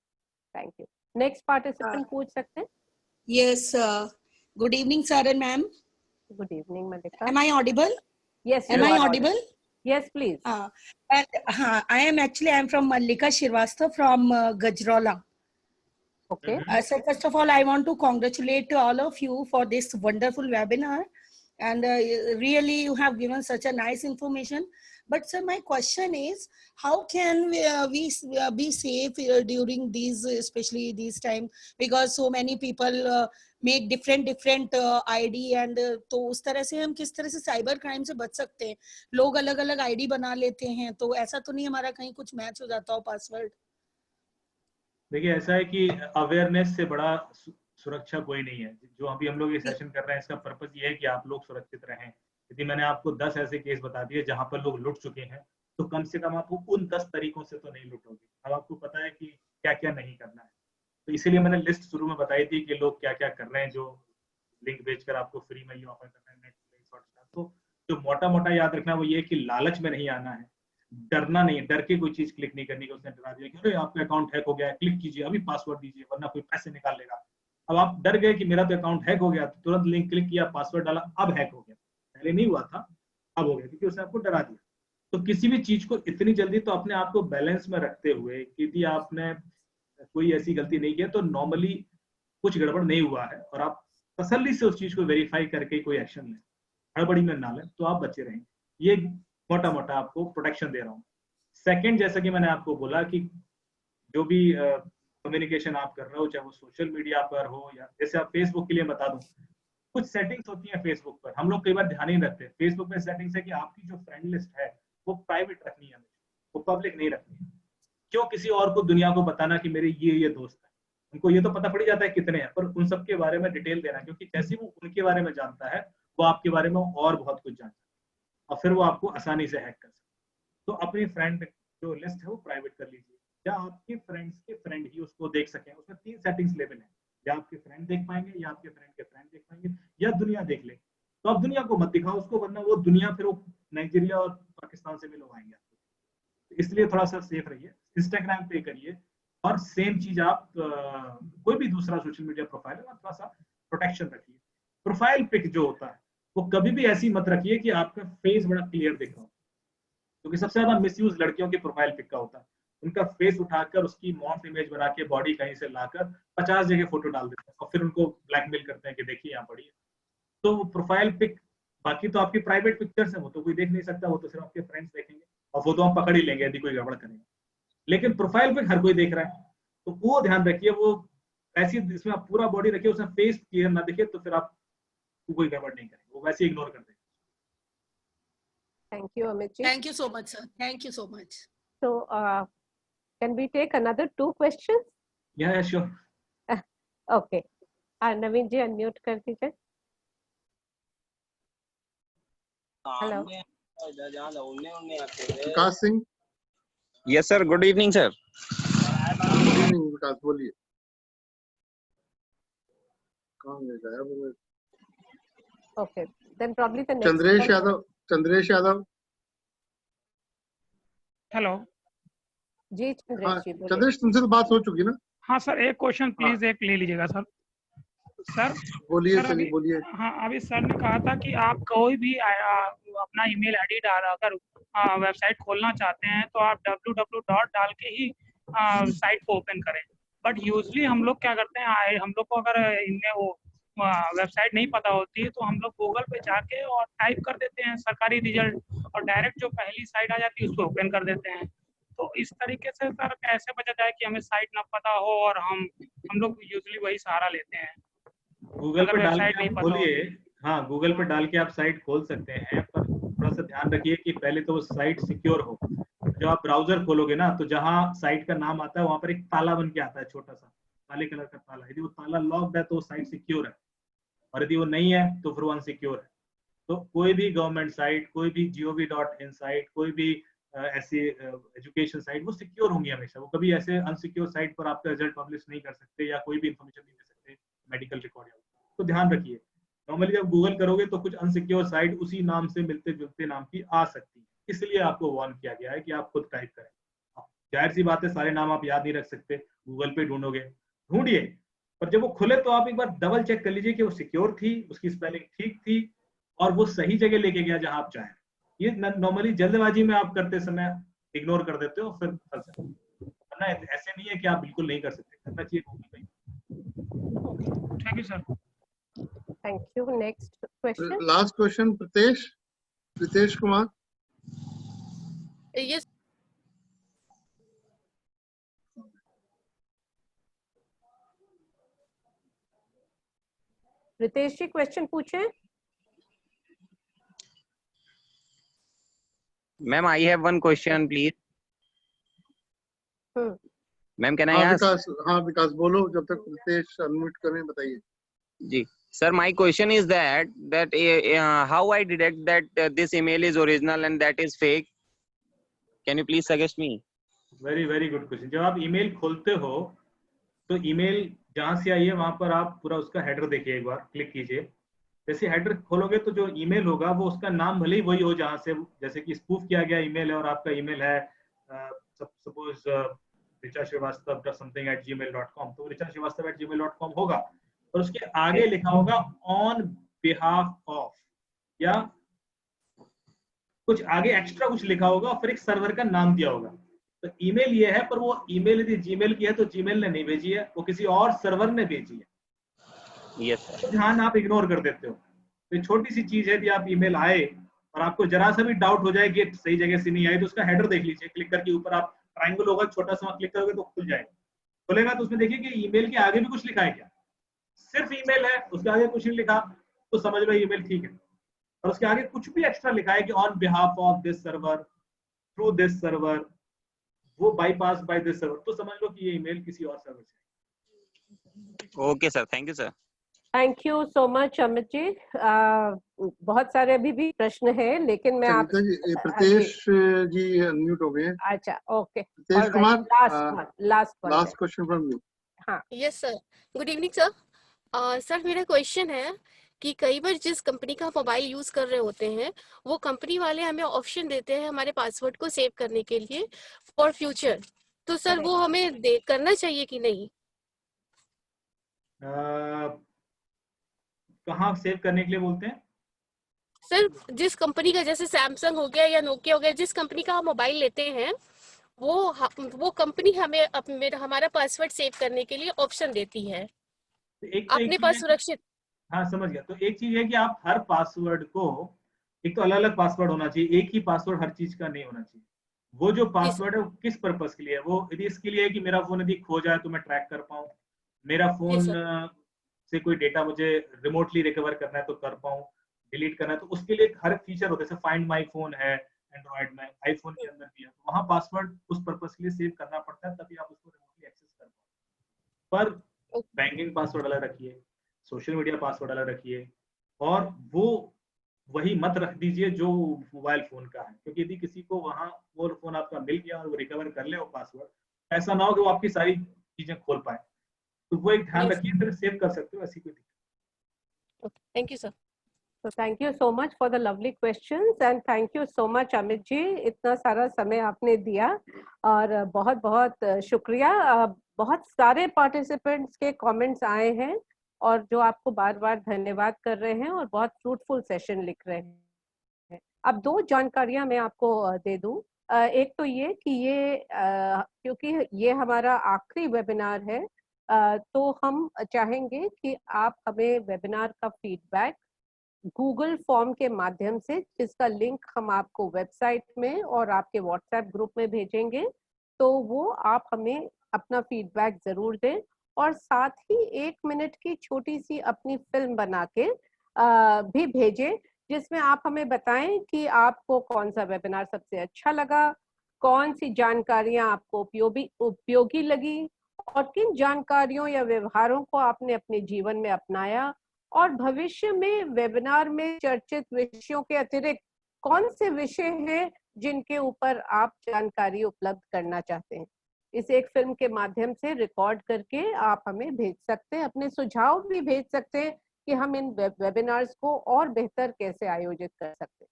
Thank you. नेक्स्ट पार्टिसिपेंट पूछ सकते हैं? Yes, good evening, sir and ma'am. Good evening Malika. Am I audible? Yes, Am you I are audible? Yes, please. I am from Mallika Shrivastava from Gajraula. Okay. So first of all, I want to congratulate all of you for this wonderful webinar, and really you have given such a nice information. But sir, my question is, how can we be safe during these, especially these time, because so many people make different ID, and तो उस तरह से हम किस तरह से cyber crime से बच सकते हैं? लोग अलग अलग ID बना लेते हैं, तो ऐसा तो नहीं हमारा कहीं कुछ मैच हो जाता हो पासवर्ड? देखिए ऐसा है कि अवेयरनेस से बड़ा सुरक्षा कोई नहीं है। जो अभी हम लोग ये सेशन कर रहे हैं, इसका पर्पस ये है कि आप लोग सुरक्षित रहें। यदि मैंने आपको 10 ऐसे केस बता दिए जहां पर लोग लुट चुके हैं, तो कम से कम आपको उन 10 तरीकों से तो नहीं लुटोगे। अब आपको पता है कि क्या क्या नहीं करना है, तो इसीलिए मैंने लिस्ट शुरू में बताई थी कि लोग क्या क्या कर रहे हैं, जो लिंक बेचकर आपको फ्री में ये ऑफर कर रहे हैं, नेटफ्लिक्स, हॉटस्टार। तो जो मोटा मोटा याद रखना वो ये है कि लालच में नहीं आना है, डरना नहीं है, डर के कोई चीज क्लिक नहीं करनी कि उसने डरा दिया कि अरे आपका अकाउंट हैक हो गया है, क्लिक कीजिए, अभी पासवर्ड दीजिए वरना कोई पैसे निकाल लेगा। अब आप डर गए कि मेरा तो अकाउंट हैक हो गया, तो तुरंत लिंक क्लिक किया, पासवर्ड डाला, अब हैक हो गया। पहले नहीं हुआ था, अब हो गया, क्योंकि उसने आपको डरा दिया। तो किसी भी चीज को इतनी जल्दी, तो अपने आप को बैलेंस में रखते हुए, यदि आपने कोई ऐसी गलती नहीं की तो नॉर्मली कुछ गड़बड़ नहीं हुआ है और आप तसल्ली से उस चीज को वेरीफाई करके कोई एक्शन लें, हड़बड़ी में ना लें, तो आप बचे रहेंगे। ये मोटा मोटा आपको प्रोटेक्शन दे रहा हूँ। सेकंड, जैसा कि मैंने आपको बोला कि जो भी कम्युनिकेशन आप कर रहे हो, चाहे वो सोशल मीडिया पर हो या जैसे आप फेसबुक के लिए बता दूं, कुछ सेटिंग्स होती हैं फेसबुक पर, हम लोग कई बार ध्यान नहीं रखते। फेसबुक में सेटिंग्स है कि आपकी जो फ्रेंड लिस्ट है वो प्राइवेट रखनी है, वो पब्लिक नहीं रखनी है। क्यों किसी और को, दुनिया को बताना कि मेरे ये दोस्त है? उनको ये तो पता पड़ जाता है कितने हैं, पर उन सब के बारे में डिटेल देना, क्योंकि जैसे वो उनके बारे में जानता है, वो आपके बारे में और बहुत कुछ जानता है और फिर वो आपको आसानी से हैक कर सकता है। तो अपनी फ्रेंड जो लिस्ट है वो प्राइवेट कर लीजिए, या आपके फ्रेंड्स के फ्रेंड ही उसको देख सकें। उसमें 3 सेटिंग्स लेवल है, या आपके फ्रेंड देख पाएंगे, या आपके फ्रेंड के फ्रेंड देख पाएंगे, या दुनिया देख ले। तो आप दुनिया को मत दिखाओ उसको, वरना वो दुनिया फिर वो नाइजीरिया और पाकिस्तान से भी लोग आएंगे आपको। तो इसलिए थोड़ा सा सेफ रहिए। इंस्टाग्राम पे करिए, और सेम चीज आप कोई भी दूसरा सोशल मीडिया प्रोफाइल है, थोड़ा सा प्रोटेक्शन रखिए। प्रोफाइल पिक जो होता है वो कभी भी ऐसी मत रखिए कि आपका फेस बड़ा क्लियर दिख रहा हो, क्योंकि सबसे ज्यादा मिसयूज लड़कियों के प्रोफाइल पिक का होता है। उनका फेस उठाकर उसकी मॉर्फ इमेज बना के बॉडी कहीं से लाकर 50 जगह फोटो डाल देते हैं और फिर उनको ब्लैकमेल करते हैं कि देखिए यहाँ पड़ी है। तो प्रोफाइल पिक, बाकी तो आपकी प्राइवेट पिक्चर्स है, वो तो कोई देख नहीं सकता, वो तो सिर्फ आपके फ्रेंड्स देखेंगे और वो तो हम पकड़ ही लेंगे यदि कोई गड़बड़ करेंगे। लेकिन प्रोफाइल पिक हर कोई देख रहा है, तो वो ध्यान रखिए, वो ऐसी जिसमें आप पूरा बॉडी रखिए, उसमें फेस क्लियर ना दिखे, तो फिर आप कोई गड़बड़ नहीं करेंगे, वो वैसे इग्नोर कर देंगे। Thank you, Amit ji. Thank you so much, sir. Thank you so much. So, can we take another 2 questions? Yeah, sure. Okay. Naveen ji, unmute कर दीजिए. Hello. Vikas Singh. Yes sir, good evening sir. Good evening Vikas, बोलिए। कहाँ गए, गायब हो गए? Okay. Then probably the next. Chandresh Yadav, Chandresh Yadav. Hello ji Chandresh ji, बोलिए. चंद्रेश, तुमसे तो बात हो चुकी ना? हाँ सर, एक क्वेश्चन प्लीज एक ले लीजिएगा सर. सर बोलिए, सर, चलिए बोलिए। हाँ, अभी सर ने कहा था कि आप कोई भी अपना ईमेल आईडी डाल अगर वेबसाइट खोलना चाहते हैं तो आप www डाल के ही साइट को ओपन करें. बट यूजली हम लोग क्या करते हैं, हम लोग को अगर इनमें वो वेबसाइट नहीं पता होती है तो हम लोग गूगल पे जाके और टाइप कर देते हैं सरकारी रिजल्ट और डायरेक्ट जो पहली साइट आ जाती है उसको ओपन कर देते हैं. तो इस तरीके से सर कैसे बचा जाए कि हमें साइट ना पता हो और हम लोग यूजली वही सहारा लेते हैं. गूगल पे डाल के आप खोलिए, हाँ गूगल पे डाल के आप साइट खोल सकते हैं, पर थोड़ा सा ध्यान रखिए कि पहले तो वो साइट सिक्योर हो. जब आप ब्राउजर खोलोगे ना, तो जहाँ साइट का नाम आता है वहां पर एक ताला बन के आता है, छोटा सा काले कलर का ताला. यदि वो ताला लॉक्ड है तो वो साइट सिक्योर है. और यदि वो नहीं है तो फिर वो अनसिक्योर है। तो कोई भी गवर्नमेंट साइट, कोई भी gov.in साइट, कोई भी ऐसी एजुकेशन साइट, वो सिक्योर होंगी हमेशा। वो कभी ऐसे अनसिक्योर साइट पर आपका रिजल्ट पब्लिश नहीं कर सकते या कोई भी इन्फॉर्मेशन नहीं दे सकते, मेडिकल रिकॉर्ड। तो ध्यान रखिए, नॉर्मली जब गूगल करोगे तो कुछ अनसिक्योर साइट उसी नाम से मिलते जुलते नाम की आ सकती है, इसलिए आपको वार्न किया गया है कि आप खुद टाइप करें। जाहिर सी बात है, सारे नाम आप याद नहीं रख सकते, गूगल पे ढूंढोगे, ढूंढिए, पर जब वो खुले तो आप एक बार डबल चेक कर लीजिए कि वो सिक्योर थी, उसकी स्पेलिंग ठीक थी और वो सही जगह लेके गया जहां आप चाहें। ये नॉर्मली जल्दबाजी में आप करते समय इग्नोर कर देते हो, फिर फंस जाते हो। वरना ऐसे नहीं है कि आप बिल्कुल नहीं कर सकते, करना चाहिए Google Pay. Thank you sir. Thank you. Next question, last question, Pritesh Kumar. Yes Ritesh ji question पूछें। Ma'am, I have one question, please. Ma'am, can I ask? विकास बोलो, जब तक प्रीतेश अनम्यूट करें बताइए। जी sir, my question is that how I detect that this email is original and that is fake? Can you please suggest me? Very good question. जब आप email खोलते हो तो ईमेल जहां से आई है वहां पर आप पूरा उसका हेडर देखिए, एक बार क्लिक कीजिए। जैसे हेडर खोलोगे तो जो ईमेल होगा वो उसका नाम भले ही वही हो जहां से, जैसे कि स्पूफ किया गया ईमेल है और आपका ईमेल है सपोज richa.srivastava.something@gmail.com, तो richa.srivastava@gmail.com होगा, और उसके आगे लिखा होगा ऑन बिहाफ ऑफ, या कुछ आगे एक्स्ट्रा कुछ लिखा होगा और फिर एक सर्वर का नाम दिया होगा। तो ईमेल ये है, पर वो ईमेल यदि जीमेल की है तो जीमेल ने नहीं भेजी है, वो किसी और सर्वर ने भेजी है। Yes sir. ध्यान आप इग्नोर कर देते हो। तो छोटी सी चीज है, यदि आप ईमेल आए और आपको जरा सा भी डाउट हो जाए कि सही जगह से नहीं आई, तो उसका हेडर देख लीजिए, क्लिक करके ऊपर आप ट्रायंगल होगा छोटा सा, क्लिक करोगे तो खुल जाएगा। खुलेगा तो उसमें देखिए कि ईमेल के आगे भी कुछ लिखा है क्या। सिर्फ ईमेल है, उसके आगे कुछ नहीं लिखा, तो समझ लो ईमेल ठीक है। और उसके आगे कुछ भी एक्स्ट्रा लिखा है कि on behalf of this server, through this server, वो बाईपास बाय दिस सर्वर, तो समझ लो कि ये ईमेल किसी और सर्वर से। Okay sir, thank you sir. Thank you so much Amit ji. बहुत सारे अभी भी प्रश्न है, लेकिन मैं आप प्रीतेश जी अनम्यूट हो गए। अच्छा, okay, Pritesh Kumar, last question from you. हाँ, yes sir, good evening sir. Sir मेरा क्वेश्चन है कि कई बार जिस कंपनी का मोबाइल यूज कर रहे होते हैं, वो कंपनी वाले हमें ऑप्शन देते हैं हमारे पासवर्ड को सेव करने के लिए फॉर फ्यूचर, तो सर वो हमें करना चाहिए कि नहीं? कहाँ सेव करने के लिए बोलते हैं सर? जिस कंपनी का, जैसे सैमसंग हो गया या नोकिया हो गया, जिस कंपनी का हम मोबाइल लेते हैं वो कंपनी हमें हमारा पासवर्ड सेव करने के लिए ऑप्शन देती है, अपने पास सुरक्षित। हाँ समझ गया। तो एक चीज है कि आप हर पासवर्ड को, एक तो अलग अलग पासवर्ड होना चाहिए, एक ही पासवर्ड हर चीज का नहीं होना चाहिए। वो जो पासवर्ड है वो किस पर्पस के लिए है, वो यदि इसके लिए है कि मेरा फोन यदि खो जाए तो मैं ट्रैक कर पाऊँ, मेरा फोन से कोई डेटा मुझे रिमोटली रिकवर करना है तो कर पाऊँ, डिलीट करना है तो उसके लिए हर फीचर होता है। जैसे फाइंड माई फोन है एंड्रॉइड में, आईफोन के अंदर भी है, तो वहाँ पासवर्ड उस पर्पस के लिए सेव करना पड़ता है, तभी आप उसको रिमोटली एक्सेस कर पाओ। पर बैंकिंग पासवर्ड अलग रखिए, सोशल मीडिया पासवर्ड अलग रखिए, और वो वही मत रख दीजिए जो मोबाइल फोन का है, क्योंकि यदि किसी को वहाँ वो फोन आपका मिल गया और वो रिकवर कर ले वो पासवर्ड, ऐसा ना हो कि वो आपकी सारी चीजें खोल पाए। तो वो एक ध्यान रखिए, फिर सेव कर सकते हो, ऐसी कोई दिक्कत। Thank you sir. So thank you so much for the lovely questions and thank you so much Amit ji, इतना सारा समय आपने दिया और बहुत बहुत शुक्रिया। बहुत सारे पार्टिसिपेंट्स के कमेंट्स आए हैं और जो आपको बार बार धन्यवाद कर रहे हैं और बहुत फ्रूटफुल सेशन लिख रहे हैं। अब दो जानकारियां मैं आपको दे दूं। एक तो ये कि ये क्योंकि ये हमारा आखिरी वेबिनार है, तो हम चाहेंगे कि आप हमें वेबिनार का फीडबैक गूगल फॉर्म के माध्यम से, जिसका लिंक हम आपको वेबसाइट में और आपके व्हाट्सएप ग्रुप में भेजेंगे, तो वो आप हमें अपना फीडबैक जरूर दें और साथ ही 1 मिनट की छोटी सी अपनी फिल्म बना के भी भेजें, जिसमें आप हमें बताएं कि आपको कौन सा वेबिनार सबसे अच्छा लगा, कौन सी जानकारियां आपको उपयोगी लगी और किन जानकारियों या व्यवहारों को आपने अपने जीवन में अपनाया और भविष्य में वेबिनार में चर्चित विषयों के अतिरिक्त कौन से विषय हैं जिनके ऊपर आप जानकारी उपलब्ध करना चाहते हैं। इसे एक फिल्म के माध्यम से रिकॉर्ड करके आप हमें भेज सकते हैं, अपने सुझाव भी भेज सकते हैं कि हम इन वेबिनार्स को और बेहतर कैसे आयोजित कर सकते हैं।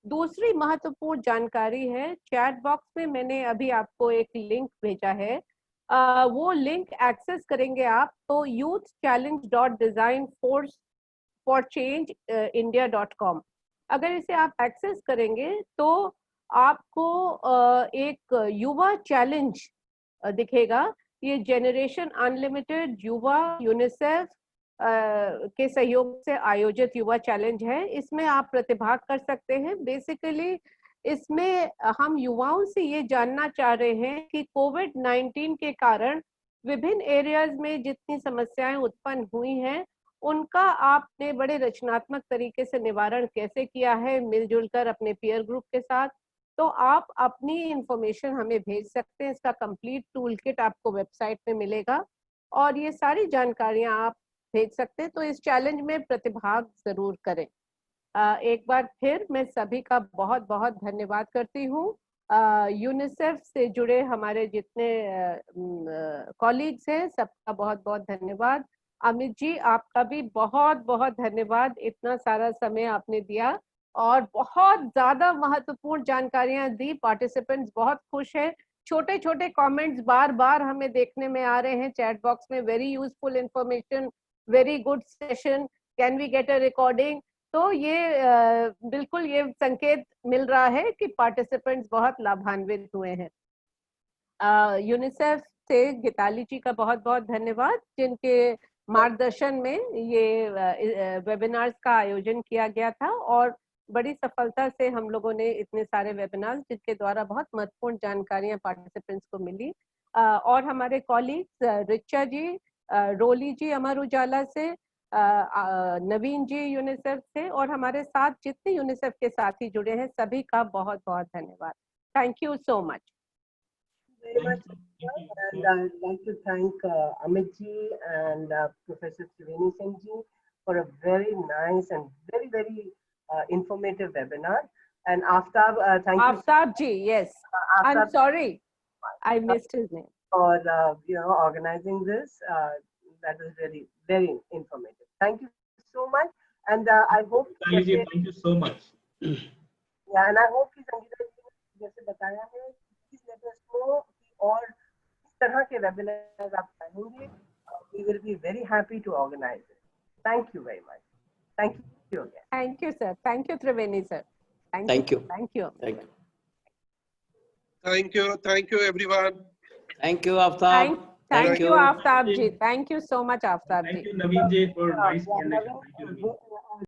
दूसरी महत्वपूर्ण जानकारी है, चैट बॉक्स में मैंने अभी आपको एक लिंक भेजा है, वो लिंक एक्सेस करेंगे आप तो youthchallenge.designforcechange.india.com, अगर इसे आप एक्सेस करेंगे तो आपको एक युवा चैलेंज दिखेगा। ये जनरेशन अनलिमिटेड युवा यूनिसेफ के सहयोग से आयोजित युवा चैलेंज है। इसमें आप प्रतिभाग कर सकते हैं। बेसिकली इसमें हम युवाओं से ये जानना चाह रहे हैं कि कोविड-19 के कारण विभिन्न एरियाज में जितनी समस्याएं उत्पन्न हुई हैं उनका आपने बड़े रचनात्मक तरीके से निवारण कैसे किया है, मिलजुल कर अपने पीयर ग्रुप के साथ। तो आप अपनी इंफॉर्मेशन हमें भेज सकते हैं। इसका कंप्लीट टूल किट आपको वेबसाइट में मिलेगा और ये सारी जानकारियां आप भेज सकते हैं। तो इस चैलेंज में प्रतिभाग जरूर करें। एक बार फिर मैं सभी का बहुत बहुत धन्यवाद करती हूँ। यूनिसेफ से जुड़े हमारे जितने कॉलीग्स हैं सबका बहुत बहुत धन्यवाद। अमित जी आपका भी बहुत बहुत धन्यवाद, इतना सारा समय आपने दिया और बहुत ज्यादा महत्वपूर्ण जानकारियां दी। पार्टिसिपेंट्स बहुत खुश हैं। छोटे छोटे कमेंट्स बार बार हमें देखने में आ रहे हैं चैट बॉक्स में, very useful information, very good session, can we get a recording. तो ये बिल्कुल ये संकेत मिल रहा है कि पार्टिसिपेंट्स बहुत लाभान्वित हुए हैं। यूनिसेफ से गीताली जी का बहुत बहुत धन्यवाद जिनके मार्गदर्शन में ये वेबिनार्स का आयोजन किया गया था और बड़ी सफलता से हम लोगों ने इतने सारे वेबिनार्स जिनके द्वारा बहुत महत्वपूर्ण जानकारियां पार्टिसिपेंट्स को मिली। और हमारे कॉलीग्स रिचा जी, रोली जी अमर उजाला से, नवीन जी यूनिसेफ से और हमारे साथ जितने यूनिसेफ के साथी जुड़े हैं सभी का बहुत बहुत धन्यवाद। Thank you so much. Very much, and I'd like to thank Amit ji and Professor Triveni Singh ji for a very nice and very informative webinar. And Aftab, thank you. Aftab ji, yes. I'm sorry, I missed his name. For organizing this. That was really very informative. Thank you so much, and I hope. Thank you so much. Yeah, and I hope कि संगीता जी ने जैसे बताया है, please let us know और इस तरह के webinars आप चाहेंगे, we will be very happy to organize it. Thank you very much. Thank you again. Thank you, sir. Thank you, Triveni sir. Thank you. Thank you. Thank you. Thank you. Thank you, everyone. Thank you, Aftab. Thank you, Aftab ji. Thank you so much, Aftab ji. Thank you, Naveen ji, for nice coordination. Thank you, Naveen.